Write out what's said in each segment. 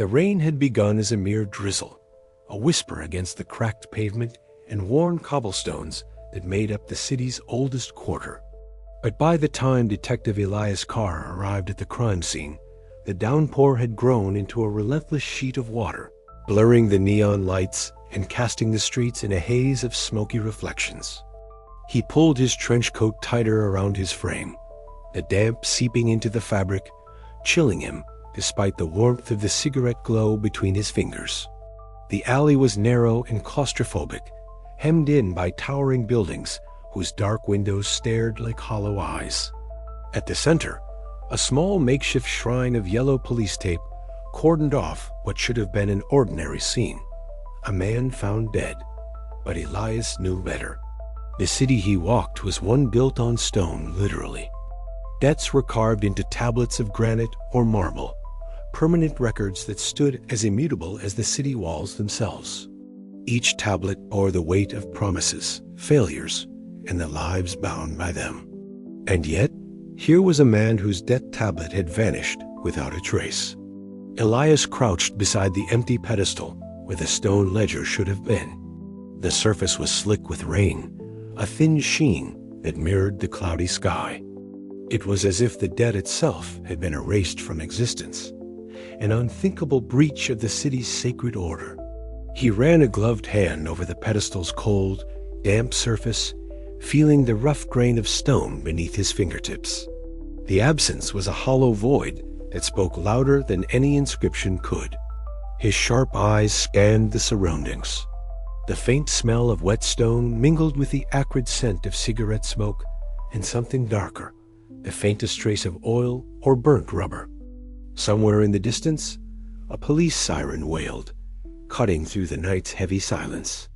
The rain had begun as a mere drizzle, a whisper against the cracked pavement and worn cobblestones that made up the city's oldest quarter. But by the time Detective Elias Carr arrived at the crime scene, the downpour had grown into a relentless sheet of water, blurring the neon lights and casting the streets in a haze of smoky reflections. He pulled his trench coat tighter around his frame, the damp seeping into the fabric, chilling him despite the warmth of the cigarette glow between his fingers. The alley was narrow and claustrophobic, hemmed in by towering buildings whose dark windows stared like hollow eyes. At the center, a small makeshift shrine of yellow police tape cordoned off what should have been an ordinary scene. A man found dead, but Elias knew better. The city he walked was one built on stone, literally. Deaths were carved into tablets of granite or marble, permanent records that stood as immutable as the city walls themselves. Each tablet bore the weight of promises, failures, and the lives bound by them. And yet, here was a man whose death tablet had vanished without a trace. Elias crouched beside the empty pedestal where the stone ledger should have been. The surface was slick with rain, a thin sheen that mirrored the cloudy sky. It was as if the dead itself had been erased from existence, an unthinkable breach of the city's sacred order. He ran a gloved hand over the pedestal's cold, damp surface, feeling the rough grain of stone beneath his fingertips. The absence was a hollow void that spoke louder than any inscription could. His sharp eyes scanned the surroundings. The faint smell of wet stone mingled with the acrid scent of cigarette smoke and something darker, the faintest trace of oil or burnt rubber. Somewhere in the distance, a police siren wailed, cutting through the night's heavy silence.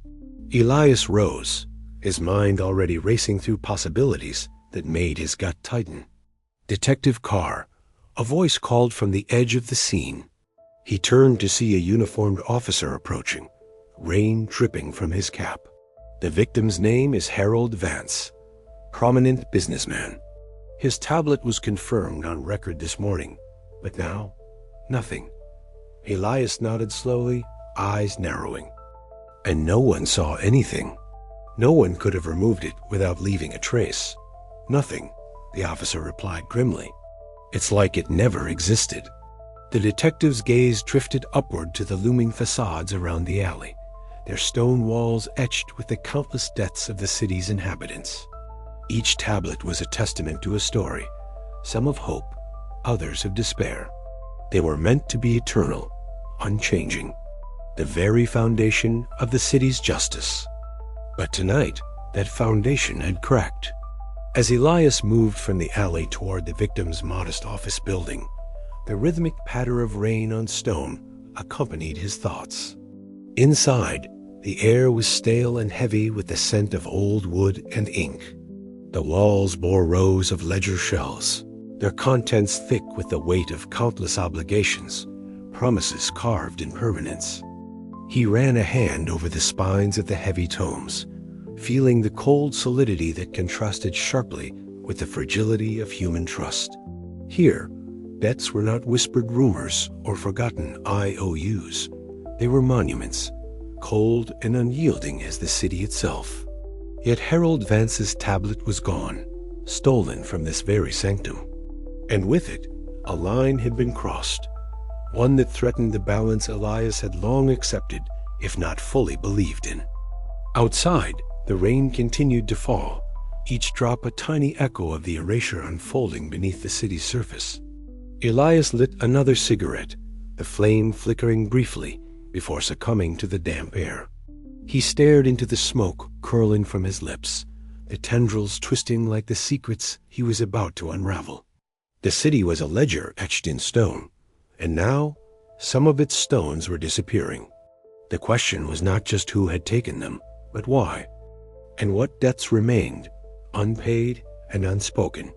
Elias rose, his mind already racing through possibilities that made his gut tighten. Detective Carr, a voice called from the edge of the scene. He turned to see a uniformed officer approaching, rain dripping from his cap. The victim's name is Harold Vance, prominent businessman. His tablet was confirmed on record this morning, but now, nothing. Elias nodded slowly, eyes narrowing. And no one saw anything. No one could have removed it without leaving a trace. Nothing, the officer replied grimly. It's like it never existed. The detective's gaze drifted upward to the looming facades around the alley, their stone walls etched with the countless deaths of the city's inhabitants. Each tablet was a testament to a story, some of hope, others of despair. They were meant to be eternal, unchanging, the very foundation of the city's justice. But tonight, that foundation had cracked. As Elias moved from the alley toward the victim's modest office building, the rhythmic patter of rain on stone accompanied his thoughts. Inside, the air was stale and heavy with the scent of old wood and ink. The walls bore rows of ledger shells, their contents thick with the weight of countless obligations, promises carved in permanence. He ran a hand over the spines of the heavy tomes, feeling the cold solidity that contrasted sharply with the fragility of human trust. Here, debts were not whispered rumors or forgotten IOUs. They were monuments, cold and unyielding as the city itself. Yet Harold Vance's tablet was gone, stolen from this very sanctum. And with it, a line had been crossed, one that threatened the balance Elias had long accepted, if not fully believed in. Outside, the rain continued to fall, each drop a tiny echo of the erasure unfolding beneath the city's surface. Elias lit another cigarette, the flame flickering briefly before succumbing to the damp air. He stared into the smoke curling from his lips, the tendrils twisting like the secrets he was about to unravel. The city was a ledger etched in stone, and now some of its stones were disappearing. The question was not just who had taken them, but why, and what debts remained, unpaid and unspoken,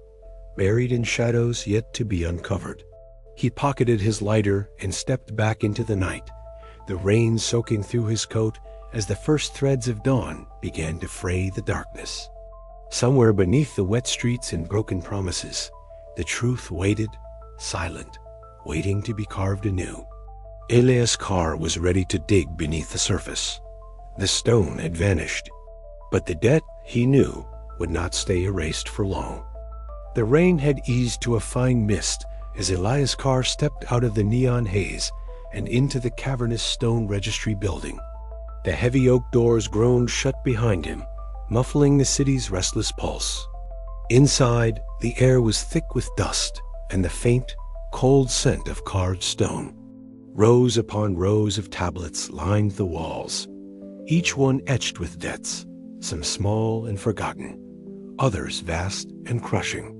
buried in shadows yet to be uncovered. He pocketed his lighter and stepped back into the night, the rain soaking through his coat as the first threads of dawn began to fray the darkness. Somewhere beneath the wet streets and broken promises, the truth waited, silent, waiting to be carved anew. Elias Carr was ready to dig beneath the surface. The stone had vanished, but the debt, he knew, would not stay erased for long. The rain had eased to a fine mist as Elias Carr stepped out of the neon haze and into the cavernous stone registry building. The heavy oak doors groaned shut behind him, muffling the city's restless pulse. Inside, the air was thick with dust and the faint, cold scent of carved stone. Rows upon rows of tablets lined the walls, each one etched with debts, some small and forgotten, others vast and crushing.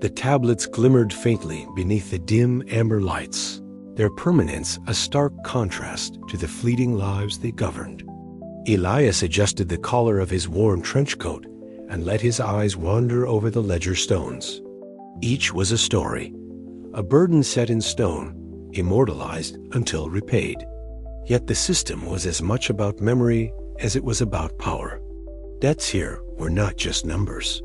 The tablets glimmered faintly beneath the dim amber lights, their permanence a stark contrast to the fleeting lives they governed. Elias adjusted the collar of his worn trench coat and let his eyes wander over the ledger stones. Each was a story, a burden set in stone, immortalized until repaid. Yet the system was as much about memory as it was about power. Debts here were not just numbers.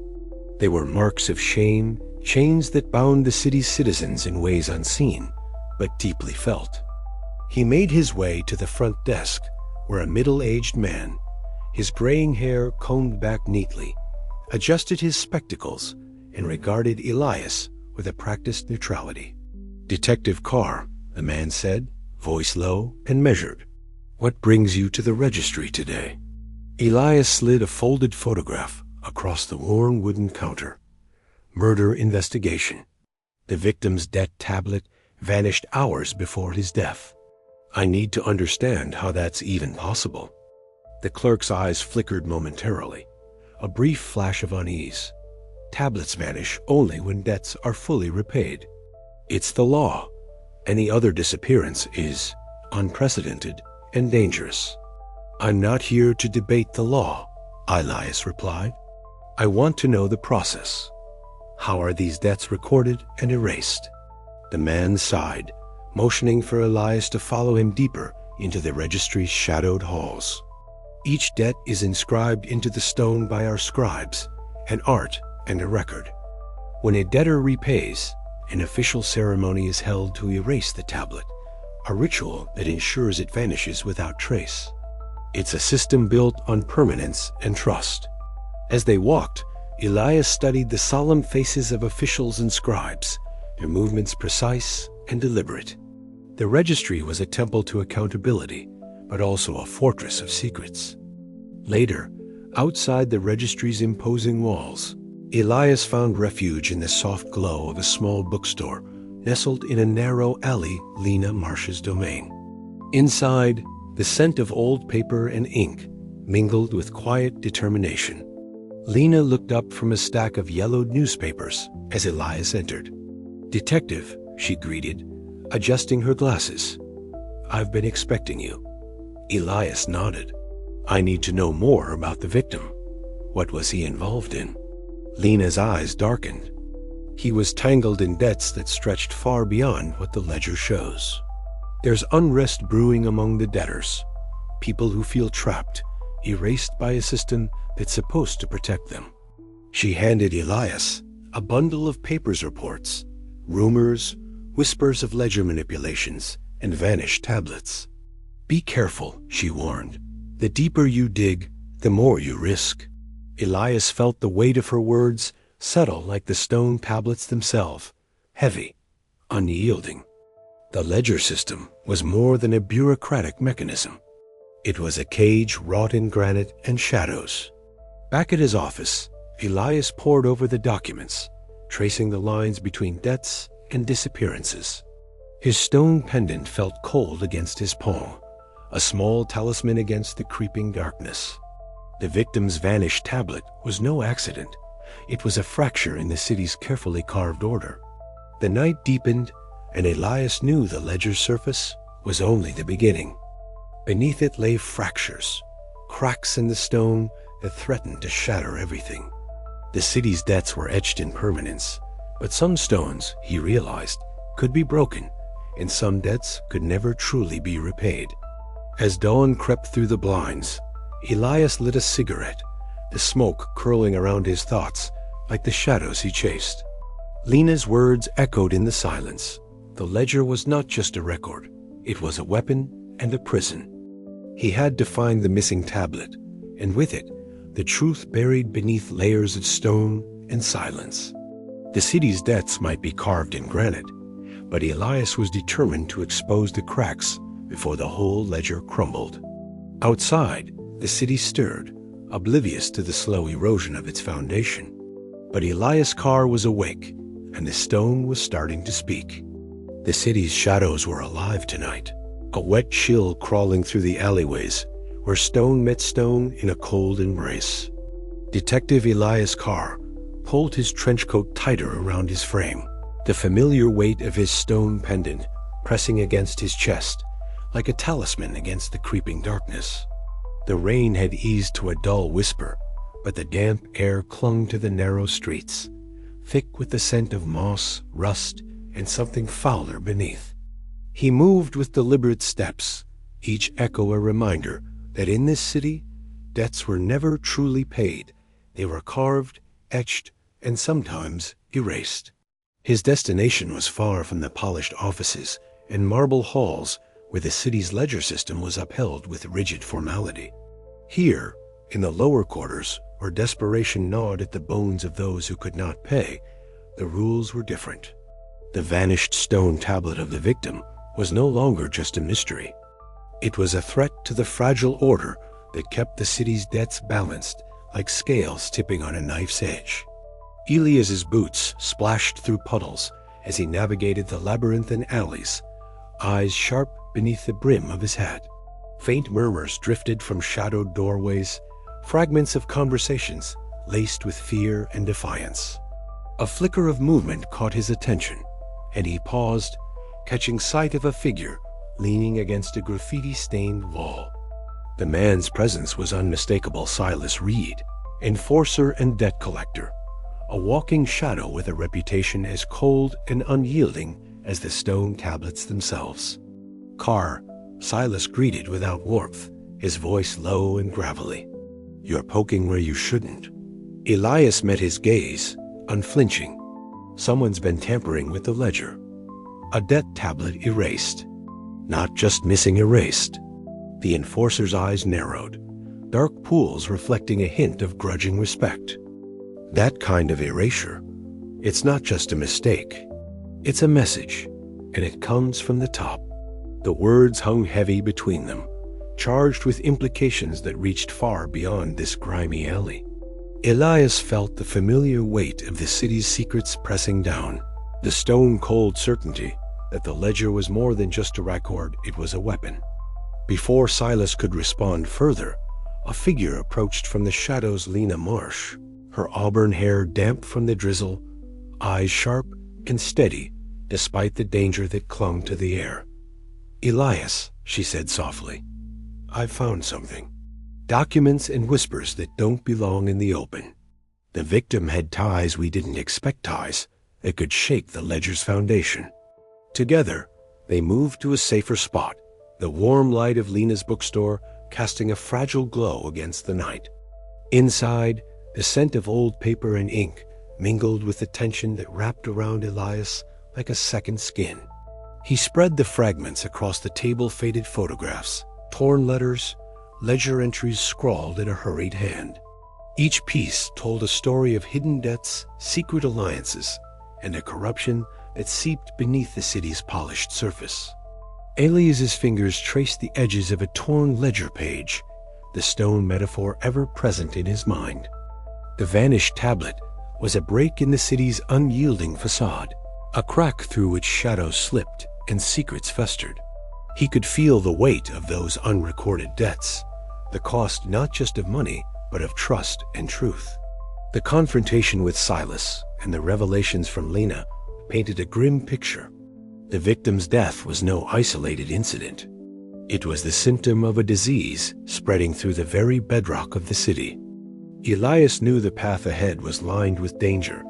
They were marks of shame, chains that bound the city's citizens in ways unseen, but deeply felt. He made his way to the front desk, where a middle-aged man, his graying hair combed back neatly, adjusted his spectacles and regarded Elias with a practiced neutrality. "Detective Carr," the man said, voice low and measured. "What brings you to the registry today?" Elias slid a folded photograph across the worn wooden counter. Murder investigation. The victim's debt tablet vanished hours before his death. "I need to understand how that's even possible." The clerk's eyes flickered momentarily, a brief flash of unease. Tablets vanish only when debts are fully repaid. It's the law. Any other disappearance is unprecedented and dangerous. "I'm not here to debate the law," Elias replied. "I want to know the process. How are these debts recorded and erased?" The man sighed, motioning for Elias to follow him deeper into the registry's shadowed halls. "Each debt is inscribed into the stone by our scribes, an art and a record. When a debtor repays, an official ceremony is held to erase the tablet, a ritual that ensures it vanishes without trace. It's a system built on permanence and trust." As they walked, Elias studied the solemn faces of officials and scribes, their movements precise and deliberate. The registry was a temple to accountability, but also a fortress of secrets. Later, outside the registry's imposing walls, Elias found refuge in the soft glow of a small bookstore nestled in a narrow alley Lena Marsh's domain. Inside, the scent of old paper and ink mingled with quiet determination. Lena looked up from a stack of yellowed newspapers as Elias entered. "Detective," she greeted, adjusting her glasses. "I've been expecting you." Elias nodded. "I need to know more about the victim. What was he involved in?" Lena's eyes darkened. "He was tangled in debts that stretched far beyond what the ledger shows. There's unrest brewing among the debtors, people who feel trapped, erased by a system that's supposed to protect them." She handed Elias a bundle of papers reports, rumors, whispers of ledger manipulations, and vanished tablets. "Be careful," she warned. "The deeper you dig, the more you risk." Elias felt the weight of her words settle like the stone tablets themselves, heavy, unyielding. The ledger system was more than a bureaucratic mechanism. It was a cage wrought in granite and shadows. Back at his office, Elias pored over the documents, tracing the lines between debts and disappearances. His stone pendant felt cold against his palm, a small talisman against the creeping darkness. The victim's vanished tablet was no accident. It was a fracture in the city's carefully carved order. The night deepened, and Elias knew the ledger's surface was only the beginning. Beneath it lay fractures, cracks in the stone that threatened to shatter everything. The city's debts were etched in permanence, but some stones, he realized, could be broken, and some debts could never truly be repaid. As dawn crept through the blinds, Elias lit a cigarette, the smoke curling around his thoughts like the shadows he chased. Lena's words echoed in the silence. The ledger was not just a record. It was a weapon and a prison. He had to find the missing tablet, and with it, the truth buried beneath layers of stone and silence. The city's debts might be carved in granite, but Elias was determined to expose the cracks before the whole ledger crumbled. Outside, the city stirred, oblivious to the slow erosion of its foundation. But Elias Carr was awake, and the stone was starting to speak. The city's shadows were alive tonight, a wet chill crawling through the alleyways where stone met stone in a cold embrace. Detective Elias Carr pulled his trench coat tighter around his frame, the familiar weight of his stone pendant pressing against his chest like a talisman against the creeping darkness. The rain had eased to a dull whisper, but the damp air clung to the narrow streets, thick with the scent of moss, rust, and something fouler beneath. He moved with deliberate steps, each echo a reminder that in this city, debts were never truly paid. They were carved, etched, and sometimes erased. His destination was far from the polished offices and marble halls where the city's ledger system was upheld with rigid formality. Here, in the lower quarters, where desperation gnawed at the bones of those who could not pay, the rules were different. The vanished stone tablet of the victim was no longer just a mystery. It was a threat to the fragile order that kept the city's debts balanced like scales tipping on a knife's edge. Elias's boots splashed through puddles as he navigated the labyrinthine alleys, eyes sharp beneath the brim of his hat. Faint murmurs drifted from shadowed doorways, fragments of conversations laced with fear and defiance. A flicker of movement caught his attention, and he paused, catching sight of a figure leaning against a graffiti-stained wall. The man's presence was unmistakable. Silas Reed, enforcer and debt collector, a walking shadow with a reputation as cold and unyielding as the stone tablets themselves. Carr, Silas greeted without warmth, his voice low and gravelly. "You're poking where you shouldn't." Elias met his gaze, unflinching. Someone's been tampering with the ledger. A debt tablet erased. Not just missing erased. The enforcer's eyes narrowed, dark pools reflecting a hint of grudging respect. That kind of erasure, it's not just a mistake. It's a message, and it comes from the top. The words hung heavy between them, charged with implications that reached far beyond this grimy alley. Elias felt the familiar weight of the city's secrets pressing down, the stone-cold certainty that the ledger was more than just a record, it was a weapon. Before Silas could respond further, a figure approached from the shadows. Lena Marsh, her auburn hair damp from the drizzle, eyes sharp and steady despite the danger that clung to the air. "Elias," she said softly, "I've found something. Documents and whispers that don't belong in the open. The victim had ties we didn't expect, ties that could shake the ledger's foundation." Together, they moved to a safer spot, the warm light of Lena's bookstore casting a fragile glow against the night. Inside, the scent of old paper and ink mingled with the tension that wrapped around Elias like a second skin. He spread the fragments across the table, faded photographs, torn letters, ledger entries scrawled in a hurried hand. Each piece told a story of hidden debts, secret alliances, and a corruption that seeped beneath the city's polished surface. Elias's fingers traced the edges of a torn ledger page, the stone metaphor ever present in his mind. The vanished tablet was a break in the city's unyielding facade, a crack through which shadows slipped and secrets festered. He could feel the weight of those unrecorded debts, the cost not just of money, but of trust and truth. The confrontation with Silas and the revelations from Lena painted a grim picture. The victim's death was no isolated incident. It was the symptom of a disease spreading through the very bedrock of the city. Elias knew the path ahead was lined with danger,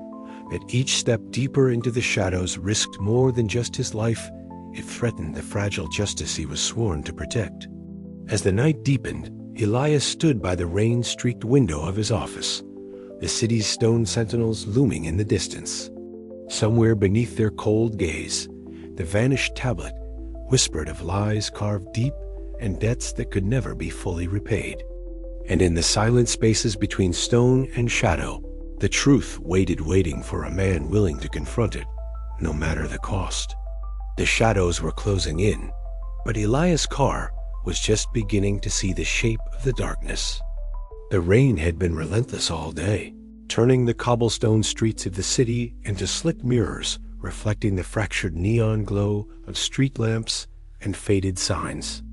that each step deeper into the shadows risked more than just his life. It threatened the fragile justice he was sworn to protect. As the night deepened, Elias stood by the rain-streaked window of his office, the city's stone sentinels looming in the distance. Somewhere beneath their cold gaze, the vanished tablet whispered of lies carved deep and debts that could never be fully repaid. And in the silent spaces between stone and shadow, the truth waiting for a man willing to confront it, no matter the cost. The shadows were closing in, but Elias Carr was just beginning to see the shape of the darkness. The rain had been relentless all day, turning the cobblestone streets of the city into slick mirrors reflecting the fractured neon glow of street lamps and faded signs.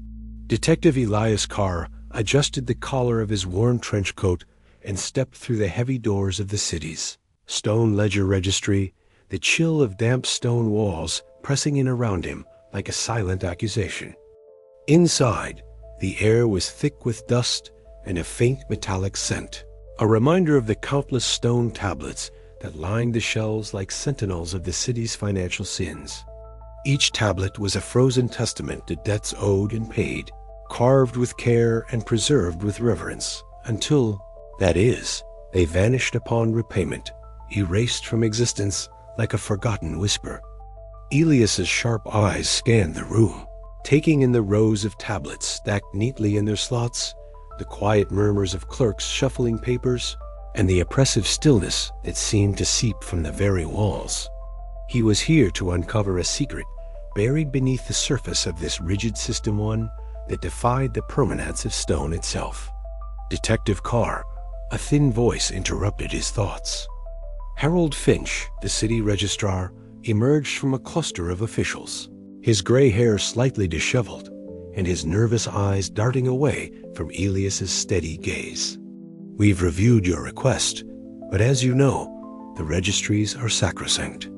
Detective Elias Carr adjusted the collar of his worn trench coat and stepped through the heavy doors of the city's stone ledger registry, the chill of damp stone walls pressing in around him like a silent accusation. Inside, the air was thick with dust and a faint metallic scent, a reminder of the countless stone tablets that lined the shelves like sentinels of the city's financial sins. Each tablet was a frozen testament to debts owed and paid, carved with care and preserved with reverence, until, that is, they vanished upon repayment, erased from existence like a forgotten whisper. Elias's sharp eyes scanned the room, taking in the rows of tablets stacked neatly in their slots, the quiet murmurs of clerks shuffling papers, and the oppressive stillness that seemed to seep from the very walls. He was here to uncover a secret buried beneath the surface of this rigid system, one that defied the permanence of stone itself. Detective Carr, a thin voice interrupted his thoughts. Harold Finch, the city registrar, emerged from a cluster of officials, his gray hair slightly disheveled, and his nervous eyes darting away from Elias's steady gaze. "We've reviewed your request, but as you know, the registries are sacrosanct.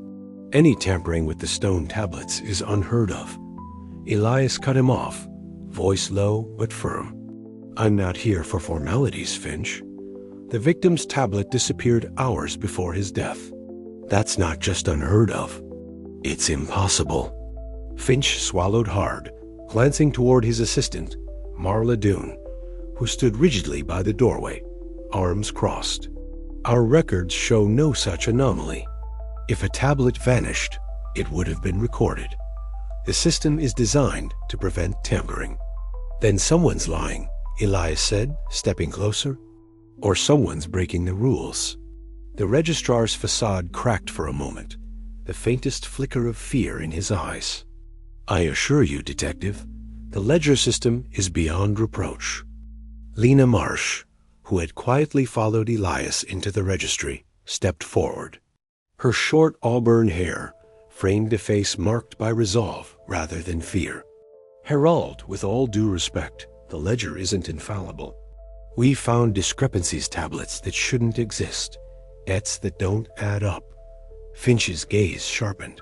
Any tampering with the stone tablets is unheard of." Elias cut him off, voice low but firm. "I'm not here for formalities, Finch. The victim's tablet disappeared hours before his death. That's not just unheard of. It's impossible." Finch swallowed hard, glancing toward his assistant, Marla Doone, who stood rigidly by the doorway, arms crossed. "Our records show no such anomaly. If a tablet vanished, it would have been recorded. The system is designed to prevent tampering." "Then someone's lying," Elias said, stepping closer. "Or someone's breaking the rules." The registrar's facade cracked for a moment, the faintest flicker of fear in his eyes. "I assure you, Detective, the ledger system is beyond reproach." Lena Marsh, who had quietly followed Elias into the registry, stepped forward. Her short auburn hair framed a face marked by resolve rather than fear. "Harold, with all due respect, the ledger isn't infallible. We found discrepancies tablets that shouldn't exist, debts that don't add up." Finch's gaze sharpened.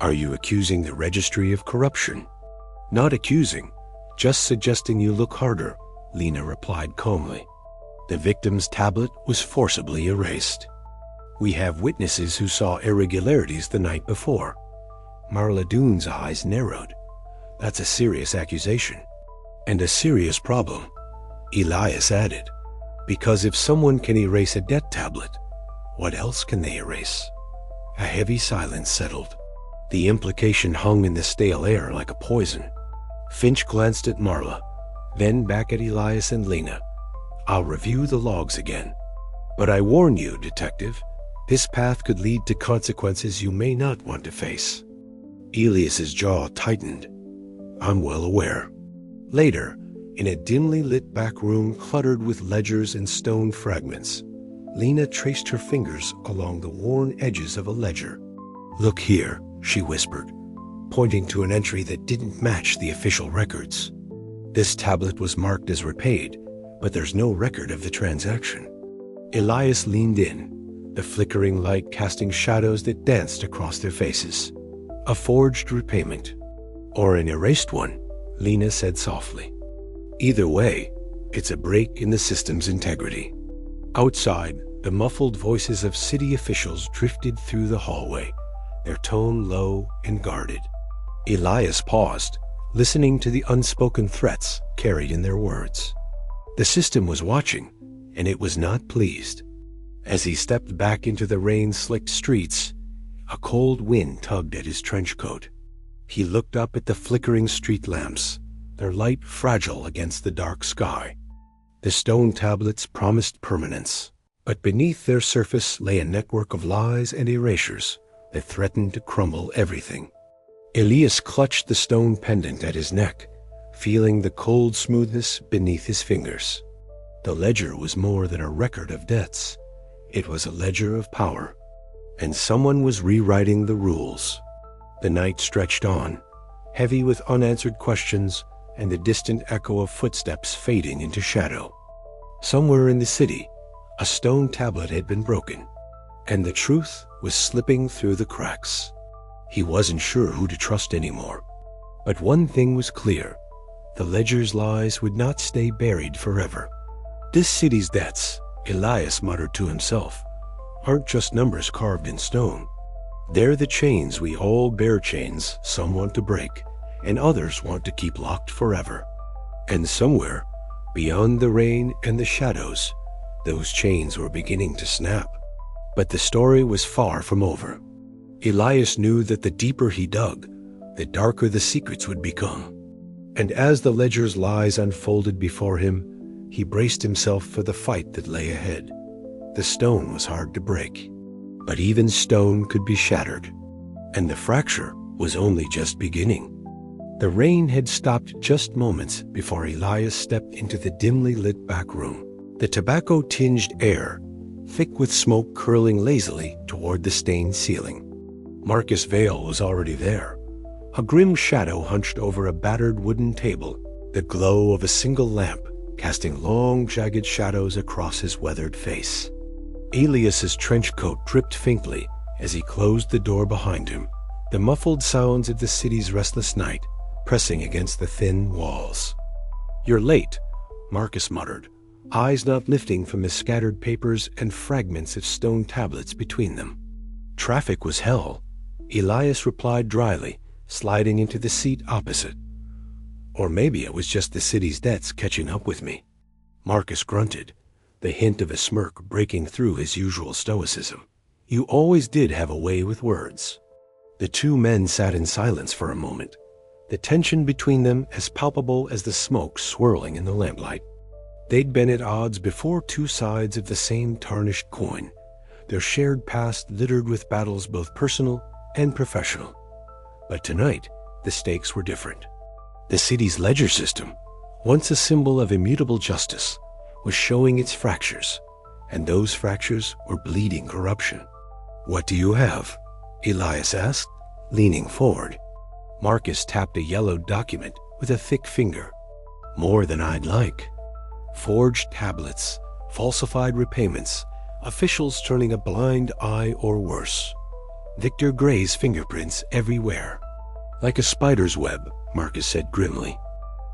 "Are you accusing the registry of corruption?" "Not accusing, just suggesting you look harder," Lena replied calmly. "The victim's tablet was forcibly erased. We have witnesses who saw irregularities the night before." Marla Doone's eyes narrowed. "That's a serious accusation. And a serious problem," Elias added. "Because if someone can erase a debt tablet, what else can they erase?" A heavy silence settled. The implication hung in the stale air like a poison. Finch glanced at Marla, then back at Elias and Lena. "I'll review the logs again. But I warn you, Detective, this path could lead to consequences you may not want to face." Elias's jaw tightened. "I'm well aware." Later, in a dimly lit back room cluttered with ledgers and stone fragments, Lena traced her fingers along the worn edges of a ledger. "Look here," she whispered, pointing to an entry that didn't match the official records. "This tablet was marked as repaid, but there's no record of the transaction." Elias leaned in, the flickering light casting shadows that danced across their faces. "A forged repayment. Or an erased one," Lena said softly. "Either way, it's a break in the system's integrity." Outside, the muffled voices of city officials drifted through the hallway, their tone low and guarded. Elias paused, listening to the unspoken threats carried in their words. The system was watching, and it was not pleased. As he stepped back into the rain-slicked streets, a cold wind tugged at his trench coat. He looked up at the flickering street lamps, their light fragile against the dark sky. The stone tablets promised permanence, but beneath their surface lay a network of lies and erasures that threatened to crumble everything. Elias clutched the stone pendant at his neck, feeling the cold smoothness beneath his fingers. The ledger was more than a record of debts. It was a ledger of power, and someone was rewriting the rules. The night stretched on, heavy with unanswered questions and the distant echo of footsteps fading into shadow. Somewhere in the city, a stone tablet had been broken, and the truth was slipping through the cracks. He wasn't sure who to trust anymore. But one thing was clear: the ledger's lies would not stay buried forever. This city's debts, Elias muttered to himself, aren't just numbers carved in stone. They're the chains we all bear, chains some want to break, and others want to keep locked forever. And somewhere, beyond the rain and the shadows, those chains were beginning to snap. But the story was far from over. Elias knew that the deeper he dug, the darker the secrets would become. And as the ledger's lies unfolded before him, he braced himself for the fight that lay ahead. The stone was hard to break, but even stone could be shattered, and the fracture was only just beginning. The rain had stopped just moments before Elias stepped into the dimly lit back room. The tobacco-tinged air, thick with smoke curling lazily toward the stained ceiling. Marcus Vale was already there, a grim shadow hunched over a battered wooden table, the glow of a single lamp casting long, jagged shadows across his weathered face. Elias's trench coat dripped faintly as he closed the door behind him, the muffled sounds of the city's restless night pressing against the thin walls. "You're late," Marcus muttered, eyes not lifting from the scattered papers and fragments of stone tablets between them. "Traffic was hell," Elias replied dryly, sliding into the seat opposite. "Or maybe it was just the city's debts catching up with me." Marcus grunted, the hint of a smirk breaking through his usual stoicism. "You always did have a way with words." The two men sat in silence for a moment, the tension between them as palpable as the smoke swirling in the lamplight. They'd been at odds before, two sides of the same tarnished coin, their shared past littered with battles both personal and professional. But tonight, the stakes were different. The city's ledger system, once a symbol of immutable justice, was showing its fractures, and those fractures were bleeding corruption. "What do you have?" Elias asked, leaning forward. Marcus tapped a yellowed document with a thick finger. "More than I'd like. Forged tablets, falsified repayments, officials turning a blind eye or worse. Victor Gray's fingerprints everywhere." "Like a spider's web," Marcus said grimly.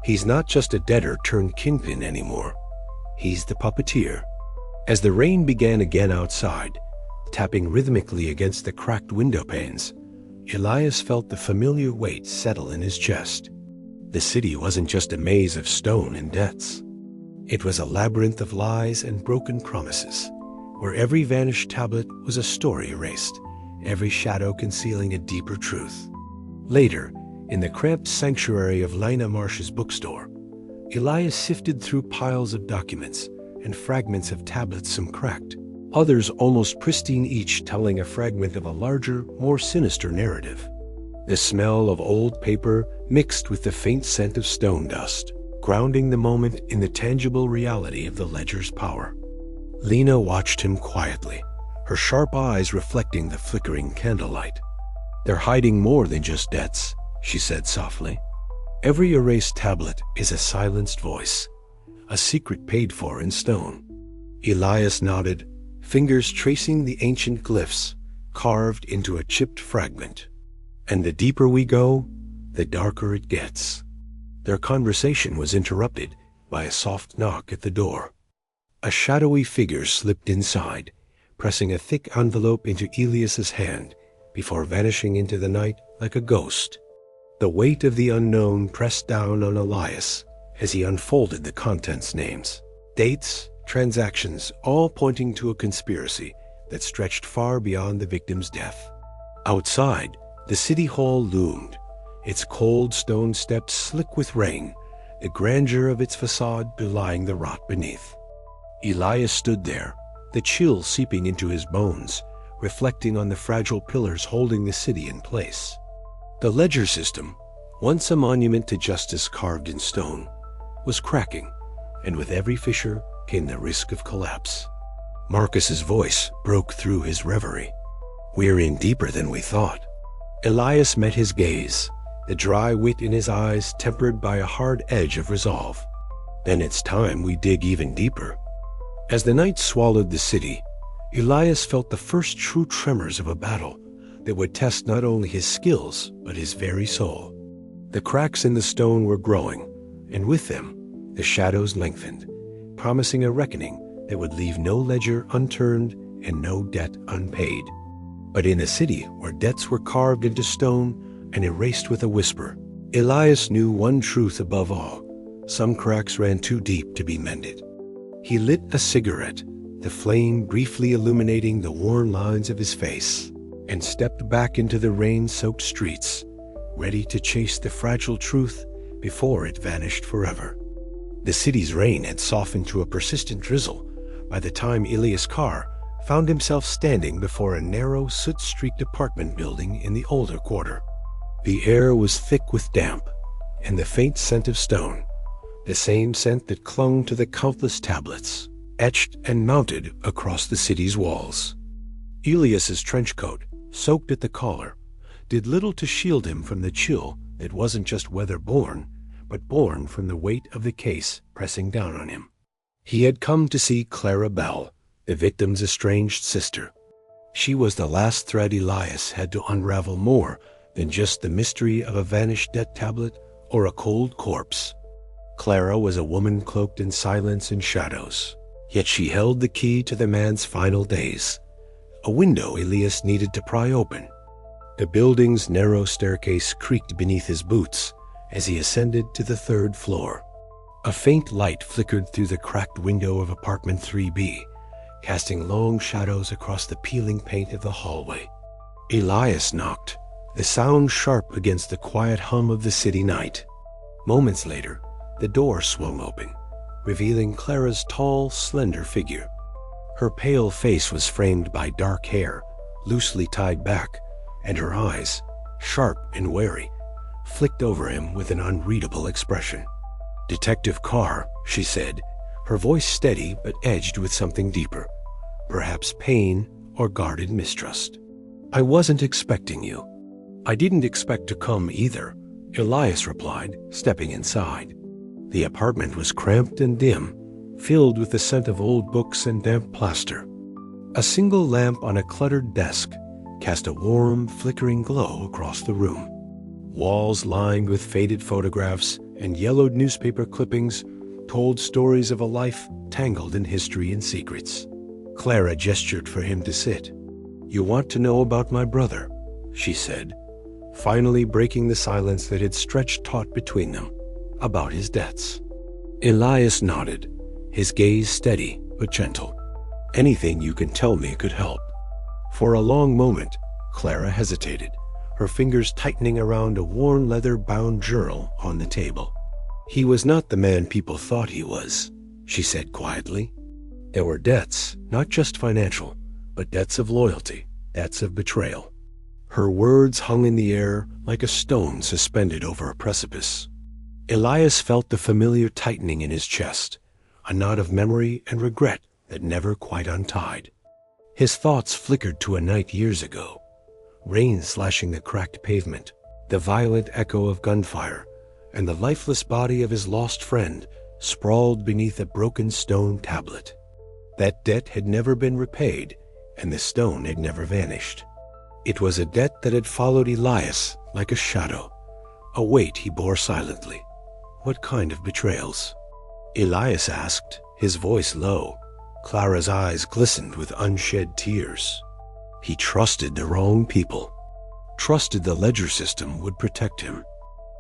"He's not just a debtor turned kingpin anymore. He's the puppeteer." As the rain began again outside, tapping rhythmically against the cracked window panes, Elias felt the familiar weight settle in his chest. The city wasn't just a maze of stone and debts. It was a labyrinth of lies and broken promises, where every vanished tablet was a story erased, every shadow concealing a deeper truth. Later, in the cramped sanctuary of Lina Marsh's bookstore, Elias sifted through piles of documents and fragments of tablets, some cracked, others almost pristine, each telling a fragment of a larger, more sinister narrative. The smell of old paper mixed with the faint scent of stone dust, grounding the moment in the tangible reality of the ledger's power. Lina watched him quietly, her sharp eyes reflecting the flickering candlelight. "They're hiding more than just debts," she said softly. "Every erased tablet is a silenced voice, a secret paid for in stone." Elias nodded, fingers tracing the ancient glyphs carved into a chipped fragment. "And the deeper we go, the darker it gets." Their conversation was interrupted by a soft knock at the door. A shadowy figure slipped inside, pressing a thick envelope into Elias's hand before vanishing into the night like a ghost. The weight of the unknown pressed down on Elias as he unfolded the contents, names, dates, transactions, all pointing to a conspiracy that stretched far beyond the victim's death. Outside, the city hall loomed, its cold stone steps slick with rain, the grandeur of its facade belying the rot beneath. Elias stood there, the chill seeping into his bones, reflecting on the fragile pillars holding the city in place. The ledger system, once a monument to justice carved in stone, was cracking, and with every fissure came the risk of collapse. Marcus's voice broke through his reverie. "We're in deeper than we thought." Elias met his gaze, the dry wit in his eyes tempered by a hard edge of resolve. "Then it's time we dig even deeper." As the night swallowed the city, Elias felt the first true tremors of a battle that would test not only his skills, but his very soul. The cracks in the stone were growing, and with them, the shadows lengthened, promising a reckoning that would leave no ledger unturned and no debt unpaid. But in a city where debts were carved into stone and erased with a whisper, Elias knew one truth above all: some cracks ran too deep to be mended. He lit a cigarette, the flame briefly illuminating the worn lines of his face, and stepped back into the rain-soaked streets, ready to chase the fragile truth before it vanished forever. The city's rain had softened to a persistent drizzle by the time Elias Carr found himself standing before a narrow, soot-streaked apartment building in the older quarter. The air was thick with damp, and the faint scent of stone, the same scent that clung to the countless tablets, etched and mounted across the city's walls. Elias's trench coat, soaked at the collar, did little to shield him from the chill that wasn't just weather-borne, but born from the weight of the case pressing down on him. He had come to see Clara Bell, the victim's estranged sister. She was the last thread Elias had to unravel more than just the mystery of a vanished debt tablet or a cold corpse. Clara was a woman cloaked in silence and shadows, yet she held the key to the man's final days, a window Elias needed to pry open. The building's narrow staircase creaked beneath his boots as he ascended to the third floor. A faint light flickered through the cracked window of apartment 3B, casting long shadows across the peeling paint of the hallway. Elias knocked, the sound sharp against the quiet hum of the city night. Moments later, the door swung open, revealing Clara's tall, slender figure. Her pale face was framed by dark hair, loosely tied back, and her eyes, sharp and wary, flicked over him with an unreadable expression. "Detective Carr," she said, her voice steady but edged with something deeper, perhaps pain or guarded mistrust. "I wasn't expecting you." "I didn't expect to come either," Elias replied, stepping inside. The apartment was cramped and dim, filled with the scent of old books and damp plaster. A single lamp on a cluttered desk cast a warm, flickering glow across the room. Walls lined with faded photographs and yellowed newspaper clippings told stories of a life tangled in history and secrets. Clara gestured for him to sit. "You want to know about my brother," she said, finally breaking the silence that had stretched taut between them, "about his debts." Elias nodded, his gaze steady but gentle. "Anything you can tell me could help." For a long moment, Clara hesitated, her fingers tightening around a worn leather-bound journal on the table. "He was not the man people thought he was," she said quietly. "There were debts, not just financial, but debts of loyalty, debts of betrayal." Her words hung in the air like a stone suspended over a precipice. Elias felt the familiar tightening in his chest, a knot of memory and regret that never quite untied. His thoughts flickered to a night years ago, rain slashing the cracked pavement, the violent echo of gunfire, and the lifeless body of his lost friend sprawled beneath a broken stone tablet. That debt had never been repaid, and the stone had never vanished. It was a debt that had followed Elias like a shadow, a weight he bore silently. "What kind of betrayals?" Elias asked, his voice low. Clara's eyes glistened with unshed tears. He trusted the wrong people, trusted the ledger system would protect him.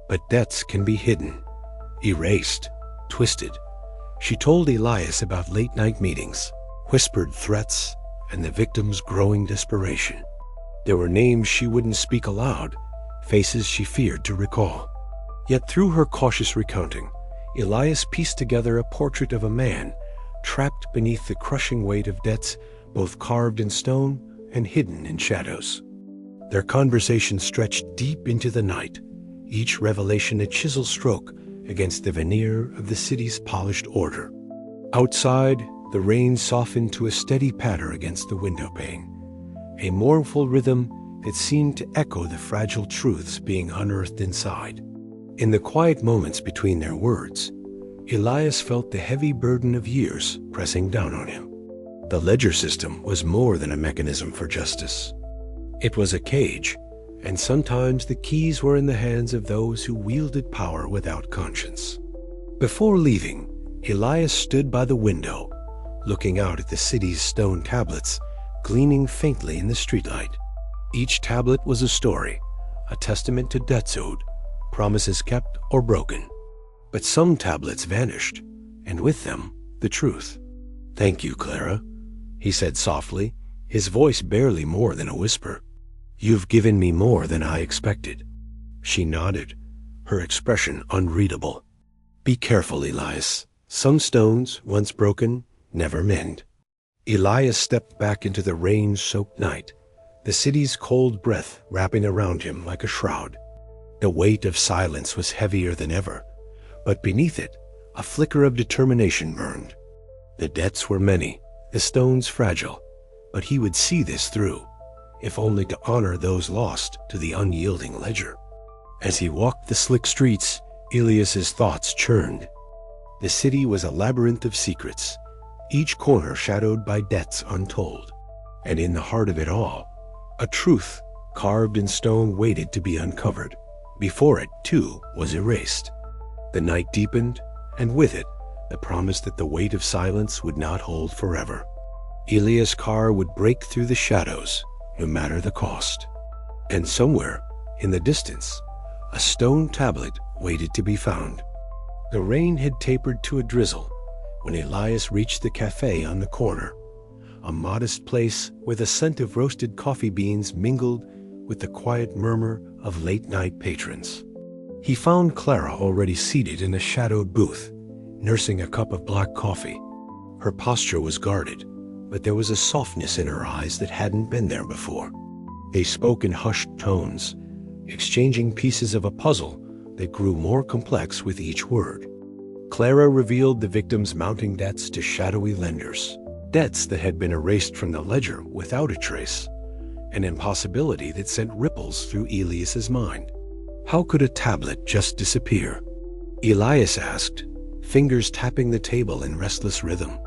But debts can be hidden, erased, twisted. She told Elias about late-night meetings, whispered threats, and the victim's growing desperation. There were names she wouldn't speak aloud, faces she feared to recall. Yet through her cautious recounting, Elias pieced together a portrait of a man trapped beneath the crushing weight of debts both carved in stone and hidden in shadows. Their conversation stretched deep into the night, each revelation a chisel stroke against the veneer of the city's polished order. Outside, the rain softened to a steady patter against the windowpane, a mournful rhythm that seemed to echo the fragile truths being unearthed inside. In the quiet moments between their words, Elias felt the heavy burden of years pressing down on him. The ledger system was more than a mechanism for justice. It was a cage, and sometimes the keys were in the hands of those who wielded power without conscience. Before leaving, Elias stood by the window, looking out at the city's stone tablets gleaming faintly in the streetlight. Each tablet was a story, a testament to debts owed, promises kept or broken. But some tablets vanished, and with them, the truth. "Thank you, Clara," he said softly, his voice barely more than a whisper. "You've given me more than I expected." She nodded, her expression unreadable. "Be careful, Elias. Some stones, once broken, never mend." Elias stepped back into the rain-soaked night, the city's cold breath wrapping around him like a shroud. The weight of silence was heavier than ever, but beneath it, a flicker of determination burned. The debts were many, the stones fragile, but he would see this through, if only to honor those lost to the unyielding ledger. As he walked the slick streets, Elias's thoughts churned. The city was a labyrinth of secrets, each corner shadowed by debts untold. And in the heart of it all, a truth carved in stone waited to be uncovered. Before it, too, was erased. The night deepened, and with it, the promise that the weight of silence would not hold forever. Elias' car would break through the shadows, no matter the cost. And somewhere, in the distance, a stone tablet waited to be found. The rain had tapered to a drizzle when Elias reached the cafe on the corner, a modest place where the scent of roasted coffee beans mingled with the quiet murmur of late-night patrons. He found Clara already seated in a shadowed booth, nursing a cup of black coffee. Her posture was guarded, but there was a softness in her eyes that hadn't been there before. They spoke in hushed tones, exchanging pieces of a puzzle that grew more complex with each word. Clara revealed the victim's mounting debts to shadowy lenders, debts that had been erased from the ledger without a trace, an impossibility that sent ripples through Elias's mind. How could a tablet just disappear? Elias asked, fingers tapping the table in restless rhythm.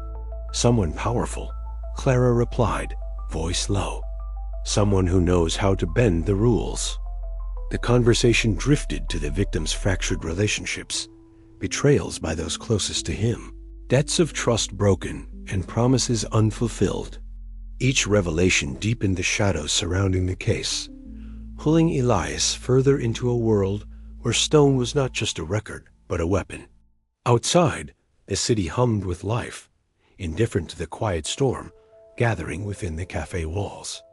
Someone powerful, Clara replied, voice low. Someone who knows how to bend the rules. The conversation drifted to the victim's fractured relationships, betrayals by those closest to him, debts of trust broken and promises unfulfilled. Each revelation deepened the shadows surrounding the case, pulling Elias further into a world where stone was not just a record, but a weapon. Outside, the city hummed with life, indifferent to the quiet storm gathering within the cafe walls.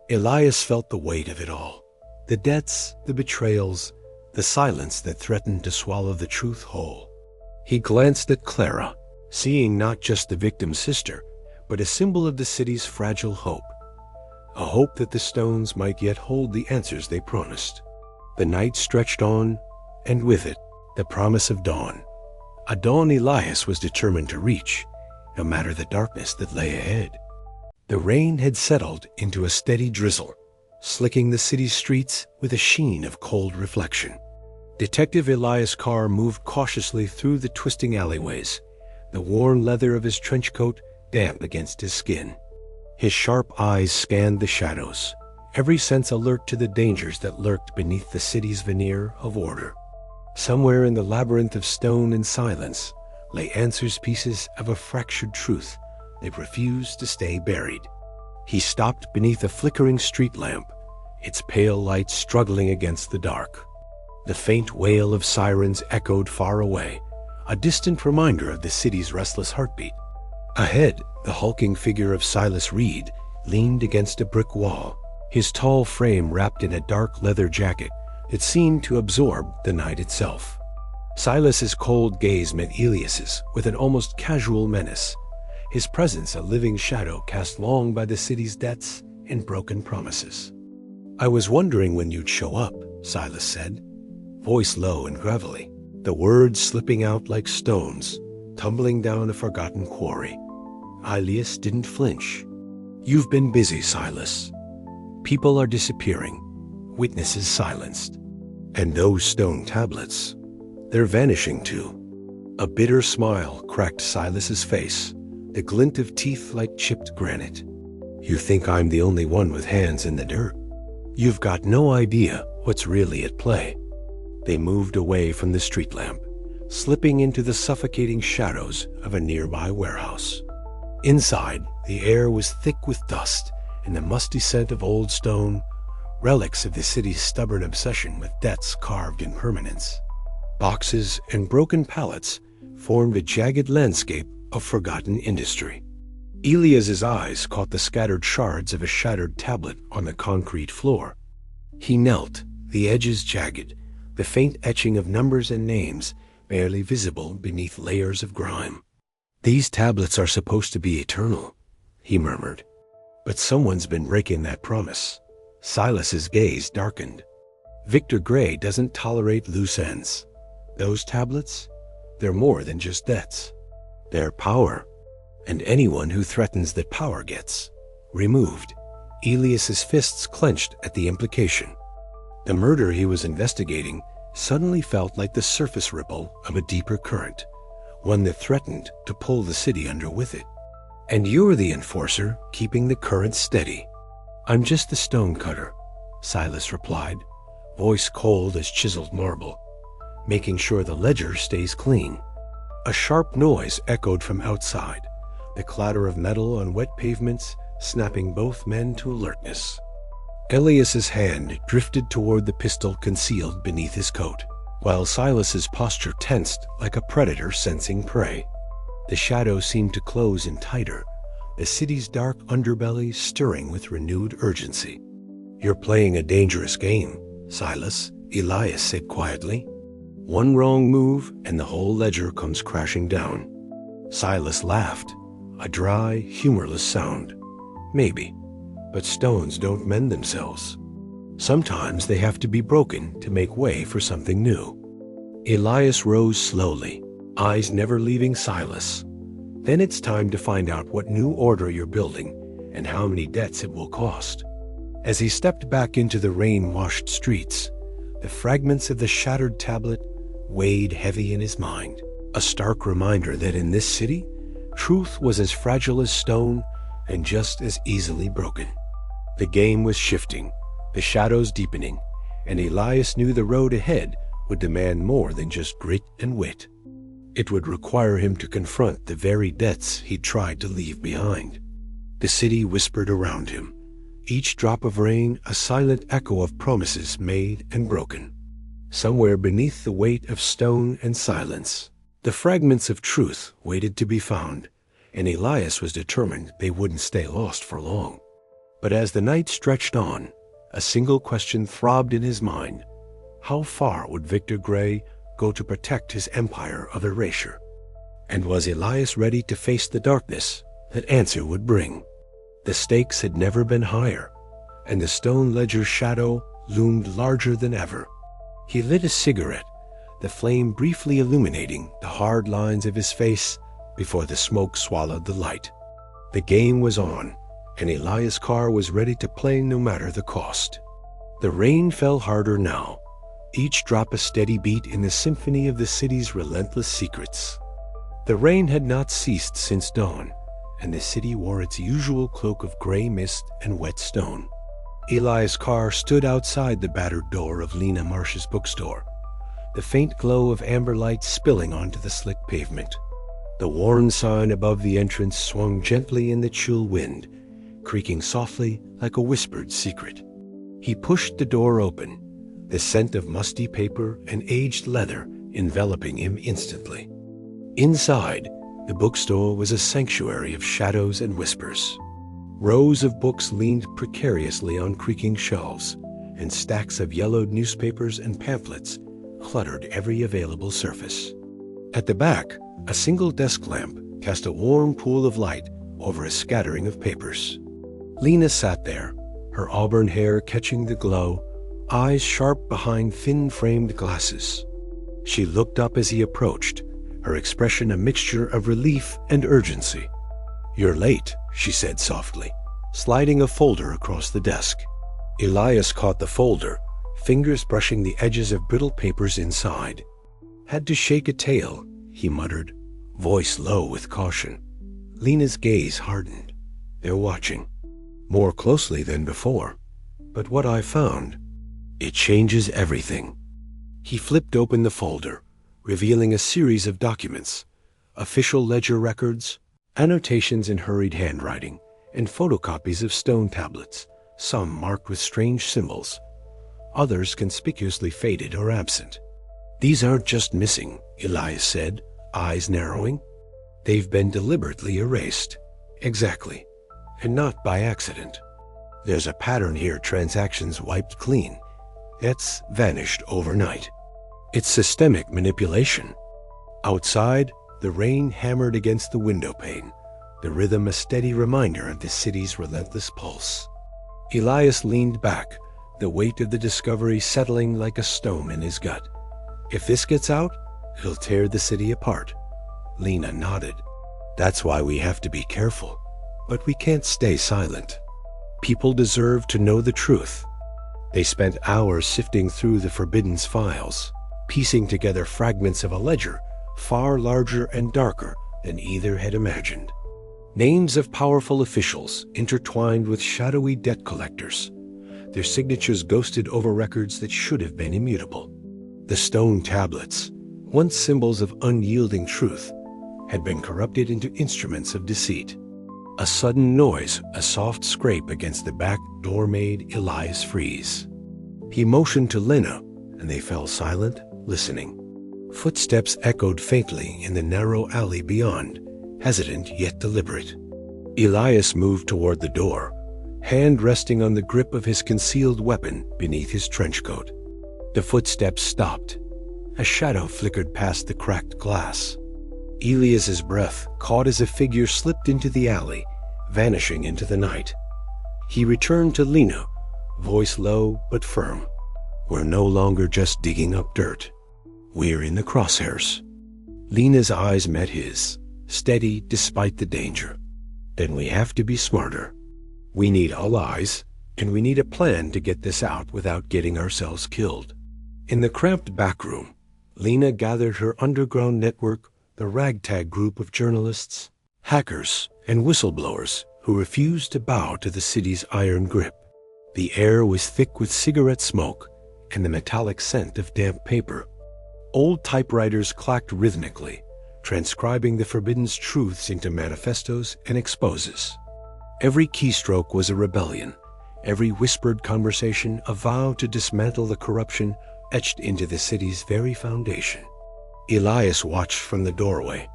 Elias felt the weight of it all, the debts, the betrayals, the silence that threatened to swallow the truth whole. He glanced at Clara, seeing not just the victim's sister, but a symbol of the city's fragile hope, a hope that the stones might yet hold the answers they promised. The night stretched on, and with it, the promise of dawn, a dawn Elias was determined to reach, no matter the darkness that lay ahead. The rain had settled into a steady drizzle, slicking the city's streets with a sheen of cold reflection. Detective Elias' car moved cautiously through the twisting alleyways, the worn leather of his trench coat damp against his skin. His sharp eyes scanned the shadows, every sense alert to the dangers that lurked beneath the city's veneer of order. Somewhere in the labyrinth of stone and silence lay answers, pieces of a fractured truth that refused to stay buried. He stopped beneath a flickering street lamp, its pale light struggling against the dark. The faint wail of sirens echoed far away, a distant reminder of the city's restless heartbeat. Ahead, the hulking figure of Silas Reed leaned against a brick wall, his tall frame wrapped in a dark leather jacket It seemed to absorb the night itself. Silas's cold gaze met Elias's with an almost casual menace, his presence a living shadow cast long by the city's debts and broken promises. "I was wondering when you'd show up," Silas said, voice low and gravelly, the words slipping out like stones, tumbling down a forgotten quarry. Elias didn't flinch. "You've been busy, Silas. People are disappearing, witnesses silenced. And those stone tablets, they're vanishing too." A bitter smile cracked Silas's face, the glint of teeth like chipped granite. "You think I'm the only one with hands in the dirt? You've got no idea what's really at play." They moved away from the street lamp, slipping into the suffocating shadows of a nearby warehouse. Inside, the air was thick with dust and the musty scent of old stone, relics of the city's stubborn obsession with debts carved in permanence. Boxes and broken pallets formed a jagged landscape of forgotten industry. Elias's eyes caught the scattered shards of a shattered tablet on the concrete floor. He knelt, the edges jagged, the faint etching of numbers and names barely visible beneath layers of grime. "These tablets are supposed to be eternal," he murmured. "But someone's been breaking that promise." Silas's gaze darkened. "Victor Gray doesn't tolerate loose ends. Those tablets, they're more than just debts. They're power, and anyone who threatens that power gets removed." Elias's fists clenched at the implication. The murder he was investigating suddenly felt like the surface ripple of a deeper current, one that threatened to pull the city under with it. "And you're the enforcer keeping the current steady." "I'm just the stonecutter," Silas replied, voice cold as chiseled marble, "making sure the ledger stays clean." A sharp noise echoed from outside, the clatter of metal on wet pavements snapping both men to alertness. Elias's hand drifted toward the pistol concealed beneath his coat, while Silas's posture tensed like a predator sensing prey. The shadows seemed to close in tighter, the city's dark underbelly stirring with renewed urgency. "You're playing a dangerous game, Silas," Elias said quietly. "One wrong move and the whole ledger comes crashing down." Silas laughed, a dry, humorless sound. "Maybe, but stones don't mend themselves. Sometimes they have to be broken to make way for something new." Elias rose slowly, eyes never leaving Silas. "Then it's time to find out what new order you're building and how many debts it will cost." As he stepped back into the rain-washed streets, the fragments of the shattered tablet weighed heavy in his mind, a stark reminder that in this city, truth was as fragile as stone and just as easily broken. The game was shifting, the shadows deepening, and Elias knew the road ahead would demand more than just grit and wit. It would require him to confront the very debts he'd tried to leave behind. The city whispered around him, each drop of rain a silent echo of promises made and broken. Somewhere beneath the weight of stone and silence, the fragments of truth waited to be found, and Elias was determined they wouldn't stay lost for long. But as the night stretched on, a single question throbbed in his mind. How far would Victor Gray go to protect his empire of erasure? And was Elias ready to face the darkness that answer would bring? The stakes had never been higher, and the stone ledger's shadow loomed larger than ever. He lit a cigarette, the flame briefly illuminating the hard lines of his face before the smoke swallowed the light. The game was on, and Elias Carr was ready to play no matter the cost. The rain fell harder now, each drop a steady beat in the symphony of the city's relentless secrets. The rain had not ceased since dawn, and the city wore its usual cloak of gray mist and wet stone. Elias Carr stood outside the battered door of Lena Marsh's bookstore, the faint glow of amber light spilling onto the slick pavement. The worn sign above the entrance swung gently in the chill wind, creaking softly like a whispered secret. He pushed the door open, the scent of musty paper and aged leather enveloping him instantly. Inside, the bookstore was a sanctuary of shadows and whispers. Rows of books leaned precariously on creaking shelves, and stacks of yellowed newspapers and pamphlets cluttered every available surface. At the back, a single desk lamp cast a warm pool of light over a scattering of papers. Lena sat there, her auburn hair catching the glow, eyes sharp behind thin-framed glasses. She looked up as he approached, her expression a mixture of relief and urgency. "You're late," she said softly, sliding a folder across the desk. Elias caught the folder, fingers brushing the edges of brittle papers inside. "Had to shake a tail," he muttered, voice low with caution. Lena's gaze hardened. "They're watching. More closely than before. But what I found, it changes everything." He flipped open the folder, revealing a series of documents, official ledger records, annotations in hurried handwriting, and photocopies of stone tablets, some marked with strange symbols, others conspicuously faded or absent. "These aren't just missing," Elias said, eyes narrowing. "They've been deliberately erased." "Exactly. And not by accident. There's a pattern here, transactions wiped clean. That's vanished overnight. It's systemic manipulation." Outside, the rain hammered against the window pane, the rhythm a steady reminder of the city's relentless pulse. Elias leaned back, the weight of the discovery settling like a stone in his gut. "If this gets out, it'll tear the city apart." Lena nodded. "That's why we have to be careful. But we can't stay silent. People deserve to know the truth." They spent hours sifting through the Forbidden's files, piecing together fragments of a ledger far larger and darker than either had imagined. Names of powerful officials intertwined with shadowy debt collectors, their signatures ghosted over records that should have been immutable. The stone tablets, once symbols of unyielding truth, had been corrupted into instruments of deceit. A sudden noise, a soft scrape against the back door made Elias freeze. He motioned to Lena, and they fell silent, listening. Footsteps echoed faintly in the narrow alley beyond, hesitant yet deliberate. Elias moved toward the door, hand resting on the grip of his concealed weapon beneath his trench coat. The footsteps stopped. A shadow flickered past the cracked glass. Elias's breath caught as a figure slipped into the alley, vanishing into the night. He returned to Lena, voice low but firm. "We're no longer just digging up dirt. We're in the crosshairs." Lena's eyes met his, steady despite the danger. "Then we have to be smarter. We need all eyes, and we need a plan to get this out without getting ourselves killed." In the cramped back room, Lena gathered her underground network, the ragtag group of journalists, hackers, and whistleblowers who refused to bow to the city's iron grip. The air was thick with cigarette smoke and the metallic scent of damp paper. Old typewriters clacked rhythmically, transcribing the Forbidden's truths into manifestos and exposes. Every keystroke was a rebellion, every whispered conversation a vow to dismantle the corruption etched into the city's very foundation. Elias watched from the doorway,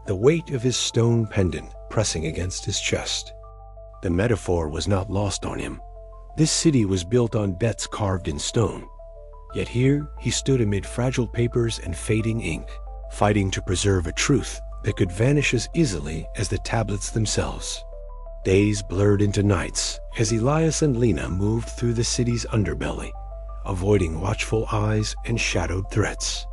the weight of his stone pendant pressing against his chest. The metaphor was not lost on him. This city was built on debts carved in stone. Yet here he stood amid fragile papers and fading ink, fighting to preserve a truth that could vanish as easily as the tablets themselves. Days blurred into nights as Elias and Lena moved through the city's underbelly, avoiding watchful eyes and shadowed threats.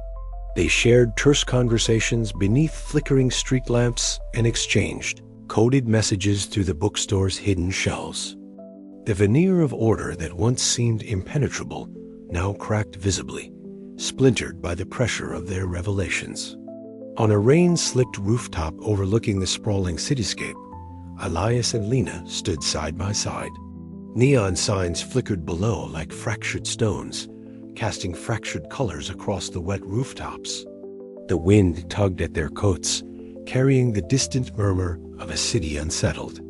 They shared terse conversations beneath flickering street lamps and exchanged coded messages through the bookstore's hidden shelves. The veneer of order that once seemed impenetrable now cracked visibly, splintered by the pressure of their revelations. On a rain-slicked rooftop overlooking the sprawling cityscape, Elias and Lena stood side by side. Neon signs flickered below like fractured stones, casting fractured colors across the wet rooftops. The wind tugged at their coats, carrying the distant murmur of a city unsettled.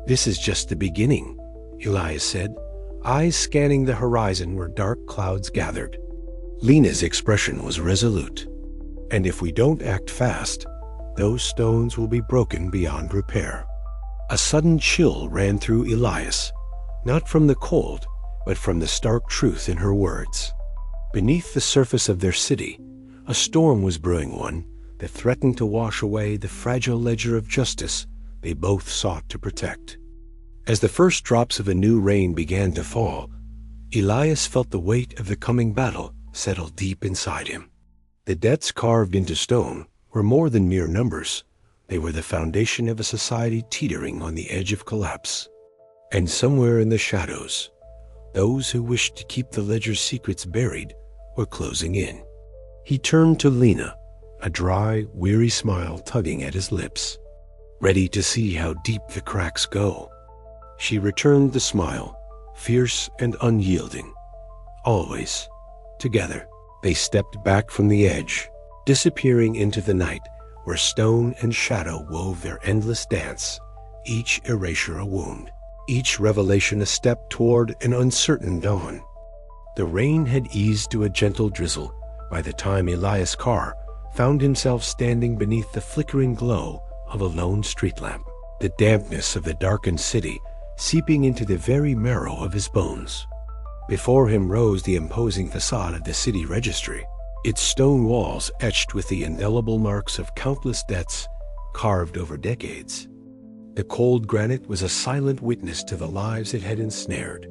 "This is just the beginning," Elias said, eyes scanning the horizon where dark clouds gathered. Lena's expression was resolute. "And if we don't act fast, those stones will be broken beyond repair." A sudden chill ran through Elias, not from the cold, but from the stark truth in her words. Beneath the surface of their city, a storm was brewing, one that threatened to wash away the fragile ledger of justice they both sought to protect. As the first drops of a new rain began to fall, Elias felt the weight of the coming battle settle deep inside him. The debts carved into stone were more than mere numbers. They were the foundation of a society teetering on the edge of collapse. And somewhere in the shadows, those who wished to keep the ledger's secrets buried were closing in. He turned to Lena, a dry, weary smile tugging at his lips, ready to see how deep the cracks go. She returned the smile, fierce and unyielding. Always together, they stepped back from the edge, disappearing into the night where stone and shadow wove their endless dance, each erasure a wound, each revelation a step toward an uncertain dawn. The rain had eased to a gentle drizzle by the time Elias Carr found himself standing beneath the flickering glow of a lone street lamp, the dampness of the darkened city seeping into the very marrow of his bones. Before him rose the imposing facade of the city registry, its stone walls etched with the indelible marks of countless debts carved over decades. The cold granite was a silent witness to the lives it had ensnared,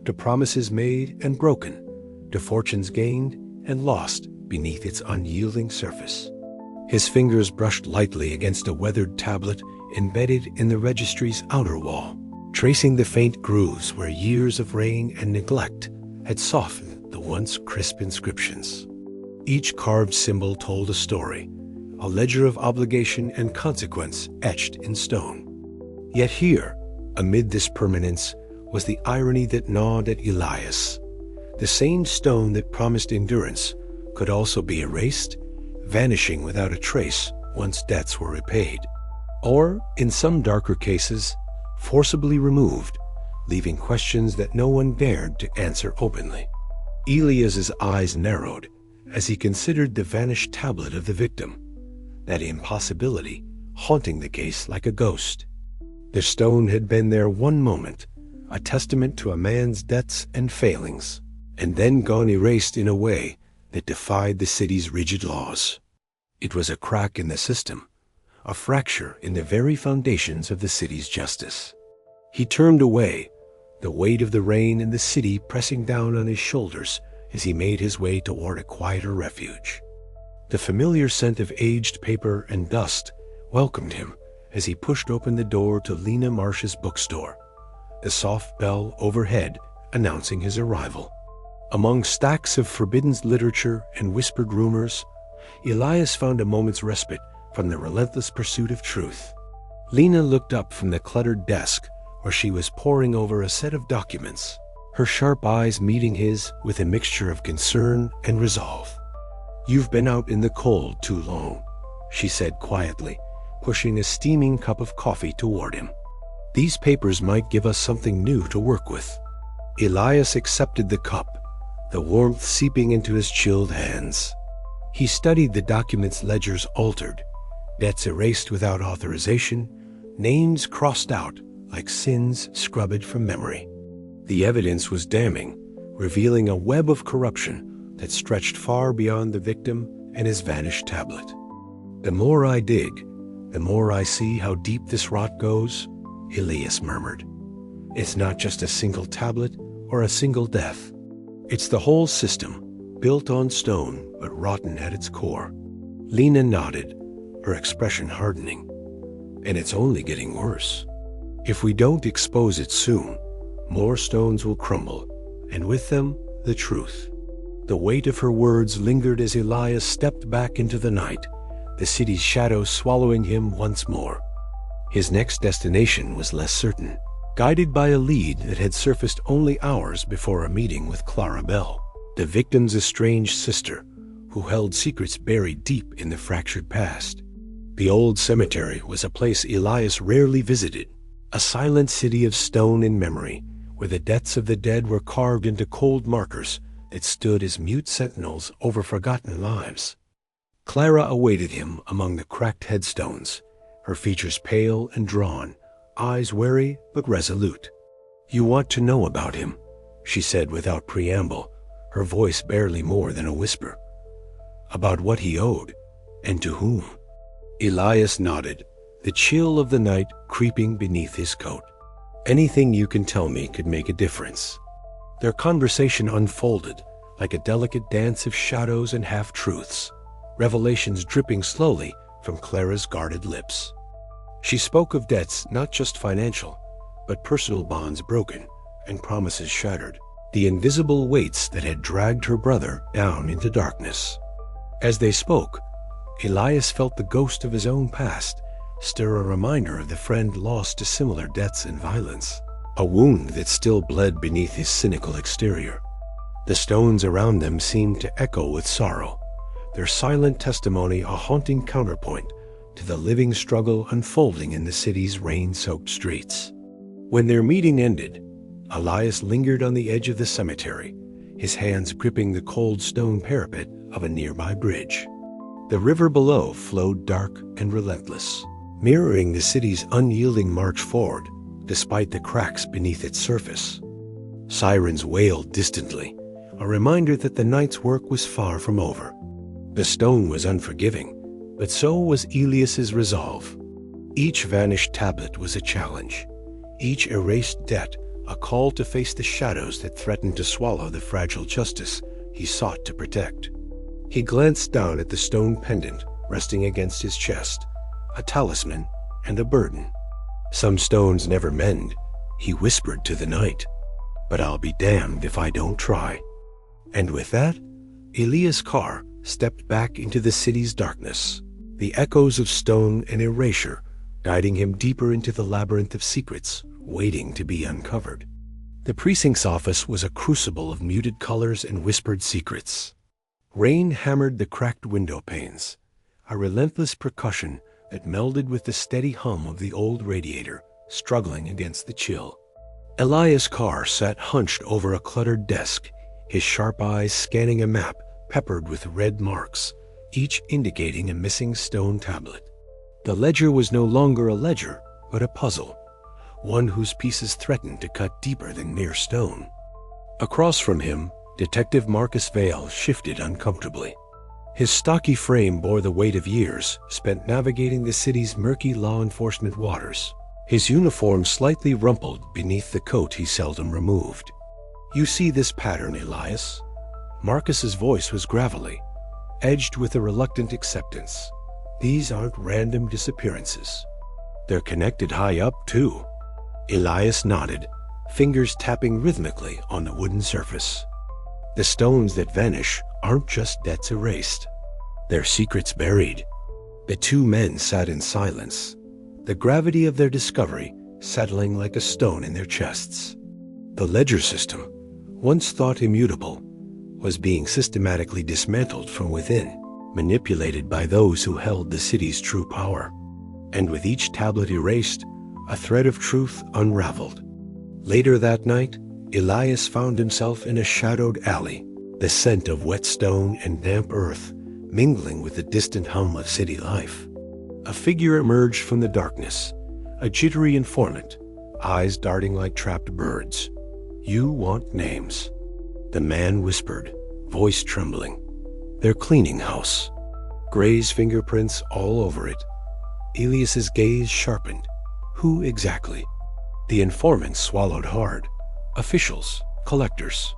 to promises made and broken, to fortunes gained and lost beneath its unyielding surface. His fingers brushed lightly against a weathered tablet embedded in the registry's outer wall, tracing the faint grooves where years of rain and neglect had softened the once crisp inscriptions. Each carved symbol told a story, a ledger of obligation and consequence etched in stone. Yet here, amid this permanence, was the irony that gnawed at Elias. The same stone that promised endurance could also be erased, vanishing without a trace once debts were repaid. Or, in some darker cases, forcibly removed, leaving questions that no one dared to answer openly. Elias's eyes narrowed as he considered the vanished tablet of the victim, that impossibility haunting the case like a ghost. The stone had been there one moment, a testament to a man's debts and failings, and then gone erased in a way that defied the city's rigid laws. It was a crack in the system, a fracture in the very foundations of the city's justice. He turned away, the weight of the rain and the city pressing down on his shoulders as he made his way toward a quieter refuge. The familiar scent of aged paper and dust welcomed him as he pushed open the door to Lena Marsh's bookstore, the soft bell overhead announcing his arrival. Among stacks of forbidden literature and whispered rumors, Elias found a moment's respite from the relentless pursuit of truth. Lena looked up from the cluttered desk where she was poring over a set of documents, her sharp eyes meeting his with a mixture of concern and resolve. "You've been out in the cold too long," she said quietly, pushing a steaming cup of coffee toward him. "These papers might give us something new to work with." Elias accepted the cup, the warmth seeping into his chilled hands. He studied the document's ledgers altered, debts erased without authorization, names crossed out like sins scrubbed from memory. The evidence was damning, revealing a web of corruption that stretched far beyond the victim and his vanished tablet. "The more I dig, the more I see how deep this rot goes," Elias murmured. "It's not just a single tablet or a single death. It's the whole system, built on stone but rotten at its core." Lena nodded, her expression hardening. "And it's only getting worse. If we don't expose it soon, more stones will crumble, and with them, the truth." The weight of her words lingered as Elias stepped back into the night, the city's shadow swallowing him once more. His next destination was less certain, guided by a lead that had surfaced only hours before a meeting with Clara Bell, the victim's estranged sister, who held secrets buried deep in the fractured past. The old cemetery was a place Elias rarely visited, a silent city of stone and memory, where the debts of the dead were carved into cold markers that stood as mute sentinels over forgotten lives. Clara awaited him among the cracked headstones, her features pale and drawn, eyes wary but resolute. "You want to know about him," she said without preamble, her voice barely more than a whisper. About what he owed, and to whom. Elias nodded, the chill of the night creeping beneath his coat. Anything you can tell me could make a difference. Their conversation unfolded like a delicate dance of shadows and half-truths, revelations dripping slowly from Clara's guarded lips. She spoke of debts not just financial, but personal bonds broken and promises shattered, the invisible weights that had dragged her brother down into darkness. As they spoke, Elias felt the ghost of his own past stir a reminder of the friend lost to similar debts and violence, a wound that still bled beneath his cynical exterior. The stones around them seemed to echo with sorrow, their silent testimony a haunting counterpoint to the living struggle unfolding in the city's rain-soaked streets. When their meeting ended, Elias lingered on the edge of the cemetery, his hands gripping the cold stone parapet of a nearby bridge. The river below flowed dark and relentless, mirroring the city's unyielding march forward despite the cracks beneath its surface. Sirens wailed distantly, a reminder that the night's work was far from over. The stone was unforgiving, but so was Elias's resolve. Each vanished tablet was a challenge, each erased debt a call to face the shadows that threatened to swallow the fragile justice he sought to protect. He glanced down at the stone pendant resting against his chest, a talisman and a burden. Some stones never mend, he whispered to the night, but I'll be damned if I don't try. And with that, Elias Carr stepped back into the city's darkness, the echoes of stone and erasure guiding him deeper into the labyrinth of secrets waiting to be uncovered. The precinct's office was a crucible of muted colors and whispered secrets. Rain hammered the cracked window panes, a relentless percussion that melded with the steady hum of the old radiator struggling against the chill. Elias Carr sat hunched over a cluttered desk, his sharp eyes scanning a map peppered with red marks, each indicating a missing stone tablet. The ledger was no longer a ledger, but a puzzle, one whose pieces threatened to cut deeper than mere stone. Across from him, Detective Marcus Vale shifted uncomfortably. His stocky frame bore the weight of years spent navigating the city's murky law enforcement waters, his uniform slightly rumpled beneath the coat he seldom removed. You see this pattern, Elias? Marcus's voice was gravelly, edged with a reluctant acceptance. These aren't random disappearances. They're connected high up, too. Elias nodded, fingers tapping rhythmically on the wooden surface. The stones that vanish aren't just debts erased. They're secrets buried. The two men sat in silence, the gravity of their discovery settling like a stone in their chests. The ledger system, once thought immutable, was being systematically dismantled from within, manipulated by those who held the city's true power. And with each tablet erased, a thread of truth unraveled. Later that night, Elias found himself in a shadowed alley, the scent of wet stone and damp earth mingling with the distant hum of city life. A figure emerged from the darkness, a jittery informant, eyes darting like trapped birds. You want names. The man whispered, voice trembling. Their cleaning house. Gray's fingerprints all over it. Elias's gaze sharpened. Who exactly? The informant swallowed hard. Officials, collectors,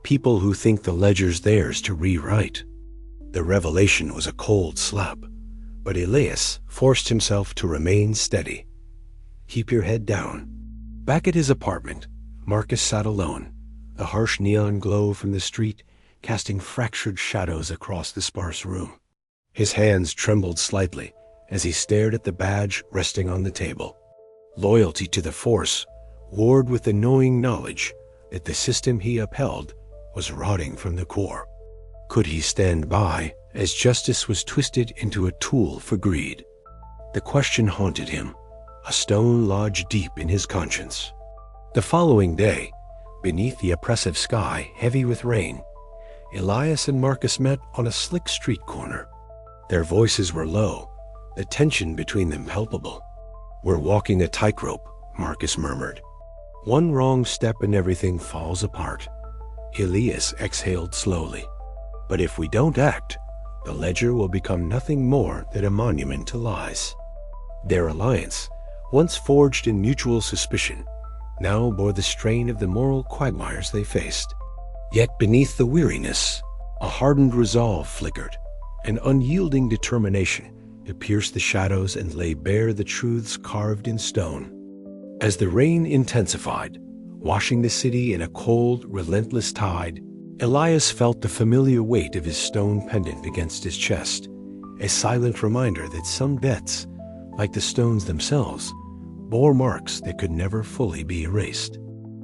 people who think the ledger's theirs to rewrite. The revelation was a cold slap, but Elias forced himself to remain steady. Keep your head down. Back at his apartment, Marcus sat alone, the harsh neon glow from the street casting fractured shadows across the sparse room. His hands trembled slightly as he stared at the badge resting on the table. Loyalty to the Force warred with the knowing knowledge that the system he upheld was rotting from the core. Could he stand by as justice was twisted into a tool for greed? The question haunted him, a stone lodged deep in his conscience. The following day, beneath the oppressive sky heavy with rain, Elias and Marcus met on a slick street corner. Their voices were low, the tension between them palpable. We're walking a tightrope, Marcus murmured. One wrong step and everything falls apart. Elias exhaled slowly. But if we don't act, the ledger will become nothing more than a monument to lies. Their alliance, once forged in mutual suspicion, now bore the strain of the moral quagmires they faced. Yet beneath the weariness, a hardened resolve flickered, an unyielding determination to pierce the shadows and lay bare the truths carved in stone. As the rain intensified, washing the city in a cold, relentless tide, Elias felt the familiar weight of his stone pendant against his chest, a silent reminder that some debts, like the stones themselves, bore marks that could never fully be erased.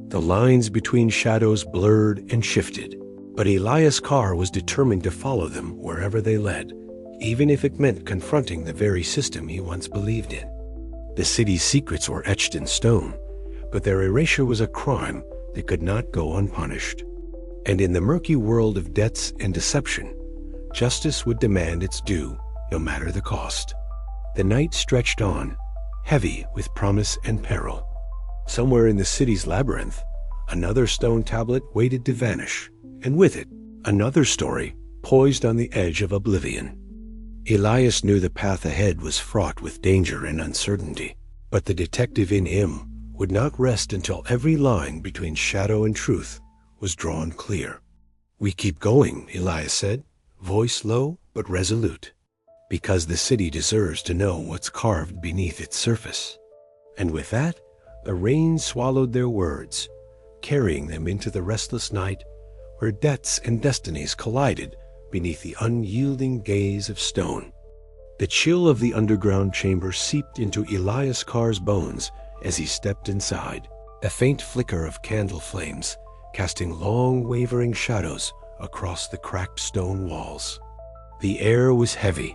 The lines between shadows blurred and shifted, but Elias Carr was determined to follow them wherever they led, even if it meant confronting the very system he once believed in. The city's secrets were etched in stone, but their erasure was a crime that could not go unpunished. And in the murky world of debts and deception, justice would demand its due, no matter the cost. The night stretched on, heavy with promise and peril. Somewhere in the city's labyrinth, another stone tablet waited to vanish, and with it, another story poised on the edge of oblivion. Elias knew the path ahead was fraught with danger and uncertainty, but the detective in him would not rest until every line between shadow and truth was drawn clear. "We keep going," Elias said, voice low but resolute, "because the city deserves to know what's carved beneath its surface." And with that, the rain swallowed their words, carrying them into the restless night where debts and destinies collided beneath the unyielding gaze of stone. The chill of the underground chamber seeped into Elias Carr's bones as he stepped inside, a faint flicker of candle flames casting long wavering shadows across the cracked stone walls. The air was heavy,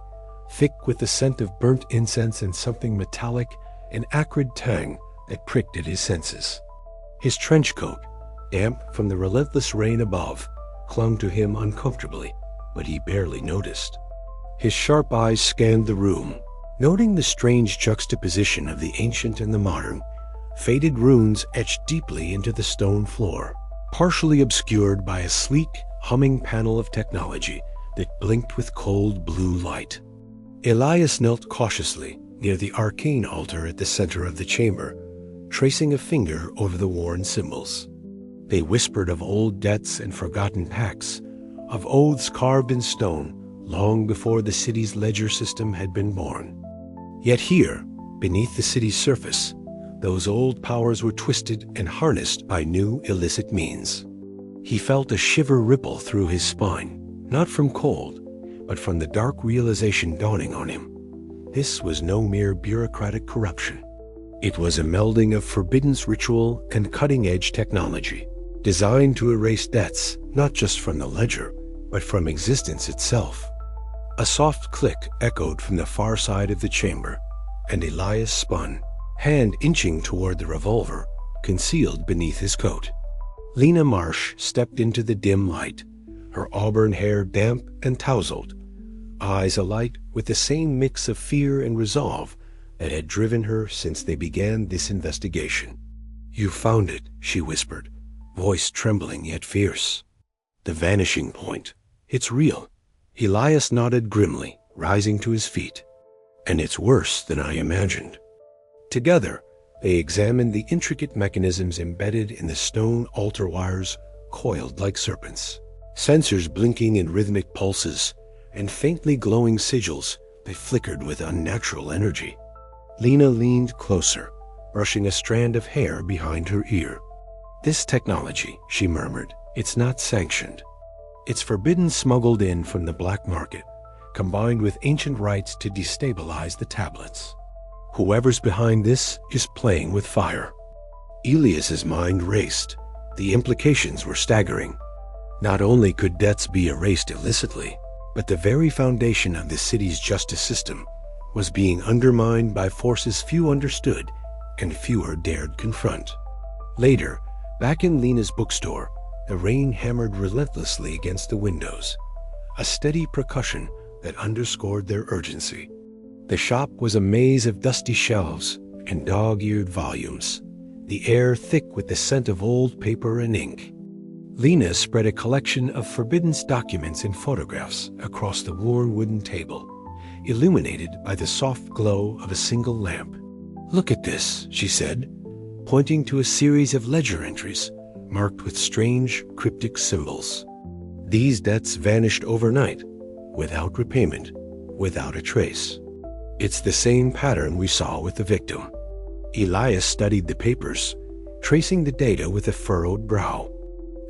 thick with the scent of burnt incense and something metallic, an acrid tang that pricked at his senses. His trench coat, damp from the relentless rain above, clung to him uncomfortably, but he barely noticed. His sharp eyes scanned the room, noting the strange juxtaposition of the ancient and the modern, faded runes etched deeply into the stone floor, partially obscured by a sleek, humming panel of technology that blinked with cold blue light. Elias knelt cautiously near the arcane altar at the center of the chamber, tracing a finger over the worn symbols. They whispered of old debts and forgotten pacts, of oaths carved in stone long before the city's ledger system had been born. Yet here, beneath the city's surface, those old powers were twisted and harnessed by new illicit means. He felt a shiver ripple through his spine, not from cold, but from the dark realization dawning on him. This was no mere bureaucratic corruption. It was a melding of forbidden ritual and cutting-edge technology, designed to erase debts not just from the ledger, but from existence itself. A soft click echoed from the far side of the chamber, and Elias spun, hand inching toward the revolver concealed beneath his coat. Lena Marsh stepped into the dim light, her auburn hair damp and tousled, eyes alight with the same mix of fear and resolve that had driven her since they began this investigation. "You found it," she whispered, voice trembling yet fierce. "The vanishing point. It's real." Elias nodded grimly, rising to his feet. "And it's worse than I imagined." Together, they examined the intricate mechanisms embedded in the stone altar wires coiled like serpents, sensors blinking in rhythmic pulses, and faintly glowing sigils that flickered with unnatural energy. Lena leaned closer, brushing a strand of hair behind her ear. "This technology," she murmured, "it's not sanctioned. It's forbidden, smuggled in from the black market, combined with ancient rites to destabilize the tablets. Whoever's behind this is playing with fire." Elias's mind raced. The implications were staggering. Not only could debts be erased illicitly, but the very foundation of the city's justice system was being undermined by forces few understood and fewer dared confront. Later, back in Lena's bookstore, the rain hammered relentlessly against the windows, a steady percussion that underscored their urgency. The shop was a maze of dusty shelves and dog-eared volumes, the air thick with the scent of old paper and ink. Lena spread a collection of forbidden documents and photographs across the worn wooden table, illuminated by the soft glow of a single lamp. "Look at this," she said, pointing to a series of ledger entries marked with strange, cryptic symbols. "These debts vanished overnight, without repayment, without a trace. It's the same pattern we saw with the victim." Elias studied the papers, tracing the data with a furrowed brow.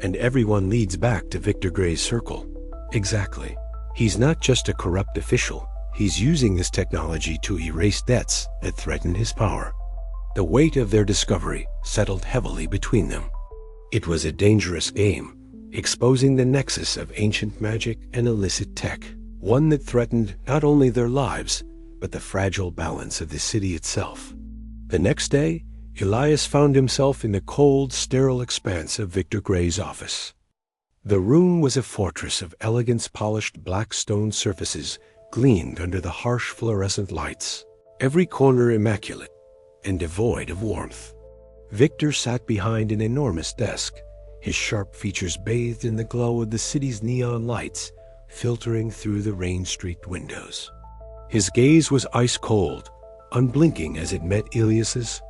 "And everyone leads back to Victor Gray's circle." "Exactly. He's not just a corrupt official. He's using this technology to erase debts that threaten his power." The weight of their discovery settled heavily between them. It was a dangerous game, exposing the nexus of ancient magic and illicit tech, one that threatened not only their lives, but the fragile balance of the city itself. The next day, Elias found himself in the cold, sterile expanse of Victor Gray's office. The room was a fortress of elegance. Polished black stone surfaces gleamed under the harsh fluorescent lights, every corner immaculate and devoid of warmth. Victor sat behind an enormous desk, his sharp features bathed in the glow of the city's neon lights filtering through the rain-streaked windows. His gaze was ice-cold, unblinking as it met Elias's.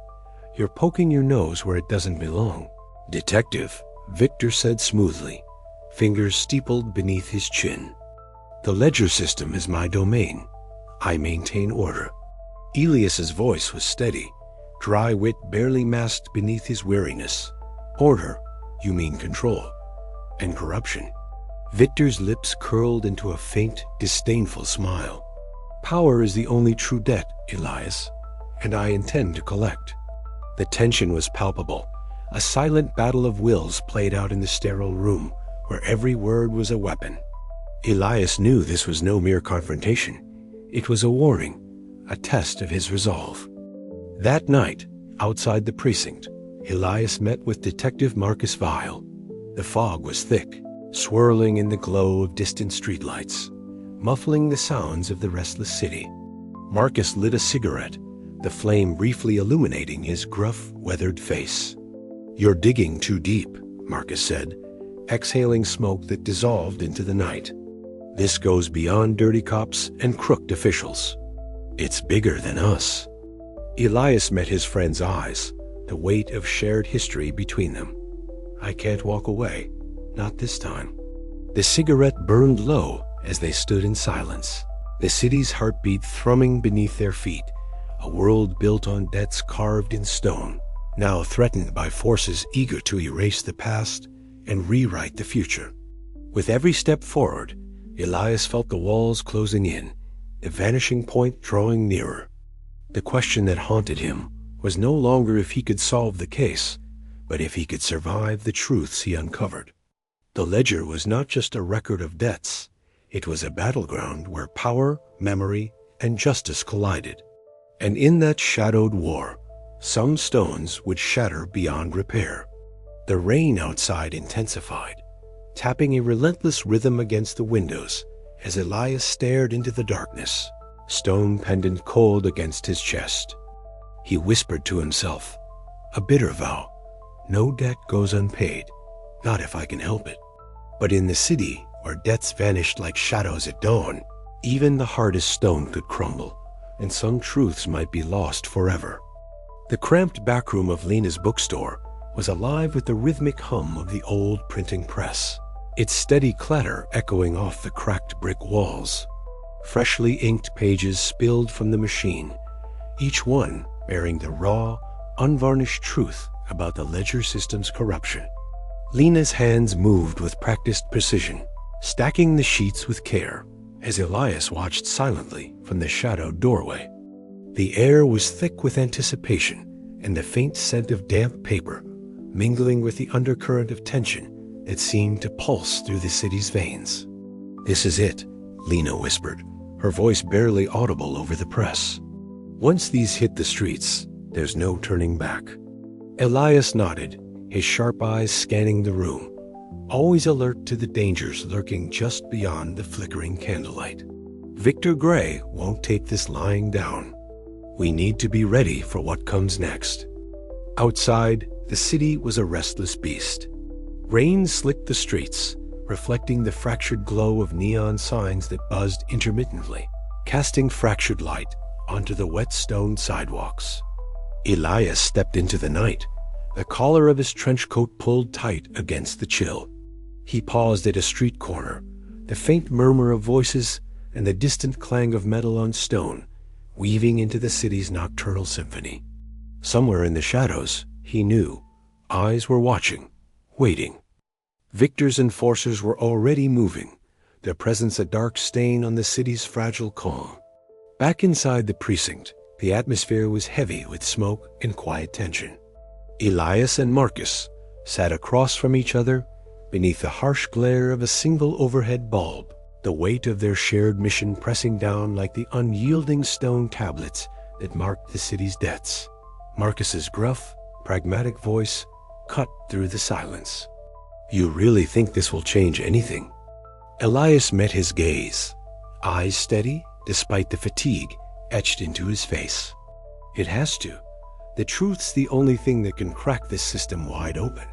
"You're poking your nose where it doesn't belong." "Detective," Victor said smoothly, fingers steepled beneath his chin. "The ledger system is my domain. I maintain order." Elias's voice was steady, dry wit barely masked beneath his weariness. "Order? You mean control. And corruption." Victor's lips curled into a faint, disdainful smile. "Power is the only true debt, Elias, and I intend to collect." The tension was palpable, a silent battle of wills played out in the sterile room, where every word was a weapon. Elias knew this was no mere confrontation. It was a warning, a test of his resolve. That night, outside the precinct, Elias met with Detective Marcus Vile. The fog was thick, swirling in the glow of distant streetlights, muffling the sounds of the restless city. Marcus lit a cigarette, the flame briefly illuminating his gruff, weathered face. "You're digging too deep," Marcus said, exhaling smoke that dissolved into the night. "This goes beyond dirty cops and crooked officials. It's bigger than us." Elias met his friend's eyes, the weight of shared history between them. "I can't walk away. Not this time." The cigarette burned low as they stood in silence, the city's heartbeat thrumming beneath their feet, a world built on debts carved in stone, now threatened by forces eager to erase the past and rewrite the future. With every step forward, Elias felt the walls closing in, the vanishing point drawing nearer. The question that haunted him was no longer if he could solve the case, but if he could survive the truths he uncovered. The ledger was not just a record of debts. It was a battleground where power, memory, and justice collided. And in that shadowed war, some stones would shatter beyond repair. The rain outside intensified, tapping a relentless rhythm against the windows as Elias stared into the darkness, stone pendant cold against his chest. He whispered to himself, a bitter vow: no debt goes unpaid, not if I can help it. But in the city, where debts vanished like shadows at dawn, even the hardest stone could crumble, and some truths might be lost forever. The cramped backroom of Lena's bookstore was alive with the rhythmic hum of the old printing press, its steady clatter echoing off the cracked brick walls. Freshly inked pages spilled from the machine, each one bearing the raw, unvarnished truth about the ledger system's corruption. Lena's hands moved with practiced precision, stacking the sheets with care, as Elias watched silently from the shadowed doorway. The air was thick with anticipation and the faint scent of damp paper, mingling with the undercurrent of tension that seemed to pulse through the city's veins. "This is it," Lena whispered, her voice barely audible over the press. "Once these hit the streets, there's no turning back." Elias nodded, his sharp eyes scanning the room, always alert to the dangers lurking just beyond the flickering candlelight. Victor Gray won't take this lying down. We need to be ready for what comes next. Outside, the city was a restless beast. Rain slicked the streets, reflecting the fractured glow of neon signs that buzzed intermittently, casting fractured light onto the wet stone sidewalks. Elias stepped into the night, the collar of his trench coat pulled tight against the chill. He paused at a street corner, the faint murmur of voices and the distant clang of metal on stone weaving into the city's nocturnal symphony. Somewhere in the shadows, he knew, eyes were watching, waiting. Victor's enforcers were already moving, their presence a dark stain on the city's fragile calm. Back inside the precinct, the atmosphere was heavy with smoke and quiet tension. Elias and Marcus sat across from each other beneath the harsh glare of a single overhead bulb, the weight of their shared mission pressing down like the unyielding stone tablets that marked the city's debts. Marcus's gruff, pragmatic voice cut through the silence. "You really think this will change anything?" Elias met his gaze, eyes steady despite the fatigue etched into his face. "It has to. The truth's the only thing that can crack this system wide open.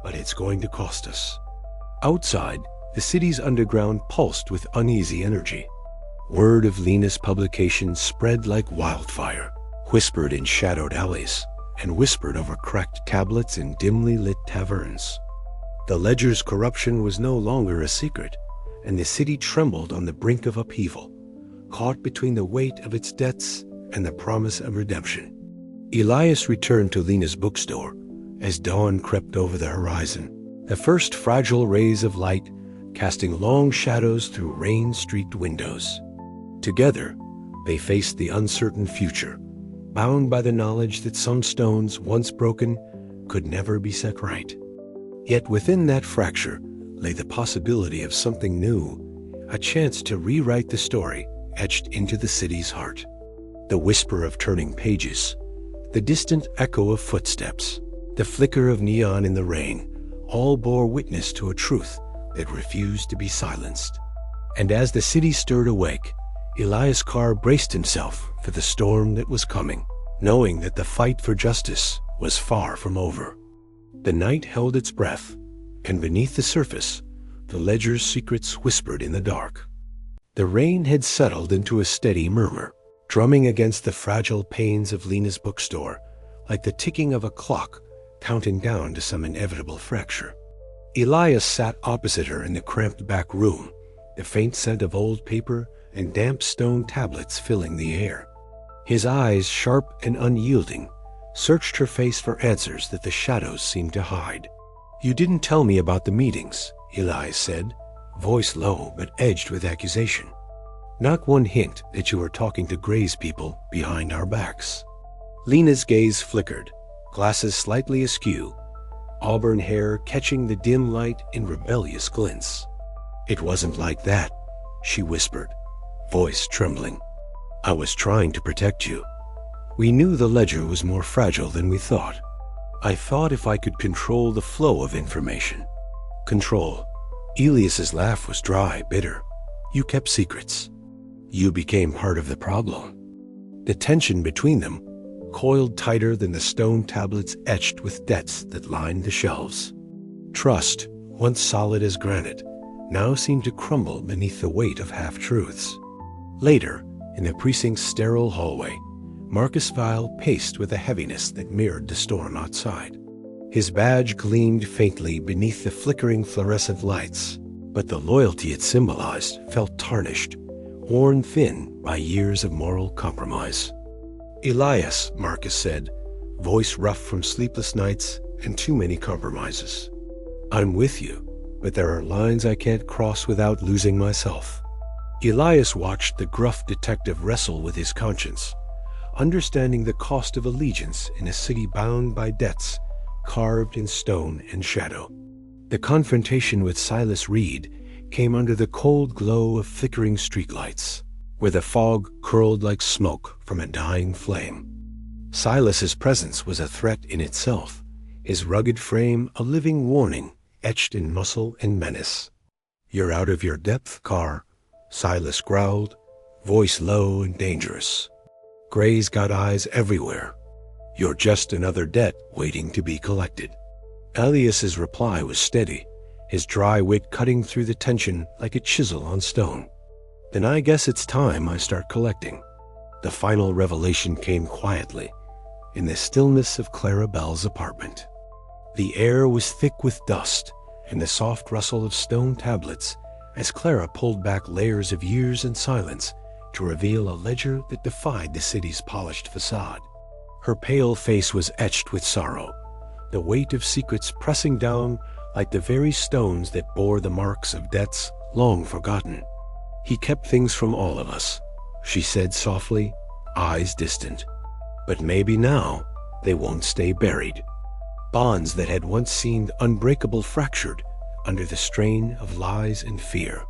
But it's going to cost us." Outside, the city's underground pulsed with uneasy energy. Word of Lena's publication spread like wildfire, whispered in shadowed alleys, and whispered over cracked tablets in dimly lit taverns. The ledger's corruption was no longer a secret, and the city trembled on the brink of upheaval, caught between the weight of its debts and the promise of redemption. Elias returned to Lena's bookstore as dawn crept over the horizon, the first fragile rays of light casting long shadows through rain-streaked windows. Together, they faced the uncertain future, bound by the knowledge that some stones, once broken, could never be set right. Yet within that fracture lay the possibility of something new, a chance to rewrite the story etched into the city's heart. The whisper of turning pages, the distant echo of footsteps, the flicker of neon in the rain, all bore witness to a truth that refused to be silenced. And as the city stirred awake, Elias Carr braced himself for the storm that was coming, knowing that the fight for justice was far from over. The night held its breath, and beneath the surface, the ledger's secrets whispered in the dark. The rain had settled into a steady murmur, drumming against the fragile panes of Lena's bookstore, like the ticking of a clock counting down to some inevitable fracture. Elias sat opposite her in the cramped back room, the faint scent of old paper and damp stone tablets filling the air. His eyes, sharp and unyielding, searched her face for answers that the shadows seemed to hide. "You didn't tell me about the meetings," Elias said, voice low but edged with accusation. "Not one hint that you were talking to Gray's people behind our backs." Lena's gaze flickered, glasses slightly askew, auburn hair catching the dim light in rebellious glints. "It wasn't like that," she whispered, voice trembling. "I was trying to protect you. We knew the ledger was more fragile than we thought. I thought if I could control the flow of information." Control. Elias's laugh was dry, bitter. "You kept secrets. You became part of the problem." The tension between them coiled tighter than the stone tablets etched with debts that lined the shelves. Trust, once solid as granite, now seemed to crumble beneath the weight of half-truths. Later, in the precinct's sterile hallway, Marcus Vile paced with a heaviness that mirrored the storm outside. His badge gleamed faintly beneath the flickering fluorescent lights, but the loyalty it symbolized felt tarnished, worn thin by years of moral compromise. "Elias," Marcus said, voice rough from sleepless nights and too many compromises. "I'm with you, but there are lines I can't cross without losing myself." Elias watched the gruff detective wrestle with his conscience, understanding the cost of allegiance in a city bound by debts carved in stone and shadow. The confrontation with Silas Reed came under the cold glow of flickering streetlights, where the fog curled like smoke from a dying flame. Silas's presence was a threat in itself, his rugged frame a living warning etched in muscle and menace. "You're out of your depth, Carr," Silas growled, voice low and dangerous. "Gray's got eyes everywhere. "You're just another debt waiting to be collected." Elias's reply was steady, his dry wit cutting through the tension like a chisel on stone. "Then I guess it's time I start collecting." The final revelation came quietly, in the stillness of Clara Bell's apartment. The air was thick with dust and the soft rustle of stone tablets as Clara pulled back layers of years and silence to reveal a ledger that defied the city's polished facade. Her pale face was etched with sorrow, the weight of secrets pressing down like the very stones that bore the marks of debts long forgotten. "He kept things from all of us," she said softly, eyes distant. "But maybe now they won't stay buried." Bonds that had once seemed unbreakable fractured under the strain of lies and fear.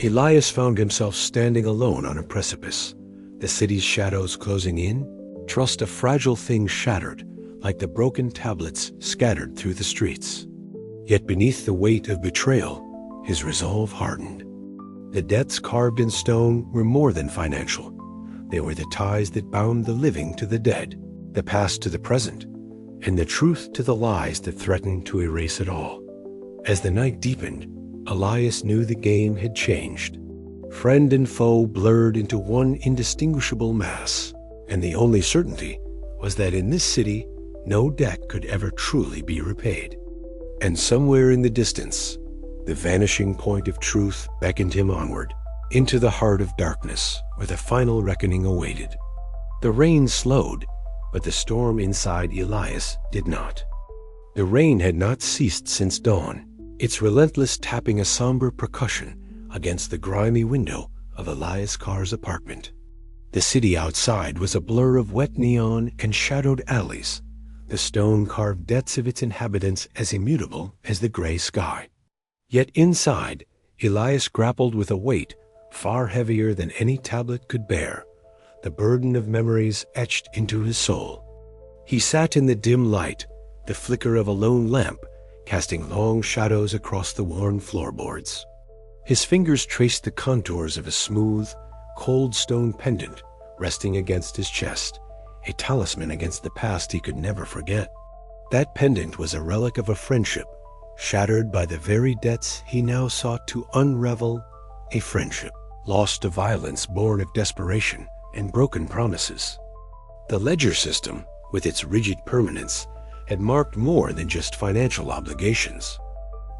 Elias found himself standing alone on a precipice, the city's shadows closing in, trust a fragile thing shattered like the broken tablets scattered through the streets. Yet beneath the weight of betrayal, his resolve hardened. The debts carved in stone were more than financial. They were the ties that bound the living to the dead, the past to the present, and the truth to the lies that threatened to erase it all. As the night deepened, Elias knew the game had changed. Friend and foe blurred into one indistinguishable mass, and the only certainty was that in this city, no debt could ever truly be repaid. And somewhere in the distance, the vanishing point of truth beckoned him onward, into the heart of darkness, where the final reckoning awaited. The rain slowed, but the storm inside Elias did not. The rain had not ceased since dawn, its relentless tapping a somber percussion against the grimy window of Elias Carr's apartment. The city outside was a blur of wet neon and shadowed alleys, the stone-carved debts of its inhabitants as immutable as the gray sky. Yet inside, Elias grappled with a weight far heavier than any tablet could bear, the burden of memories etched into his soul. He sat in the dim light, the flicker of a lone lamp casting long shadows across the worn floorboards. His fingers traced the contours of a smooth, cold stone pendant resting against his chest, a talisman against the past he could never forget. That pendant was a relic of a friendship, shattered by the very debts he now sought to unravel, a friendship lost to violence born of desperation and broken promises. The ledger system, with its rigid permanence, had marked more than just financial obligations.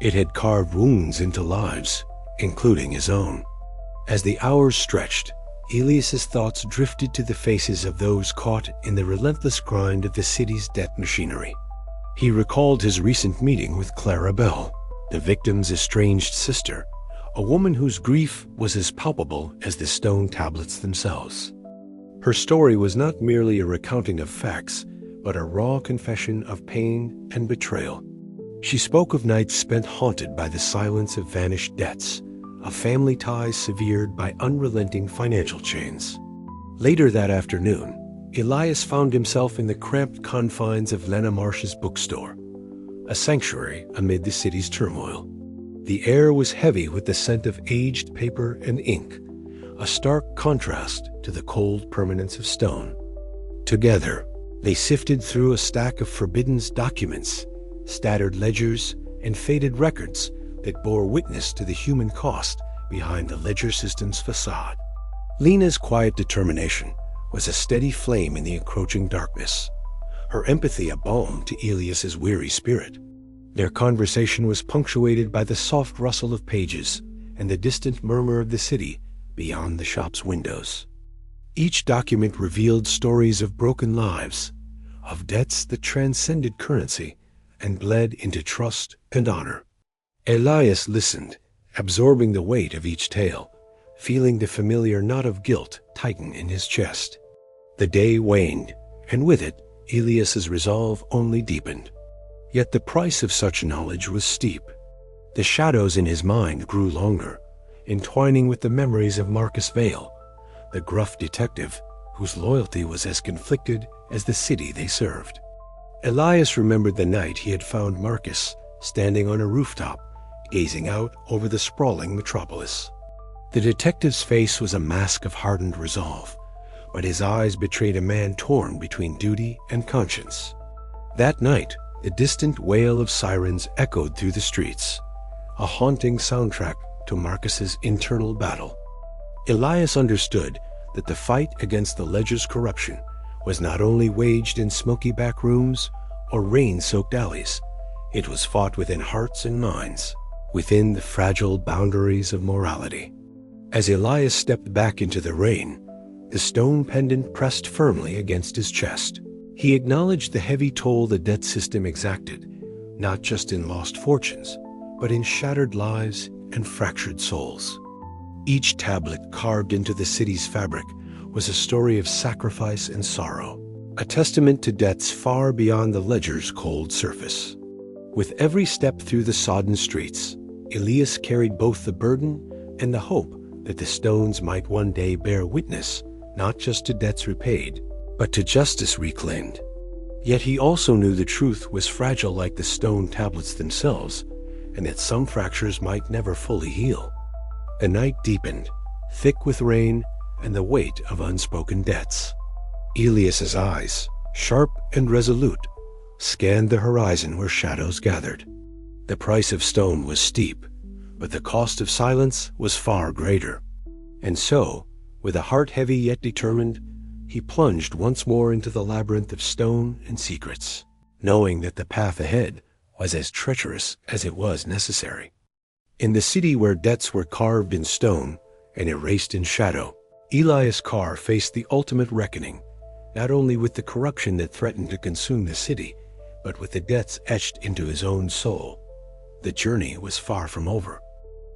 It had carved wounds into lives, including his own. As the hours stretched, Elias's thoughts drifted to the faces of those caught in the relentless grind of the city's debt machinery. He recalled his recent meeting with Clara Bell, the victim's estranged sister, a woman whose grief was as palpable as the stone tablets themselves. Her story was not merely a recounting of facts, but a raw confession of pain and betrayal. She spoke of nights spent haunted by the silence of vanished debts, of family ties severed by unrelenting financial chains. Later that afternoon, Elias found himself in the cramped confines of Lena Marsh's bookstore, a sanctuary amid the city's turmoil. The air was heavy with the scent of aged paper and ink, a stark contrast to the cold permanence of stone. Together, they sifted through a stack of forbidden documents, tattered ledgers, and faded records that bore witness to the human cost behind the ledger system's facade. Lena's quiet determination was a steady flame in the encroaching darkness, her empathy a balm to Elias's weary spirit. Their conversation was punctuated by the soft rustle of pages and the distant murmur of the city beyond the shop's windows. Each document revealed stories of broken lives, of debts that transcended currency and bled into trust and honor. Elias listened, absorbing the weight of each tale, feeling the familiar knot of guilt tighten in his chest. The day waned, and with it, Elias's resolve only deepened. Yet the price of such knowledge was steep. The shadows in his mind grew longer, entwining with the memories of Marcus Vale, the gruff detective whose loyalty was as conflicted as the city they served. Elias remembered the night he had found Marcus standing on a rooftop, gazing out over the sprawling metropolis. The detective's face was a mask of hardened resolve, but his eyes betrayed a man torn between duty and conscience. That night, the distant wail of sirens echoed through the streets, a haunting soundtrack to Marcus's internal battle. Elias understood that the fight against the Ledger's corruption was not only waged in smoky back rooms or rain-soaked alleys, it was fought within hearts and minds, within the fragile boundaries of morality. As Elias stepped back into the rain, the stone pendant pressed firmly against his chest. He acknowledged the heavy toll the debt system exacted, not just in lost fortunes, but in shattered lives and fractured souls. Each tablet carved into the city's fabric was a story of sacrifice and sorrow, a testament to debts far beyond the ledger's cold surface. With every step through the sodden streets, Elias carried both the burden and the hope that the stones might one day bear witness not just to debts repaid, but to justice reclaimed. Yet he also knew the truth was fragile like the stone tablets themselves, and that some fractures might never fully heal. The night deepened, thick with rain and the weight of unspoken debts. Elias's eyes, sharp and resolute, scanned the horizon where shadows gathered. The price of stone was steep, but the cost of silence was far greater. And so, with a heart heavy yet determined, he plunged once more into the labyrinth of stone and secrets, knowing that the path ahead was as treacherous as it was necessary. In the city where debts were carved in stone and erased in shadow, Elias Carr faced the ultimate reckoning, not only with the corruption that threatened to consume the city, but with the debts etched into his own soul. The journey was far from over.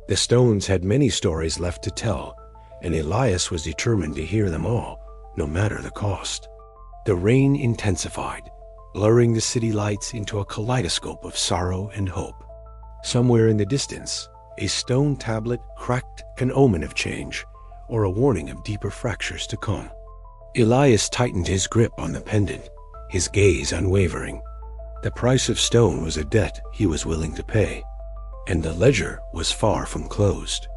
The stones had many stories left to tell, and Elias was determined to hear them all, no matter the cost. The rain intensified, blurring the city lights into a kaleidoscope of sorrow and hope. Somewhere in the distance, a stone tablet cracked, an omen of change, or a warning of deeper fractures to come. Elias tightened his grip on the pendant, his gaze unwavering. The price of stone was a debt he was willing to pay, and the ledger was far from closed.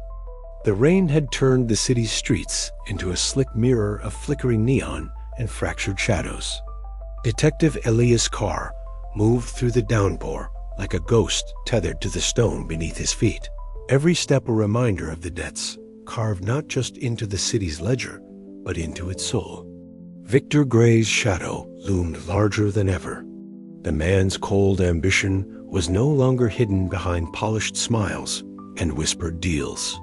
The rain had turned the city's streets into a slick mirror of flickering neon and fractured shadows. Detective Elias Carr moved through the downpour like a ghost tethered to the stone beneath his feet. Every step a reminder of the debts, carved not just into the city's ledger, but into its soul. Victor Gray's shadow loomed larger than ever. The man's cold ambition was no longer hidden behind polished smiles and whispered deals.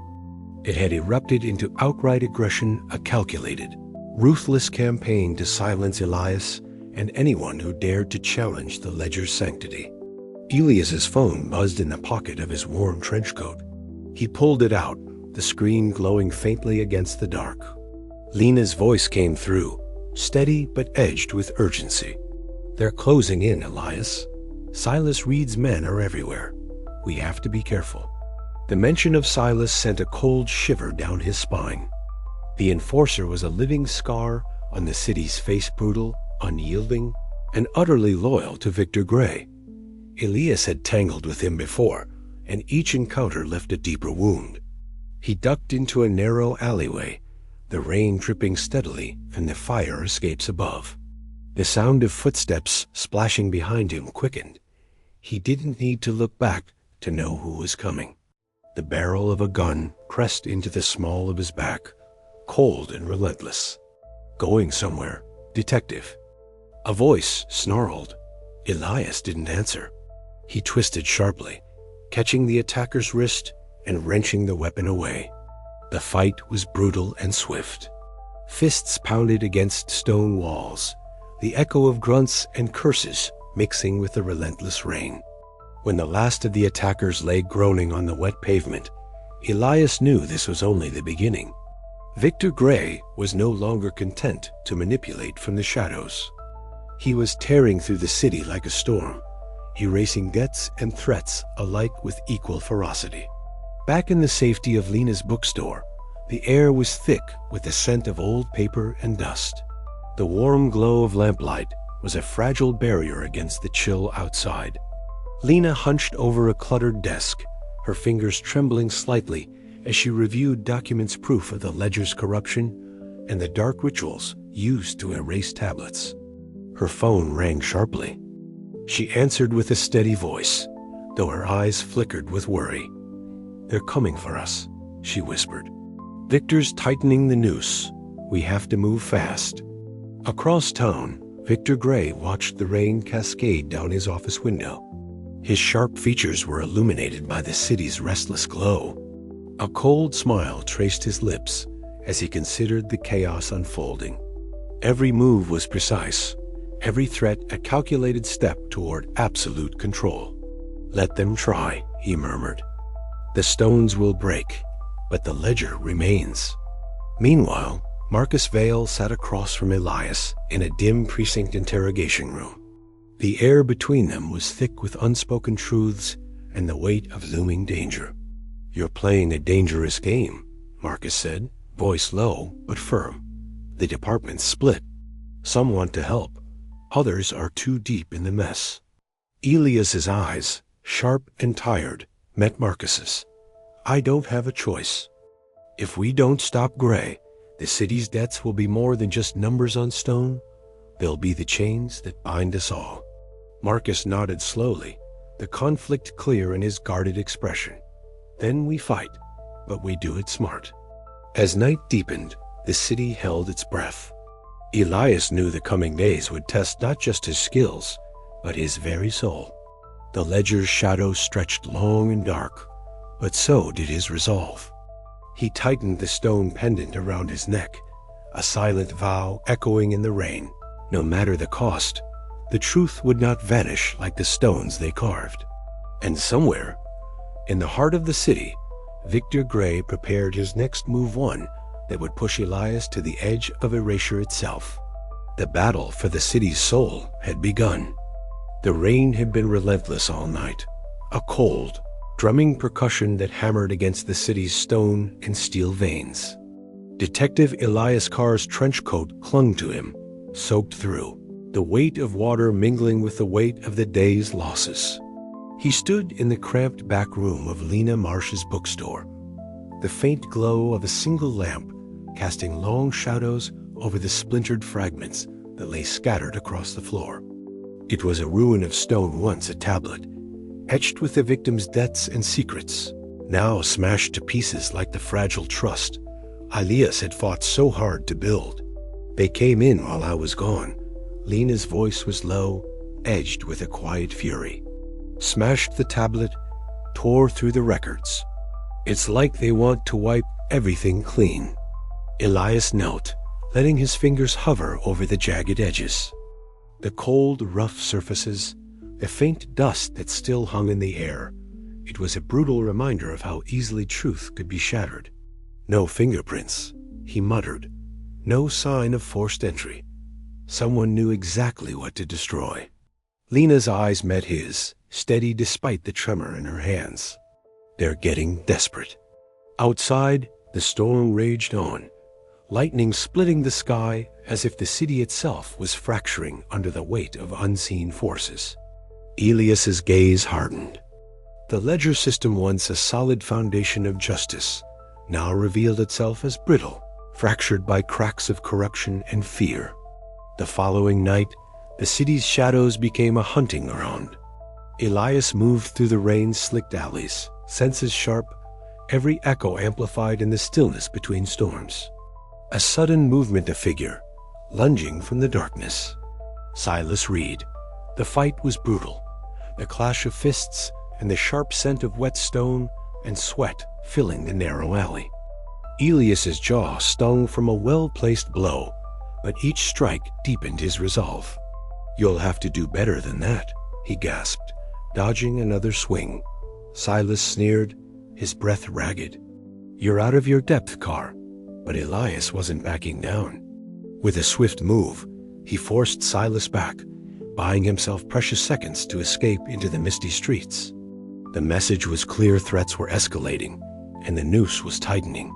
It had erupted into outright aggression, a calculated, ruthless campaign to silence Elias and anyone who dared to challenge the ledger's sanctity. Elias's phone buzzed in the pocket of his warm trench coat. He pulled it out, the screen glowing faintly against the dark. Lena's voice came through, steady but edged with urgency. "They're closing in, Elias. Silas Reed's men are everywhere. We have to be careful." The mention of Silas sent a cold shiver down his spine. The enforcer was a living scar on the city's face, brutal, unyielding, and utterly loyal to Victor Gray. Elias had tangled with him before, and each encounter left a deeper wound. He ducked into a narrow alleyway, the rain dripping steadily from the fire escapes above. The sound of footsteps splashing behind him quickened. He didn't need to look back to know who was coming. The barrel of a gun pressed into the small of his back, cold and relentless. "Going somewhere, detective." A voice snarled. Elias didn't answer. He twisted sharply, catching the attacker's wrist and wrenching the weapon away. The fight was brutal and swift. Fists pounded against stone walls, the echo of grunts and curses mixing with the relentless rain. When the last of the attackers lay groaning on the wet pavement, Elias knew this was only the beginning. Victor Gray was no longer content to manipulate from the shadows. He was tearing through the city like a storm, erasing debts and threats alike with equal ferocity. Back in the safety of Lena's bookstore, the air was thick with the scent of old paper and dust. The warm glow of lamplight was a fragile barrier against the chill outside. Lena hunched over a cluttered desk, her fingers trembling slightly as she reviewed documents proof of the ledger's corruption and the dark rituals used to erase tablets. Her phone rang sharply. She answered with a steady voice, though her eyes flickered with worry. "They're coming for us," she whispered. "Victor's tightening the noose. We have to move fast." Across town, Victor Gray watched the rain cascade down his office window. His sharp features were illuminated by the city's restless glow. A cold smile traced his lips as he considered the chaos unfolding. Every move was precise, every threat a calculated step toward absolute control. "Let them try," he murmured. "The stones will break, but the ledger remains." Meanwhile, Marcus Vale sat across from Elias in a dim precinct interrogation room. The air between them was thick with unspoken truths and the weight of looming danger. "You're playing a dangerous game," Marcus said, voice low but firm. "The department's split. Some want to help. Others are too deep in the mess." Elias's eyes, sharp and tired, met Marcus's. "I don't have a choice. If we don't stop Gray, the city's debts will be more than just numbers on stone. They'll be the chains that bind us all." Marcus nodded slowly, the conflict clear in his guarded expression. "Then we fight, but we do it smart." As night deepened, the city held its breath. Elias knew the coming days would test not just his skills, but his very soul. The ledger's shadow stretched long and dark, but so did his resolve. He tightened the stone pendant around his neck, a silent vow echoing in the rain. No matter the cost, the truth would not vanish like the stones they carved. And somewhere, in the heart of the city, Victor Gray prepared his next move, one that would push Elias to the edge of erasure itself. The battle for the city's soul had begun. The rain had been relentless all night, a cold, drumming percussion that hammered against the city's stone and steel veins. Detective Elias Carr's trench coat clung to him, soaked through, the weight of water mingling with the weight of the day's losses. He stood in the cramped back room of Lena Marsh's bookstore, the faint glow of a single lamp casting long shadows over the splintered fragments that lay scattered across the floor. It was a ruin of stone, once a tablet, etched with the victim's debts and secrets, now smashed to pieces like the fragile trust Elias had fought so hard to build. "They came in while I was gone." Lena's voice was low, edged with a quiet fury. "Smashed the tablet, tore through the records. It's like they want to wipe everything clean." Elias knelt, letting his fingers hover over the jagged edges. The cold, rough surfaces, a faint dust that still hung in the air. It was a brutal reminder of how easily truth could be shattered. "No fingerprints," he muttered. "No sign of forced entry. Someone knew exactly what to destroy." Lena's eyes met his, steady despite the tremor in her hands. "They're getting desperate." Outside, the storm raged on, lightning splitting the sky as if the city itself was fracturing under the weight of unseen forces. Elias's gaze hardened. The ledger system, once a solid foundation of justice, now revealed itself as brittle, fractured by cracks of corruption and fear. The following night, the city's shadows became a hunting ground. Elias moved through the rain-slicked alleys, senses sharp, every echo amplified in the stillness between storms. A sudden movement, a figure, lunging from the darkness. Silas Reed. The fight was brutal, the clash of fists and the sharp scent of wet stone and sweat filling the narrow alley. Elias's jaw stung from a well-placed blow, but each strike deepened his resolve. "You'll have to do better than that," he gasped, dodging another swing. Silas sneered, his breath ragged. "You're out of your depth, Carr." But Elias wasn't backing down. With a swift move, he forced Silas back, buying himself precious seconds to escape into the misty streets. The message was clear: threats were escalating, and the noose was tightening.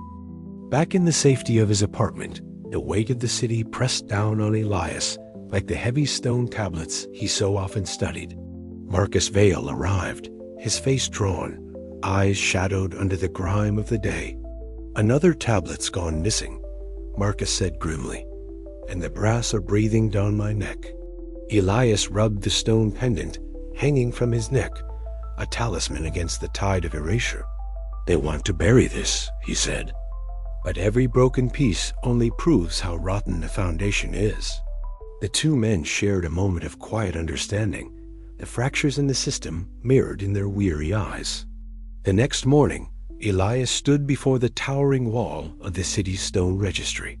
Back in the safety of his apartment, the weight of the city pressed down on Elias like the heavy stone tablets he so often studied. Marcus Vale arrived, his face drawn, eyes shadowed under the grime of the day. "Another tablet's gone missing," Marcus said grimly. and the brass are breathing down my neck." Elias rubbed the stone pendant hanging from his neck, a talisman against the tide of erasure. "They want to bury this," he said. "But every broken piece only proves how rotten the foundation is." The two men shared a moment of quiet understanding, the fractures in the system mirrored in their weary eyes. The next morning, Elias stood before the towering wall of the city's stone registry.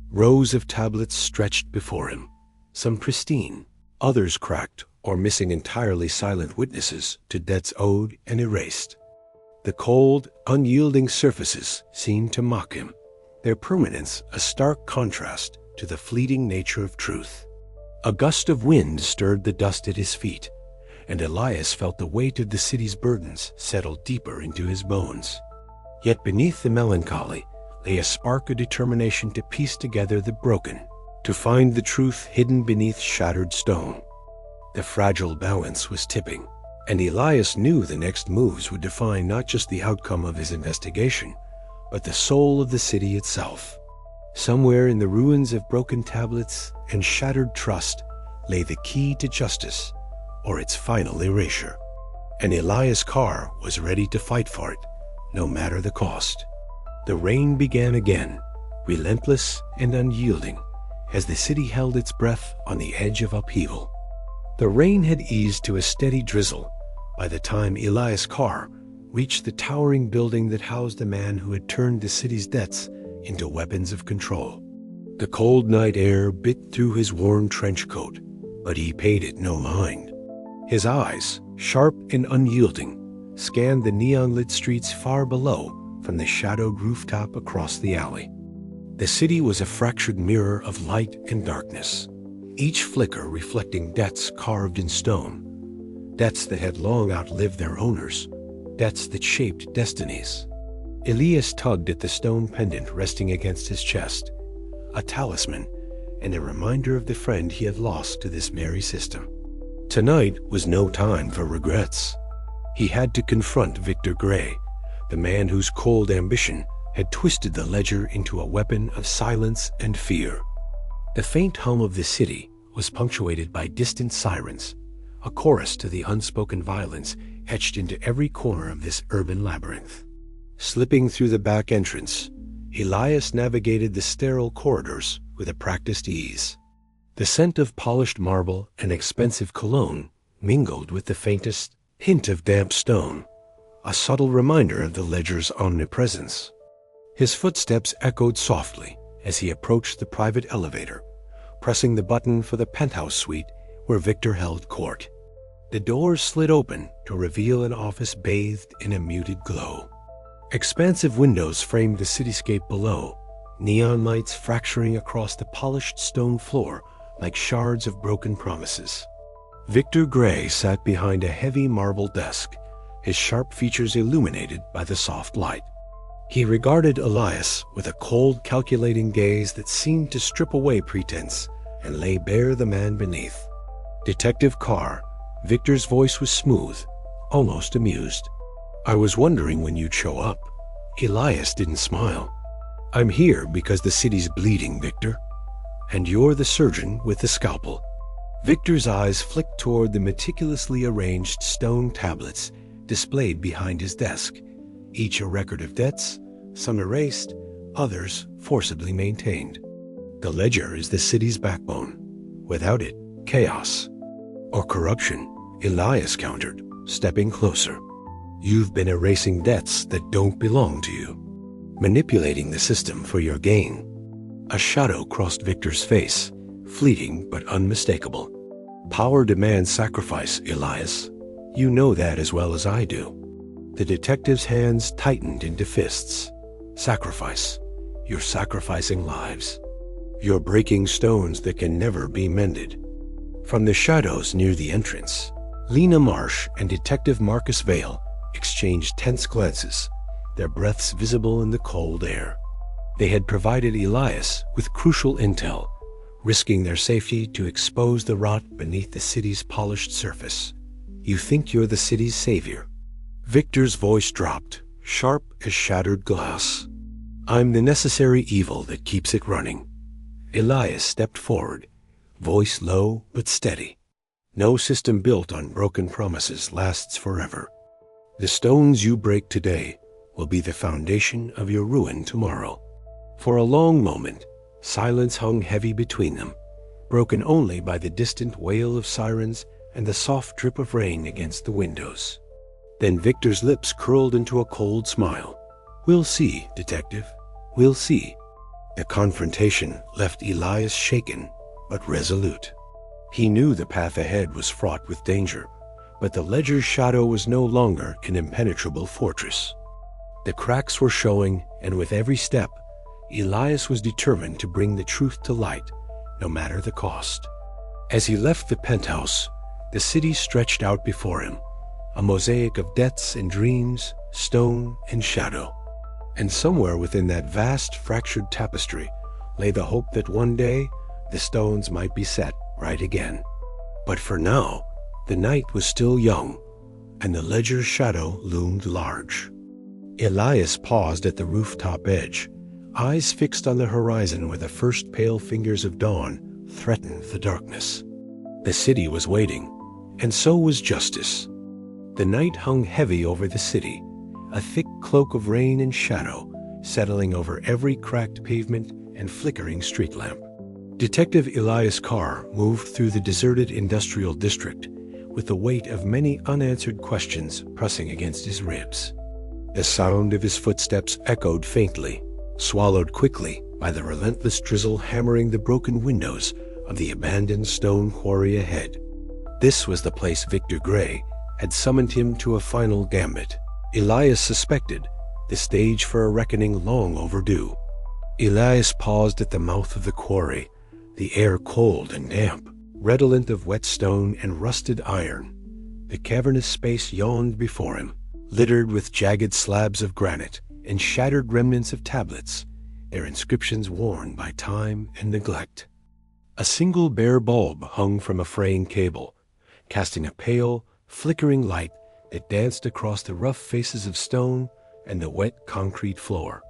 Rows of tablets stretched before him, some pristine, others cracked or missing entirely, silent witnesses to debts owed and erased. The cold, unyielding surfaces seemed to mock him, their permanence a stark contrast to the fleeting nature of truth. A gust of wind stirred the dust at his feet, and Elias felt the weight of the city's burdens settle deeper into his bones. Yet beneath the melancholy lay a spark of determination to piece together the broken, to find the truth hidden beneath shattered stone. The fragile balance was tipping, and Elias knew the next moves would define not just the outcome of his investigation, but the soul of the city itself. Somewhere in the ruins of broken tablets and shattered trust lay the key to justice, or its final erasure. And Elias Carr was ready to fight for it, no matter the cost. The rain began again, relentless and unyielding, as the city held its breath on the edge of upheaval. The rain had eased to a steady drizzle by the time Elias Carr reached the towering building that housed the man who had turned the city's debts into weapons of control. The cold night air bit through his worn trench coat, but he paid it no mind. His eyes, sharp and unyielding, scanned the neon-lit streets far below from the shadowed rooftop across the alley. The city was a fractured mirror of light and darkness, each flicker reflecting debts carved in stone, debts that had long outlived their owners, debts that shaped destinies. Elias tugged at the stone pendant resting against his chest, a talisman and a reminder of the friend he had lost to this merry system. Tonight was no time for regrets. He had to confront Victor Gray, the man whose cold ambition had twisted the ledger into a weapon of silence and fear. The faint hum of the city was punctuated by distant sirens, a chorus to the unspoken violence etched into every corner of this urban labyrinth. Slipping through the back entrance, Elias navigated the sterile corridors with a practiced ease. The scent of polished marble and expensive cologne mingled with the faintest hint of damp stone, a subtle reminder of the ledger's omnipresence. His footsteps echoed softly as he approached the private elevator, pressing the button for the penthouse suite where Victor held court. The doors slid open to reveal an office bathed in a muted glow. Expansive windows framed the cityscape below, neon lights fracturing across the polished stone floor like shards of broken promises. Victor Gray sat behind a heavy marble desk, his sharp features illuminated by the soft light. He regarded Elias with a cold, calculating gaze that seemed to strip away pretense and lay bare the man beneath. "Detective Carr," Victor's voice was smooth, almost amused. "I was wondering when you'd show up." Elias didn't smile. "I'm here because the city's bleeding, Victor. And you're the surgeon with the scalpel." Victor's eyes flicked toward the meticulously arranged stone tablets displayed behind his desk, each a record of debts, some erased, others forcibly maintained. "The ledger is the city's backbone. Without it, chaos. Or corruption," Elias countered, stepping closer. "You've been erasing debts that don't belong to you, manipulating the system for your gain." A shadow crossed Victor's face, fleeting but unmistakable. "Power demands sacrifice, Elias. You know that as well as I do." The detective's hands tightened into fists. "Sacrifice. You're sacrificing lives. You're breaking stones that can never be mended." From the shadows near the entrance, Lena Marsh and Detective Marcus Vale exchanged tense glances, their breaths visible in the cold air. They had provided Elias with crucial intel, risking their safety to expose the rot beneath the city's polished surface. "You think you're the city's savior." Victor's voice dropped, sharp as shattered glass. "I'm the necessary evil that keeps it running. Elias stepped forward, voice low but steady. No system built on broken promises lasts forever. The stones you break today will be the foundation of your ruin tomorrow. For a long moment, silence hung heavy between them, broken only by the distant wail of sirens and the soft drip of rain against the windows. Then Victor's lips curled into a cold smile. "We'll see, Detective. We'll see." The confrontation left Elias shaken but resolute. He knew the path ahead was fraught with danger, but the ledger's shadow was no longer an impenetrable fortress. The cracks were showing, and with every step, Elias was determined to bring the truth to light, no matter the cost. As he left the penthouse, the city stretched out before him, a mosaic of deaths and dreams, stone and shadow. And somewhere within that vast, fractured tapestry lay the hope that one day the stones might be set right again. But for now, the night was still young, and the ledger's shadow loomed large. Elias paused at the rooftop edge, eyes fixed on the horizon where the first pale fingers of dawn threatened the darkness. The city was waiting, and so was justice. The night hung heavy over the city, a thick cloak of rain and shadow settling over every cracked pavement and flickering street lamp. Detective Elias Carr moved through the deserted industrial district with the weight of many unanswered questions pressing against his ribs. The sound of his footsteps echoed faintly, swallowed quickly by the relentless drizzle hammering the broken windows of the abandoned stone quarry ahead. This was the place Victor Gray had summoned him to a final gambit. Elias suspected the stage for a reckoning long overdue. Elias paused at the mouth of the quarry, the air cold and damp, redolent of wet stone and rusted iron. The cavernous space yawned before him, littered with jagged slabs of granite and shattered remnants of tablets, their inscriptions worn by time and neglect. A single bare bulb hung from a fraying cable, casting a pale, flickering light that danced across the rough faces of stone and the wet concrete floor.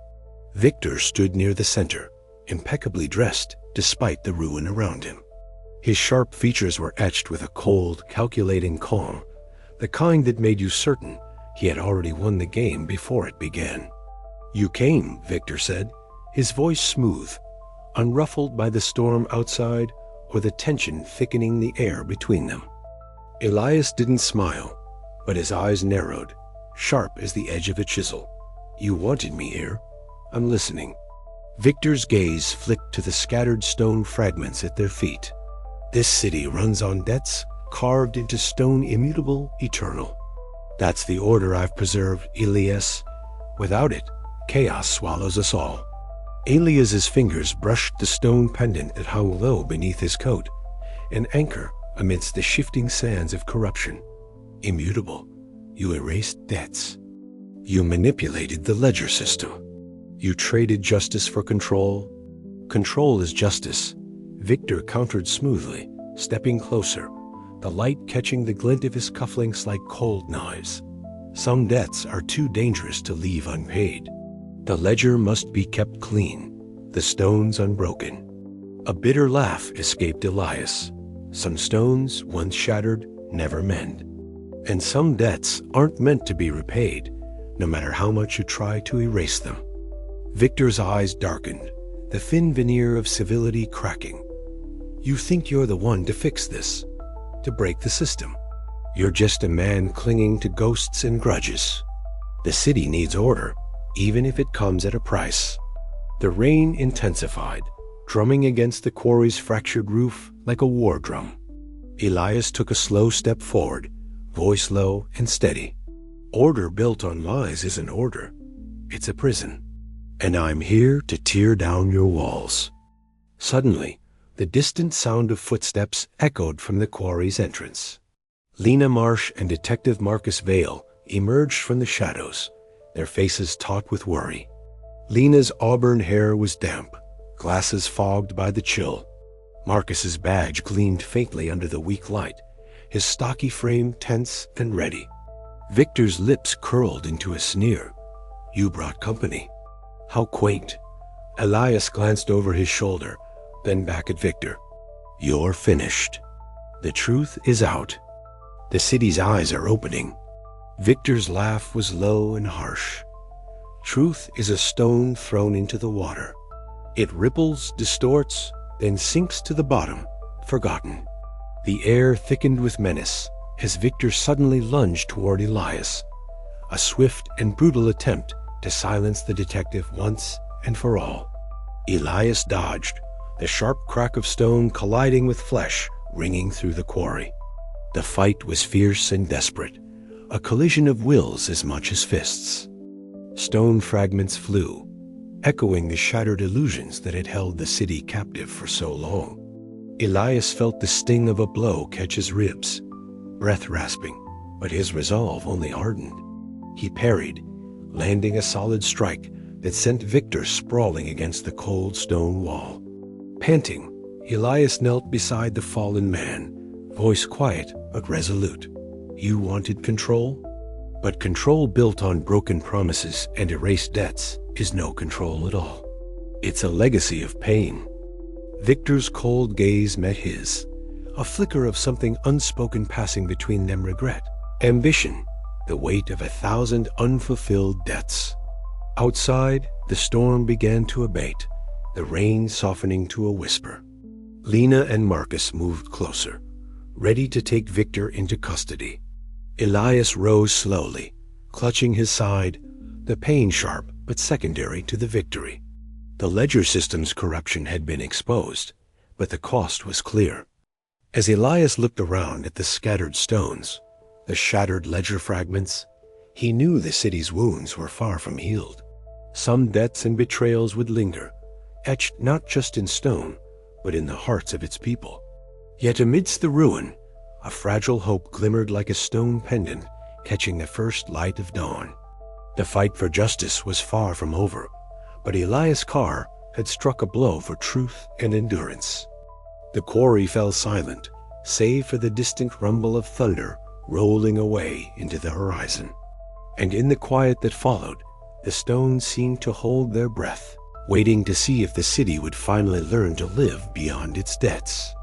Victor stood near the center, impeccably dressed despite the ruin around him. His sharp features were etched with a cold, calculating calm, the kind that made you certain he had already won the game before it began. "You came," Victor said, his voice smooth, unruffled by the storm outside or the tension thickening the air between them. Elias didn't smile, but his eyes narrowed, sharp as the edge of a chisel. "You wanted me here. I'm listening." Victor's gaze flicked to the scattered stone fragments at their feet. "This city runs on debts carved into stone immutable, eternal. That's the order I've preserved, Elias. Without it, chaos swallows us all." Elias's fingers brushed the stone pendant that hung low beneath his coat, an anchor amidst the shifting sands of corruption. "Immutable. You erased debts. You manipulated the ledger system. You traded justice for control. Control is justice," Victor countered smoothly, stepping closer, the light catching the glint of his cufflinks like cold knives. "Some debts are too dangerous to leave unpaid. The ledger must be kept clean, the stones unbroken." A bitter laugh escaped Elias. "Some stones, once shattered, never mend. And some debts aren't meant to be repaid, no matter how much you try to erase them." Victor's eyes darkened, the thin veneer of civility cracking. "You think you're the one to fix this, to break the system. You're just a man clinging to ghosts and grudges. The city needs order, even if it comes at a price." The rain intensified, drumming against the quarry's fractured roof like a war drum. Elias took a slow step forward, voice low and steady. "Order built on lies isn't order. It's a prison. And I'm here to tear down your walls." Suddenly, the distant sound of footsteps echoed from the quarry's entrance. Lena Marsh and Detective Marcus Vale emerged from the shadows, their faces taut with worry. Lena's auburn hair was damp, glasses fogged by the chill. Marcus's badge gleamed faintly under the weak light, his stocky frame tense and ready. Victor's lips curled into a sneer. "You brought company. How quaint." Elias glanced over his shoulder, then back at Victor. "You're finished. The truth is out. The city's eyes are opening." Victor's laugh was low and harsh. Truth is a stone thrown into the water. It ripples, distorts, then sinks to the bottom, forgotten. The air thickened with menace as Victor suddenly lunged toward Elias, a swift and brutal attempt to silence the detective once and for all. Elias dodged, the sharp crack of stone colliding with flesh ringing through the quarry. The fight was fierce and desperate, a collision of wills as much as fists. Stone fragments flew, echoing the shattered illusions that had held the city captive for so long. Elias felt the sting of a blow catch his ribs, breath rasping, but his resolve only hardened. He parried, landing a solid strike that sent Victor sprawling against the cold stone wall. Panting, Elias knelt beside the fallen man, voice quiet but resolute. "You wanted control? But control built on broken promises and erased debts is no control at all. It's a legacy of pain." Victor's cold gaze met his, a flicker of something unspoken passing between them: regret, ambition, the weight of 1,000 unfulfilled debts. Outside, the storm began to abate, the rain softening to a whisper. Lena and Marcus moved closer, ready to take Victor into custody. Elias rose slowly, clutching his side, the pain sharp but secondary to the victory. The ledger system's corruption had been exposed, but the cost was clear. As Elias looked around at the scattered stones, the shattered ledger fragments, he knew the city's wounds were far from healed. Some debts and betrayals would linger, etched not just in stone, but in the hearts of its people. Yet amidst the ruin, a fragile hope glimmered like a stone pendant catching the first light of dawn. The fight for justice was far from over, but Elias Carr had struck a blow for truth and endurance. The quarry fell silent, save for the distant rumble of thunder rolling away into the horizon. And in the quiet that followed, the stones seemed to hold their breath, waiting to see if the city would finally learn to live beyond its debts.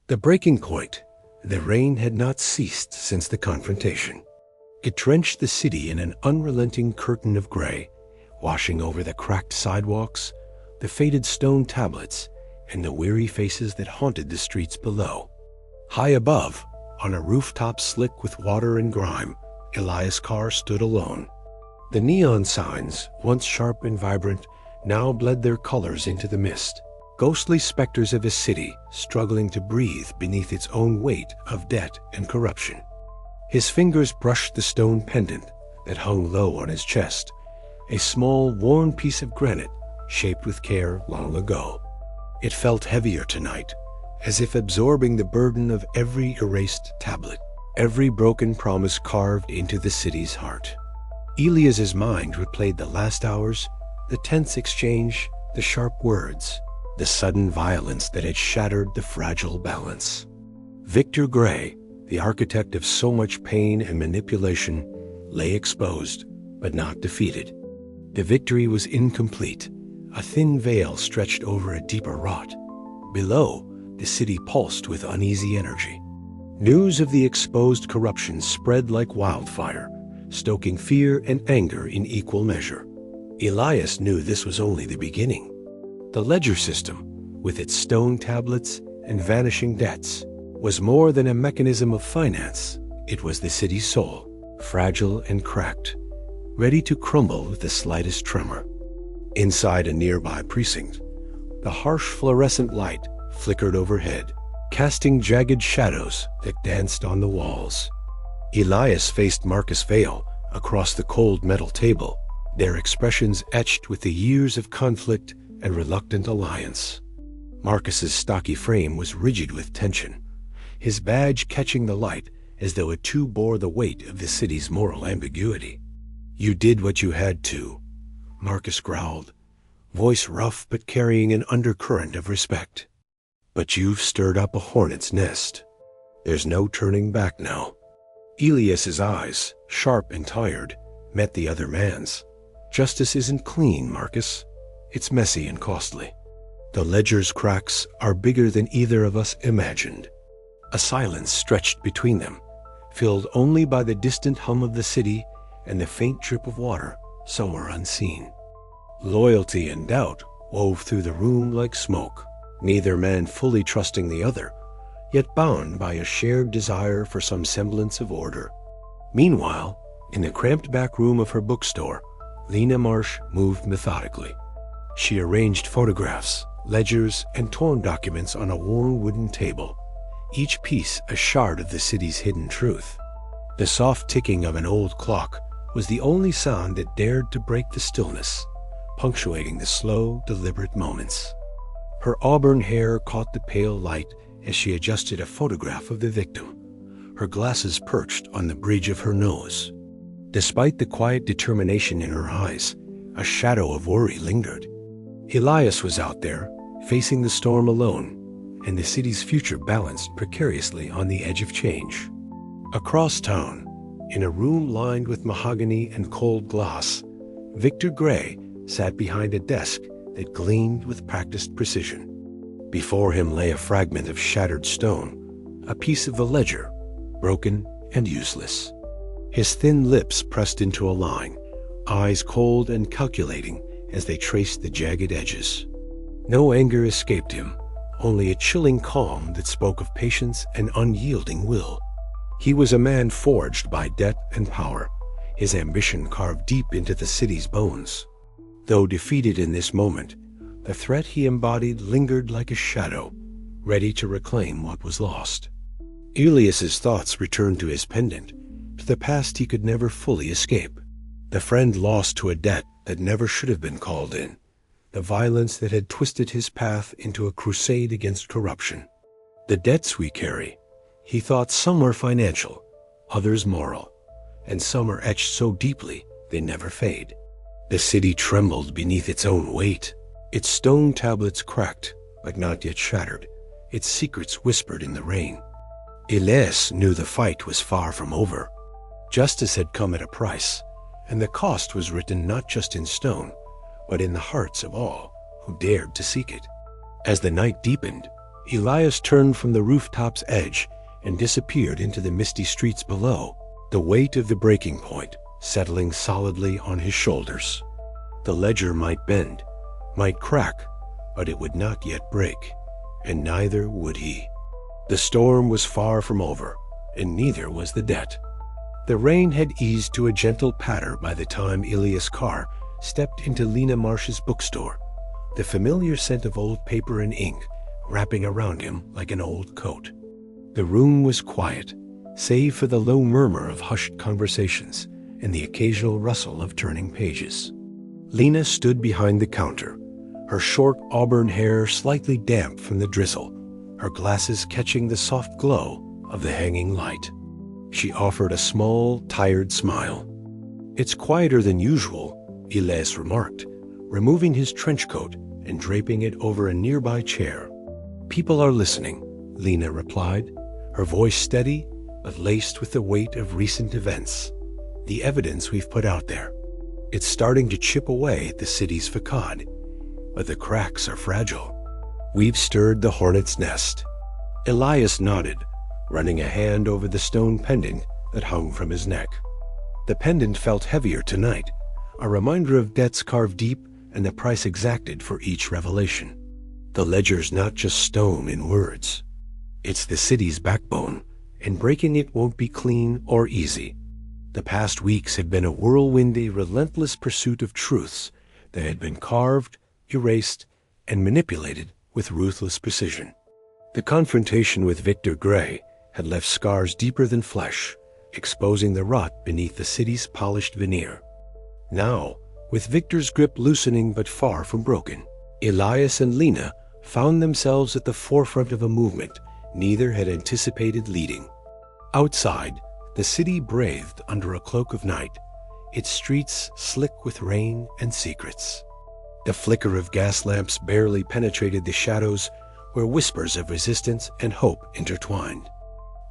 The breaking point, the rain had not ceased since the confrontation. It drenched the city in an unrelenting curtain of gray, washing over the cracked sidewalks, the faded stone tablets, and the weary faces that haunted the streets below. High above, on a rooftop slick with water and grime, Elias Carr stood alone. The neon signs, once sharp and vibrant, now bled their colors into the mist, ghostly specters of a city struggling to breathe beneath its own weight of debt and corruption. His fingers brushed the stone pendant that hung low on his chest, a small, worn piece of granite shaped with care long ago. It felt heavier tonight, as if absorbing the burden of every erased tablet, every broken promise carved into the city's heart. Elias's mind replayed the last hours, the tense exchange, the sharp words, the sudden violence that had shattered the fragile balance. Victor Gray, the architect of so much pain and manipulation, lay exposed, but not defeated. The victory was incomplete. A thin veil stretched over a deeper rot. Below, the city pulsed with uneasy energy. News of the exposed corruption spread like wildfire, stoking fear and anger in equal measure. Elias knew this was only the beginning. The ledger system, with its stone tablets and vanishing debts, was more than a mechanism of finance. It was the city's soul, fragile and cracked, ready to crumble with the slightest tremor. Inside a nearby precinct, the harsh fluorescent light flickered overhead, casting jagged shadows that danced on the walls. Elias faced Marcus Vale across the cold metal table, their expressions etched with the years of conflict and reluctant alliance. Marcus's stocky frame was rigid with tension, his badge catching the light as though it too bore the weight of the city's moral ambiguity. "You did what you had to," Marcus growled, voice rough but carrying an undercurrent of respect. "But you've stirred up a hornet's nest. There's no turning back now." Elias's eyes, sharp and tired, met the other man's. "Justice isn't clean, Marcus. It's messy and costly." The ledger's cracks are bigger than either of us imagined. A silence stretched between them, filled only by the distant hum of the city and the faint drip of water somewhere unseen. Loyalty and doubt wove through the room like smoke, neither man fully trusting the other, yet bound by a shared desire for some semblance of order. Meanwhile, in the cramped back room of her bookstore, Lena Marsh moved methodically. She arranged photographs, ledgers, and torn documents on a worn wooden table, each piece a shard of the city's hidden truth. The soft ticking of an old clock was the only sound that dared to break the stillness, punctuating the slow, deliberate moments. Her auburn hair caught the pale light as she adjusted a photograph of the victim, her glasses perched on the bridge of her nose. Despite the quiet determination in her eyes, a shadow of worry lingered. Elias was out there, facing the storm alone, and the city's future balanced precariously on the edge of change. Across town, in a room lined with mahogany and cold glass, Victor Gray sat behind a desk that gleamed with practiced precision. Before him lay a fragment of shattered stone, a piece of a ledger, broken and useless. His thin lips pressed into a line, eyes cold and calculating as they traced the jagged edges. No anger escaped him, only a chilling calm that spoke of patience and unyielding will. He was a man forged by debt and power, his ambition carved deep into the city's bones. Though defeated in this moment, the threat he embodied lingered like a shadow, ready to reclaim what was lost. Elias's thoughts returned to his pendant, to the past he could never fully escape. The friend lost to a debt that never should have been called in, the violence that had twisted his path into a crusade against corruption. The debts we carry, he thought some were financial, others moral, and some are etched so deeply they never fade. The city trembled beneath its own weight. Its stone tablets cracked, but not yet shattered, its secrets whispered in the rain. Elias knew the fight was far from over. Justice had come at a price, and the cost was written not just in stone, but in the hearts of all who dared to seek it. As the night deepened, Elias turned from the rooftop's edge and disappeared into the misty streets below, the weight of the breaking point settling solidly on his shoulders. The ledger might bend, might crack, but it would not yet break, and neither would he. The storm was far from over, and neither was the debt. The rain had eased to a gentle patter by the time Elias Carr stepped into Lena Marsh's bookstore, the familiar scent of old paper and ink wrapping around him like an old coat. The room was quiet, save for the low murmur of hushed conversations and the occasional rustle of turning pages. Lena stood behind the counter, her short auburn hair slightly damp from the drizzle, her glasses catching the soft glow of the hanging light. She offered a small, tired smile. "It's quieter than usual," Elias remarked, removing his trench coat and draping it over a nearby chair. "People are listening," Lena replied, her voice steady but laced with the weight of recent events. "The evidence we've put out there. It's starting to chip away at the city's facade, but the cracks are fragile. We've stirred the hornet's nest." Elias nodded, running a hand over the stone pendant that hung from his neck. The pendant felt heavier tonight, a reminder of debts carved deep and the price exacted for each revelation. The ledger's not just stone in words. It's the city's backbone, and breaking it won't be clean or easy. The past weeks had been a whirlwindy, relentless pursuit of truths that had been carved, erased, and manipulated with ruthless precision. The confrontation with Victor Gray had left scars deeper than flesh, exposing the rot beneath the city's polished veneer. Now, with Victor's grip loosening but far from broken, Elias and Lena found themselves at the forefront of a movement neither had anticipated leading. Outside, the city breathed under a cloak of night, its streets slick with rain and secrets. The flicker of gas lamps barely penetrated the shadows where whispers of resistance and hope intertwined.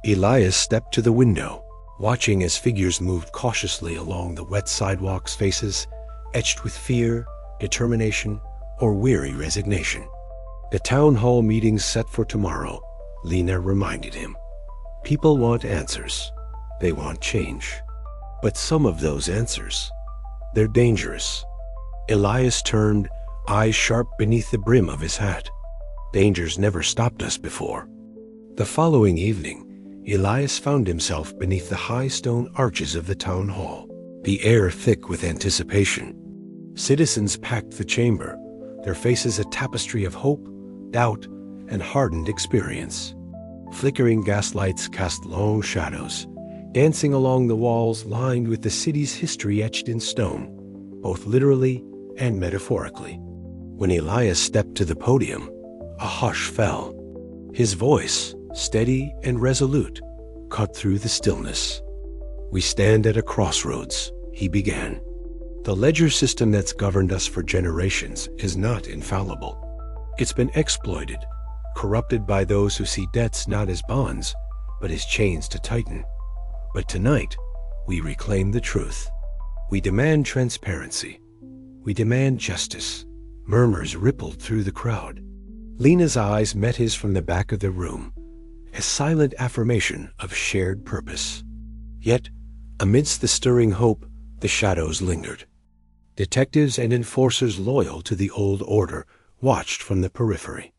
Elias stepped to the window, watching as figures moved cautiously along the wet sidewalks, faces etched with fear, determination, or weary resignation. The town hall meeting set for tomorrow, Lena reminded him. People want answers. They want change. But some of those answers, they're dangerous. Elias turned, eyes sharp beneath the brim of his hat. Dangers never stopped us before. The following evening, Elias found himself beneath the high stone arches of the town hall, the air thick with anticipation. Citizens packed the chamber, their faces a tapestry of hope, doubt, and hardened experience. Flickering gaslights cast long shadows, dancing along the walls lined with the city's history etched in stone, both literally and metaphorically. When Elias stepped to the podium, a hush fell. His voice, steady and resolute, cut through the stillness. "We stand at a crossroads," he began. "The ledger system that's governed us for generations is not infallible. It's been exploited, corrupted by those who see debts not as bonds, but as chains to tighten. But tonight, we reclaim the truth. We demand transparency. We demand justice." Murmurs rippled through the crowd. Lena's eyes met his from the back of the room, a silent affirmation of shared purpose. Yet, amidst the stirring hope, the shadows lingered. Detectives and enforcers loyal to the old order watched from the periphery.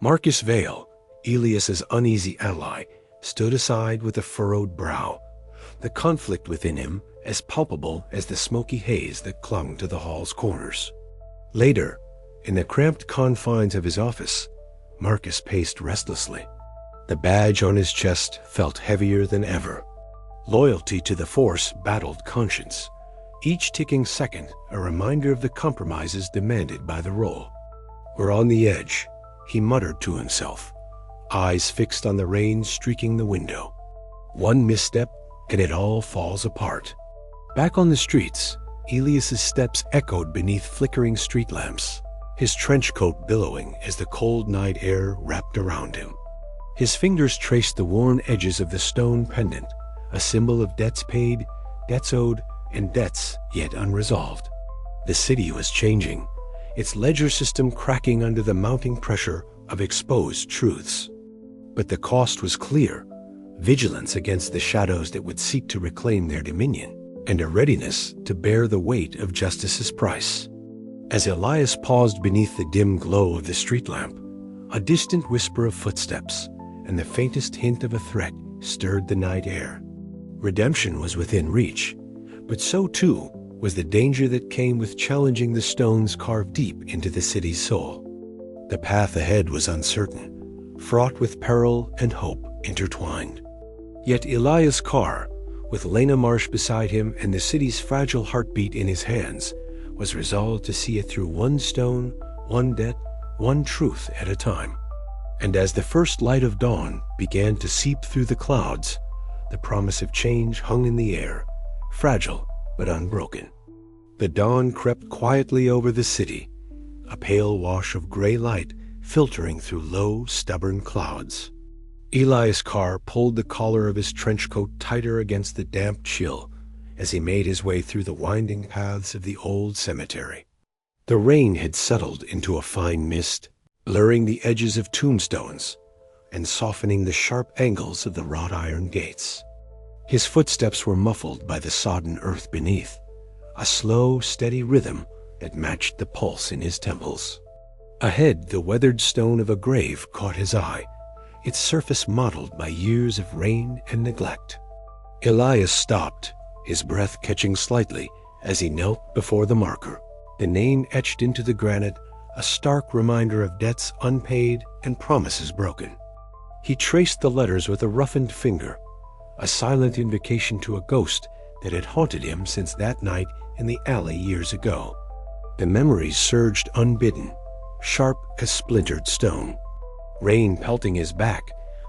Marcus Vale, Elias's uneasy ally, stood aside with a furrowed brow, the conflict within him as palpable as the smoky haze that clung to the hall's corners. Later, in the cramped confines of his office, Marcus paced restlessly. The badge on his chest felt heavier than ever. Loyalty to the force battled conscience, each ticking second a reminder of the compromises demanded by the role. "We're on the edge," he muttered to himself, eyes fixed on the rain streaking the window. One misstep, and it all falls apart. Back on the streets, Elias's steps echoed beneath flickering street lamps, his trench coat billowing as the cold night air wrapped around him. His fingers traced the worn edges of the stone pendant, a symbol of debts paid, debts owed, and debts yet unresolved. The city was changing, its ledger system cracking under the mounting pressure of exposed truths. But the cost was clear: vigilance against the shadows that would seek to reclaim their dominion, and a readiness to bear the weight of justice's price. As Elias paused beneath the dim glow of the street lamp, a distant whisper of footsteps and the faintest hint of a threat stirred the night air. Redemption was within reach, but so too was the danger that came with challenging the stones carved deep into the city's soul. The path ahead was uncertain, fraught with peril and hope intertwined. Yet Elias Carr, with Lena Marsh beside him and the city's fragile heartbeat in his hands, was resolved to see it through one stone, one debt, one truth at a time. And as the first light of dawn began to seep through the clouds, the promise of change hung in the air, fragile but unbroken. The dawn crept quietly over the city, a pale wash of gray light filtering through low, stubborn clouds. Elias Carr pulled the collar of his trench coat tighter against the damp chill as he made his way through the winding paths of the old cemetery. The rain had settled into a fine mist, blurring the edges of tombstones and softening the sharp angles of the wrought iron gates. His footsteps were muffled by the sodden earth beneath, a slow, steady rhythm that matched the pulse in his temples. Ahead, the weathered stone of a grave caught his eye, its surface mottled by years of rain and neglect. Elias stopped, his breath catching slightly as he knelt before the marker, the name etched into the granite, a stark reminder of debts unpaid and promises broken. He traced the letters with a roughened finger, a silent invocation to a ghost that had haunted him since that night in the alley years ago. The memories surged unbidden, sharp as splintered stone. Rain pelting his back,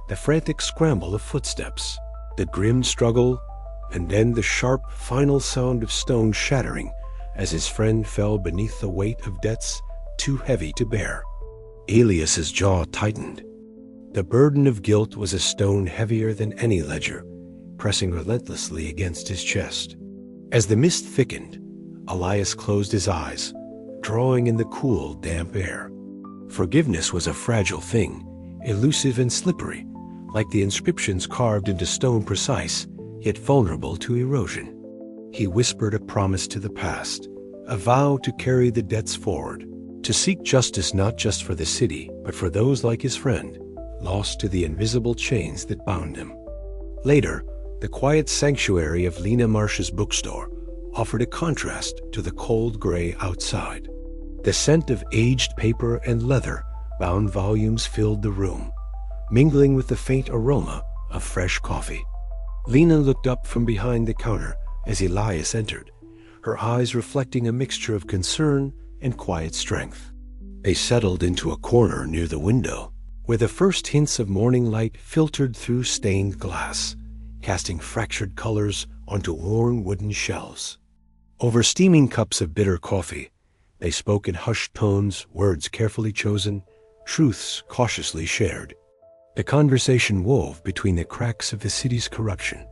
the frantic scramble of footsteps, the grim struggle, and then the sharp, final sound of stone shattering as his friend fell beneath the weight of debts too heavy to bear. Elias's jaw tightened. The burden of guilt was a stone heavier than any ledger, pressing relentlessly against his chest. As the mist thickened, Elias closed his eyes, drawing in the cool, damp air. Forgiveness was a fragile thing, elusive and slippery, like the inscriptions carved into stone, precise, yet vulnerable to erosion. He whispered a promise to the past, a vow to carry the debts forward, to seek justice not just for the city, but for those like his friend, lost to the invisible chains that bound him. Later, the quiet sanctuary of Lena Marsh's bookstore offered a contrast to the cold gray outside. The scent of aged paper and leather-bound volumes filled the room, mingling with the faint aroma of fresh coffee. Lena looked up from behind the counter as Elias entered, her eyes reflecting a mixture of concern and quiet strength. They settled into a corner near the window, where the first hints of morning light filtered through stained glass, casting fractured colors onto worn wooden shelves. Over steaming cups of bitter coffee, they spoke in hushed tones, words carefully chosen, truths cautiously shared. The conversation wove between the cracks of the city's corruption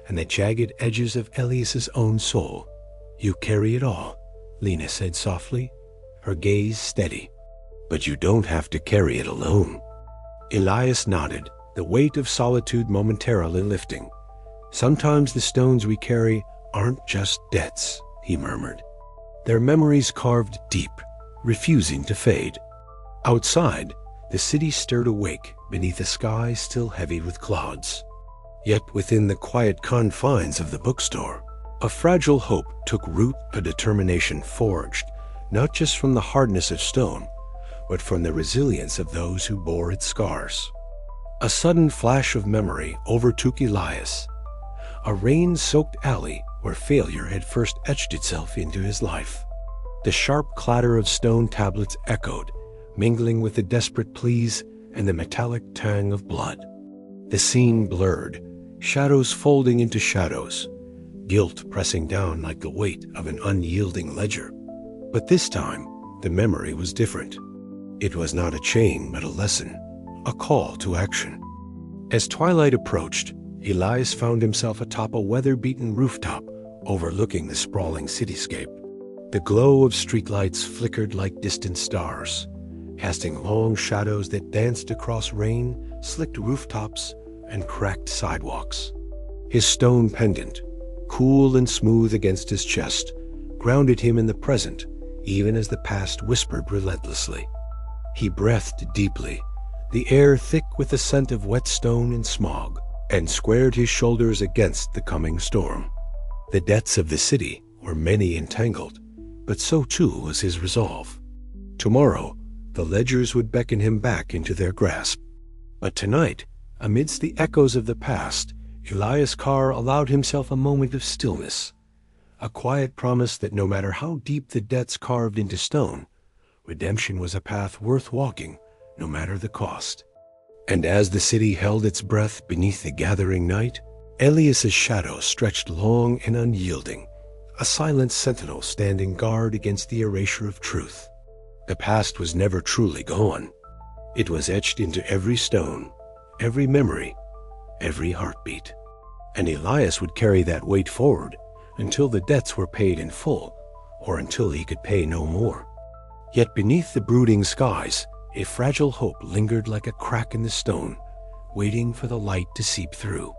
and the jagged edges of Elias's own soul. "You carry it all," Lena said softly, her gaze steady. "But you don't have to carry it alone." Elias nodded, the weight of solitude momentarily lifting. "Sometimes the stones we carry aren't just debts," he murmured. "They're memories carved deep, refusing to fade." Outside, the city stirred awake beneath a sky still heavy with clouds. Yet within the quiet confines of the bookstore, a fragile hope took root, a determination forged, not just from the hardness of stone, but from the resilience of those who bore its scars. A sudden flash of memory overtook Elias, a rain-soaked alley where failure had first etched itself into his life. The sharp clatter of stone tablets echoed, mingling with the desperate pleas and the metallic tang of blood. The scene blurred, shadows folding into shadows, guilt pressing down like the weight of an unyielding ledger. But this time, the memory was different. It was not a chain, but a lesson, a call to action. As twilight approached, Elias found himself atop a weather-beaten rooftop overlooking the sprawling cityscape. The glow of streetlights flickered like distant stars, casting long shadows that danced across rain-slicked rooftops and cracked sidewalks. His stone pendant, cool and smooth against his chest, grounded him in the present, even as the past whispered relentlessly. He breathed deeply, the air thick with the scent of wet stone and smog, and squared his shoulders against the coming storm. The debts of the city were many and tangled, but so too was his resolve. Tomorrow, the ledgers would beckon him back into their grasp. But tonight, amidst the echoes of the past, Elias Carr allowed himself a moment of stillness, a quiet promise that no matter how deep the debts carved into stone, redemption was a path worth walking, no matter the cost. And as the city held its breath beneath the gathering night, Elias's shadow stretched long and unyielding, a silent sentinel standing guard against the erasure of truth. The past was never truly gone. It was etched into every stone, every memory, every heartbeat. And Elias would carry that weight forward until the debts were paid in full, or until he could pay no more. Yet beneath the brooding skies, a fragile hope lingered like a crack in the stone, waiting for the light to seep through.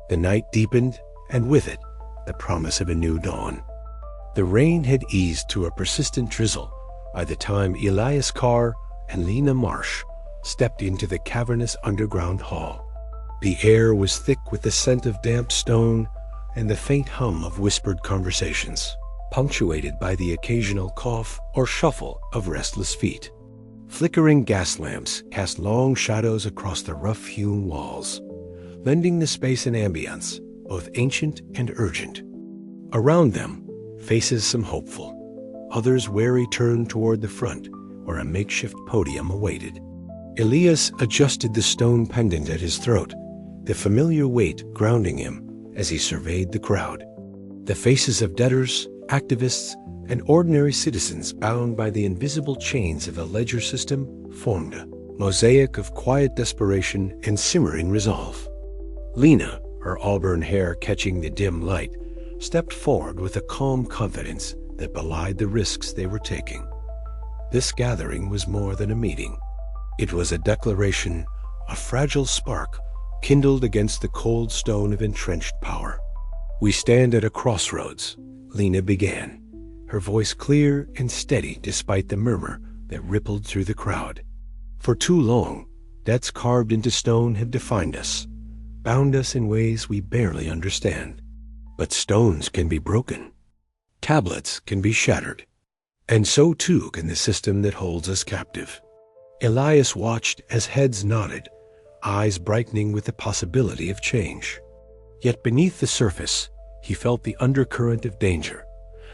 The night deepened, and with it, the promise of a new dawn. The rain had eased to a persistent drizzle by the time Elias Carr and Lena Marsh stepped into the cavernous underground hall. The air was thick with the scent of damp stone and the faint hum of whispered conversations, punctuated by the occasional cough or shuffle of restless feet. Flickering gas lamps cast long shadows across the rough-hewn walls, lending the space an ambience both ancient and urgent. Around them, faces some hopeful, others wary turned toward the front, where a makeshift podium awaited. Elias adjusted the stone pendant at his throat, the familiar weight grounding him as he surveyed the crowd. The faces of debtors, activists, and ordinary citizens bound by the invisible chains of a ledger system formed a mosaic of quiet desperation and simmering resolve. Lena, her auburn hair catching the dim light, stepped forward with a calm confidence that belied the risks they were taking. This gathering was more than a meeting. It was a declaration, a fragile spark kindled against the cold stone of entrenched power. "We stand at a crossroads," Lena began, her voice clear and steady despite the murmur that rippled through the crowd. "For too long, debts carved into stone have defined us, bound us in ways we barely understand. But stones can be broken. Tablets can be shattered. And so too can the system that holds us captive." Elias watched as heads nodded, eyes brightening with the possibility of change. Yet beneath the surface, he felt the undercurrent of danger,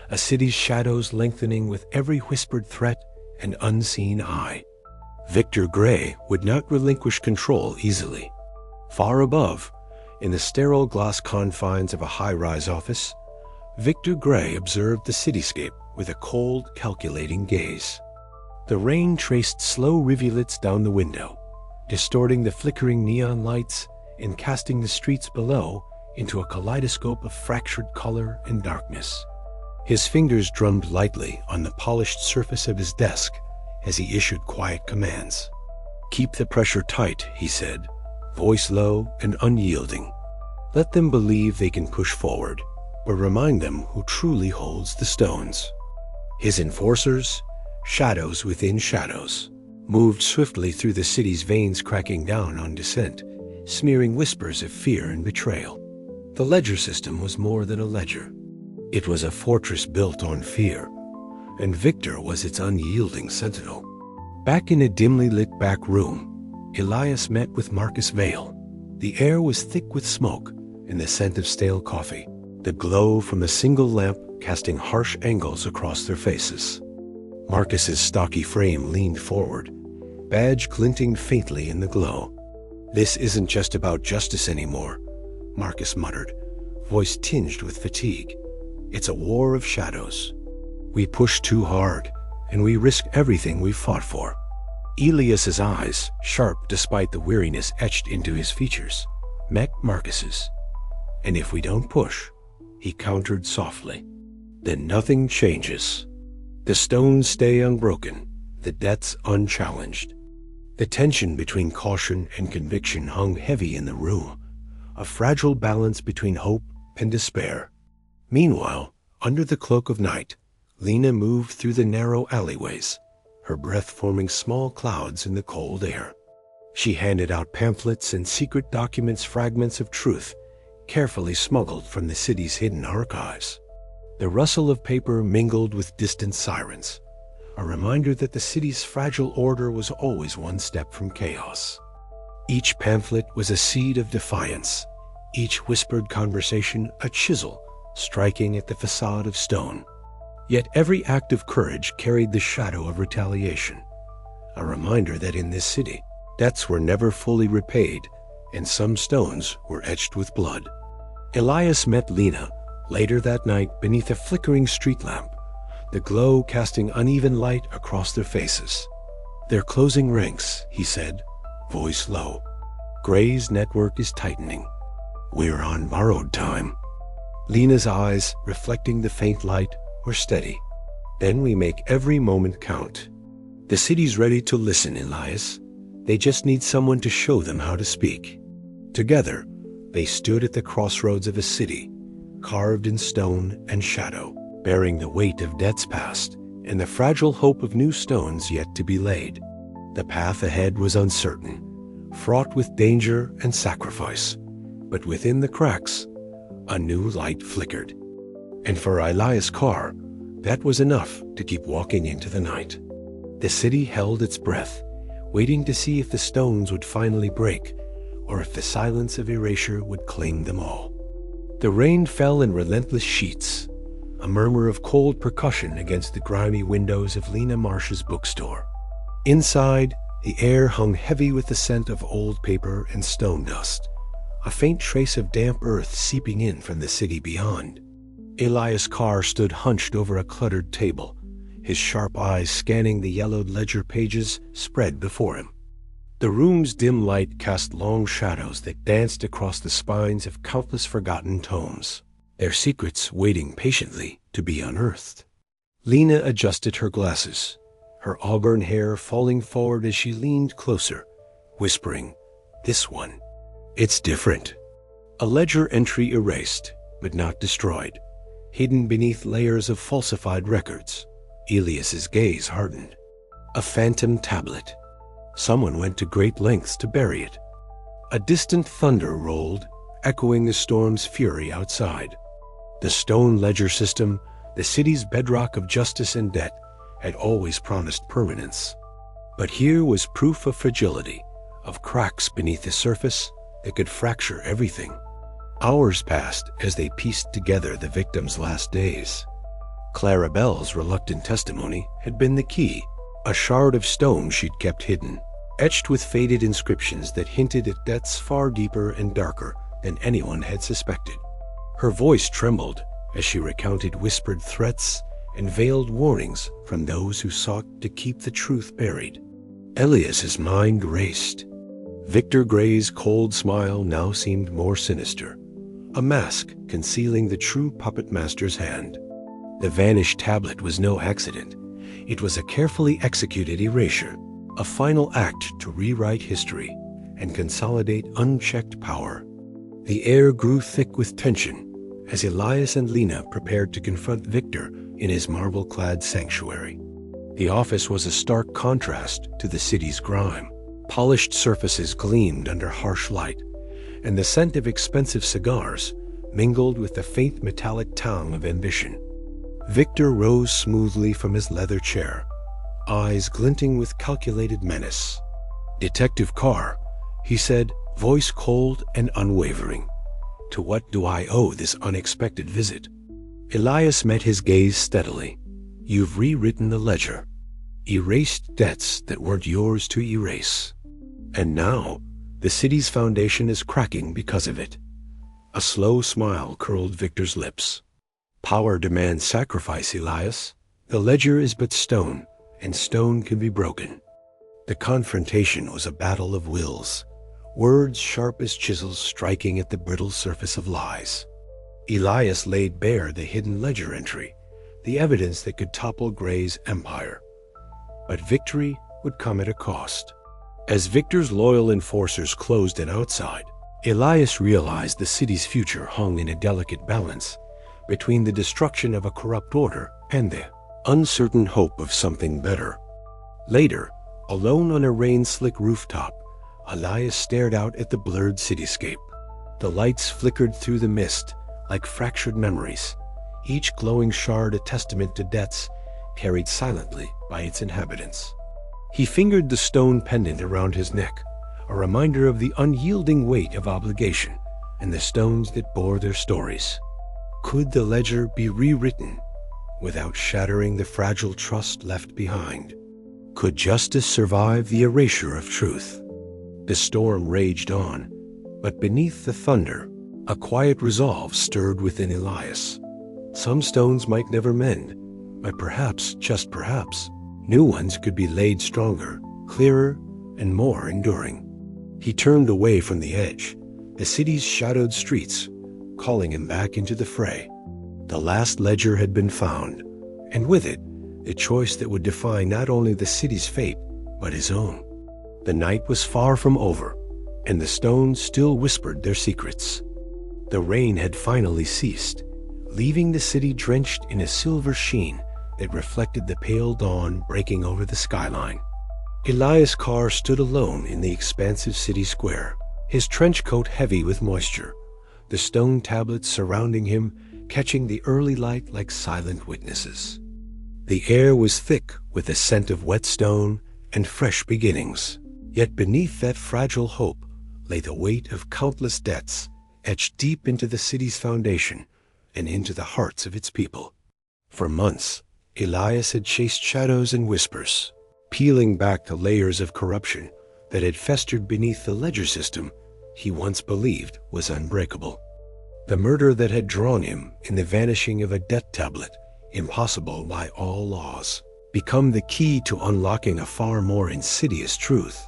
a city's shadows lengthening with every whispered threat and unseen eye. Victor Gray would not relinquish control easily. Far above, in the sterile glass confines of a high-rise office, Victor Gray observed the cityscape with a cold, calculating gaze. The rain traced slow rivulets down the window, distorting the flickering neon lights and casting the streets below into a kaleidoscope of fractured color and darkness. His fingers drummed lightly on the polished surface of his desk as he issued quiet commands. "Keep the pressure tight," he said, voice low and unyielding. "Let them believe they can push forward, but remind them who truly holds the stones." His enforcers, shadows within shadows, moved swiftly through the city's veins, cracking down on dissent, smearing whispers of fear and betrayal. The ledger system was more than a ledger. It was a fortress built on fear, and Victor was its unyielding sentinel. Back in a dimly lit back room, Elias met with Marcus Vale. The air was thick with smoke and the scent of stale coffee, the glow from a single lamp casting harsh angles across their faces. Marcus's stocky frame leaned forward, badge glinting faintly in the glow. "This isn't just about justice anymore," Marcus muttered, voice tinged with fatigue. "It's a war of shadows. We push too hard, and we risk everything we've fought for." Elias's eyes, sharp despite the weariness etched into his features, met Marcus's. "And if we don't push," he countered softly, "then nothing changes. The stones stay unbroken, the debts unchallenged." The tension between caution and conviction hung heavy in the room, a fragile balance between hope and despair. Meanwhile, under the cloak of night, Lena moved through the narrow alleyways, her breath forming small clouds in the cold air. She handed out pamphlets and secret documents, fragments of truth, carefully smuggled from the city's hidden archives. The rustle of paper mingled with distant sirens, a reminder that the city's fragile order was always one step from chaos. Each pamphlet was a seed of defiance, each whispered conversation a chisel striking at the facade of stone. Yet every act of courage carried the shadow of retaliation, a reminder that in this city, debts were never fully repaid, and some stones were etched with blood. Elias met Lena later that night beneath a flickering street lamp, the glow casting uneven light across their faces. "They're closing ranks," he said, voice low. "Gray's network is tightening. We're on borrowed time." Lena's eyes, reflecting the faint light, were steady. "Then we make every moment count. The city's ready to listen, Elias. They just need someone to show them how to speak." Together, they stood at the crossroads of a city, carved in stone and shadow, bearing the weight of debts past and the fragile hope of new stones yet to be laid. The path ahead was uncertain, fraught with danger and sacrifice, but within the cracks, a new light flickered. And for Elias Carr, that was enough to keep walking into the night. The city held its breath, waiting to see if the stones would finally break, or if the silence of erasure would claim them all. The rain fell in relentless sheets, a murmur of cold percussion against the grimy windows of Lena Marsh's bookstore. Inside, the air hung heavy with the scent of old paper and stone dust, a faint trace of damp earth seeping in from the city beyond. Elias Carr stood hunched over a cluttered table, his sharp eyes scanning the yellowed ledger pages spread before him. The room's dim light cast long shadows that danced across the spines of countless forgotten tomes, their secrets waiting patiently to be unearthed. Lena adjusted her glasses, her auburn hair falling forward as she leaned closer, whispering, "This one. It's different." A ledger entry erased, but not destroyed, hidden beneath layers of falsified records. Elias's gaze hardened. A phantom tablet. Someone went to great lengths to bury it. A distant thunder rolled, echoing the storm's fury outside. The stone ledger system, the city's bedrock of justice and debt, had always promised permanence. But here was proof of fragility, of cracks beneath the surface that could fracture everything. Hours passed as they pieced together the victim's last days. Clarabelle's reluctant testimony had been the key, a shard of stone she'd kept hidden, etched with faded inscriptions that hinted at depths far deeper and darker than anyone had suspected. Her voice trembled as she recounted whispered threats and veiled warnings from those who sought to keep the truth buried. Elias's mind raced. Victor Gray's cold smile now seemed more sinister, a mask concealing the true puppet master's hand. The vanished tablet was no accident. It was a carefully executed erasure, a final act to rewrite history and consolidate unchecked power. The air grew thick with tension as Elias and Lena prepared to confront Victor in his marble-clad sanctuary. The office was a stark contrast to the city's grime. Polished surfaces gleamed under harsh light, and the scent of expensive cigars mingled with the faint metallic tang of ambition. Victor rose smoothly from his leather chair, eyes glinting with calculated menace. "Detective Carr," he said, voice cold and unwavering. "To what do I owe this unexpected visit?" Elias met his gaze steadily. "You've rewritten the ledger, erased debts that weren't yours to erase. And now, the city's foundation is cracking because of it." A slow smile curled Victor's lips. "Power demands sacrifice, Elias. The ledger is but stone, and stone can be broken." The confrontation was a battle of wills, words sharp as chisels striking at the brittle surface of lies. Elias laid bare the hidden ledger entry, the evidence that could topple Gray's empire. But victory would come at a cost. As Victor's loyal enforcers closed it outside, Elias realized the city's future hung in a delicate balance between the destruction of a corrupt order and the uncertain hope of something better. Later, alone on a rain-slick rooftop, Elias stared out at the blurred cityscape. The lights flickered through the mist like fractured memories, each glowing shard a testament to debts carried silently by its inhabitants. He fingered the stone pendant around his neck, a reminder of the unyielding weight of obligation and the stones that bore their stories. Could the ledger be rewritten without shattering the fragile trust left behind? Could justice survive the erasure of truth? The storm raged on, but beneath the thunder, a quiet resolve stirred within Elias. Some stones might never mend, but perhaps, just perhaps, new ones could be laid stronger, clearer, and more enduring. He turned away from the edge, the city's shadowed streets, calling him back into the fray. The last ledger had been found, and with it, the choice that would define not only the city's fate, but his own. The night was far from over, and the stones still whispered their secrets. The rain had finally ceased, leaving the city drenched in a silver sheen that reflected the pale dawn breaking over the skyline. Elias Carr stood alone in the expansive city square, his trench coat heavy with moisture, the stone tablets surrounding him catching the early light like silent witnesses. The air was thick with the scent of wet stone and fresh beginnings, yet beneath that fragile hope lay the weight of countless debts etched deep into the city's foundation and into the hearts of its people. For months, Elias had chased shadows and whispers, peeling back the layers of corruption that had festered beneath the ledger system he once believed was unbreakable. The murder that had drawn him in the vanishing of a debt tablet, impossible by all laws, become the key to unlocking a far more insidious truth.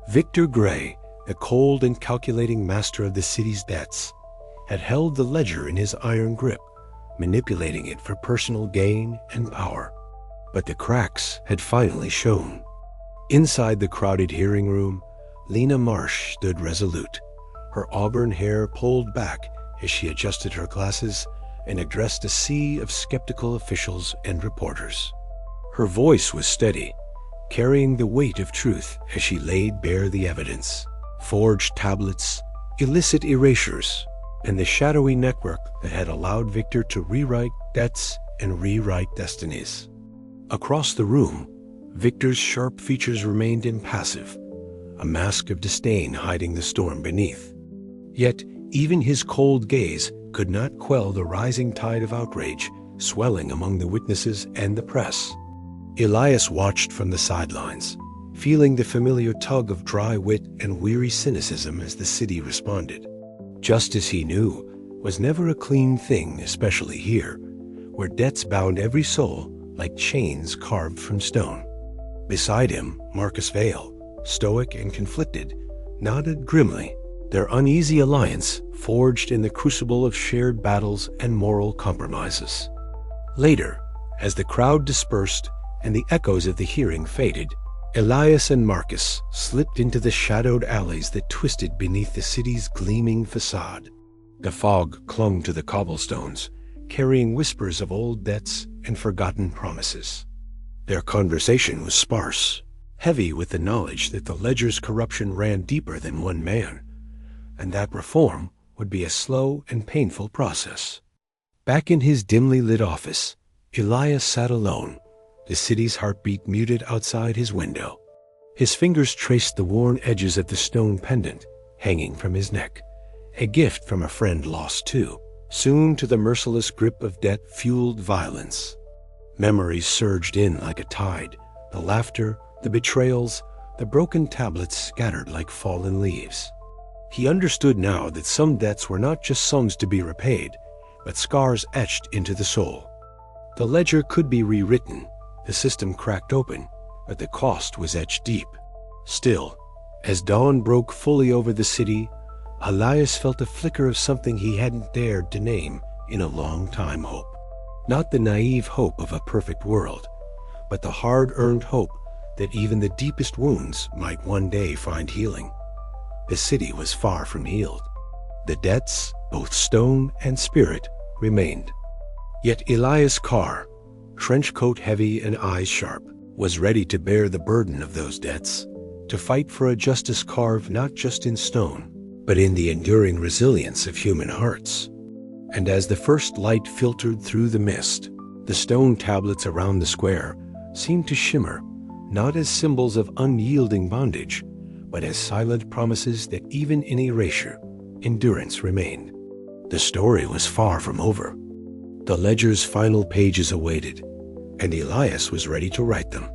Victor Gray, the cold and calculating master of the city's debts, had held the ledger in his iron grip, manipulating it for personal gain and power. But the cracks had finally shown. Inside the crowded hearing room, Lena Marsh stood resolute, her auburn hair pulled back as she adjusted her glasses and addressed a sea of skeptical officials and reporters. Her voice was steady, carrying the weight of truth as she laid bare the evidence: forged tablets, illicit erasures, and the shadowy network that had allowed Victor to rewrite debts and rewrite destinies. Across the room, Victor's sharp features remained impassive, a mask of disdain hiding the storm beneath. Yet, even his cold gaze could not quell the rising tide of outrage swelling among the witnesses and the press. Elias watched from the sidelines, feeling the familiar tug of dry wit and weary cynicism as the city responded. Justice, he knew, was never a clean thing, especially here, where debts bound every soul like chains carved from stone. Beside him, Marcus Vale, stoic and conflicted, nodded grimly, their uneasy alliance forged in the crucible of shared battles and moral compromises. Later, as the crowd dispersed and the echoes of the hearing faded, Elias and Marcus slipped into the shadowed alleys that twisted beneath the city's gleaming facade. The fog clung to the cobblestones, carrying whispers of old debts and forgotten promises. Their conversation was sparse, heavy with the knowledge that the ledger's corruption ran deeper than one man, and that reform would be a slow and painful process. Back in his dimly lit office, Elias sat alone, the city's heartbeat muted outside his window. His fingers traced the worn edges of the stone pendant hanging from his neck, a gift from a friend lost too, soon to the merciless grip of debt-fueled violence. Memories surged in like a tide, the laughter, the betrayals, the broken tablets scattered like fallen leaves. He understood now that some debts were not just sums to be repaid, but scars etched into the soul. The ledger could be rewritten, the system cracked open, but the cost was etched deep. Still, as dawn broke fully over the city, Elias felt a flicker of something he hadn't dared to name in a long time: hope. Not the naive hope of a perfect world, but the hard-earned hope that even the deepest wounds might one day find healing. The city was far from healed. The debts, both stone and spirit, remained. Yet Elias Carr, trench coat heavy and eyes sharp, was ready to bear the burden of those debts, to fight for a justice carved not just in stone, but in the enduring resilience of human hearts. And as the first light filtered through the mist, the stone tablets around the square seemed to shimmer, not as symbols of unyielding bondage, but as silent promises that even in erasure, endurance remained. The story was far from over. The ledger's final pages awaited, and Elias was ready to write them.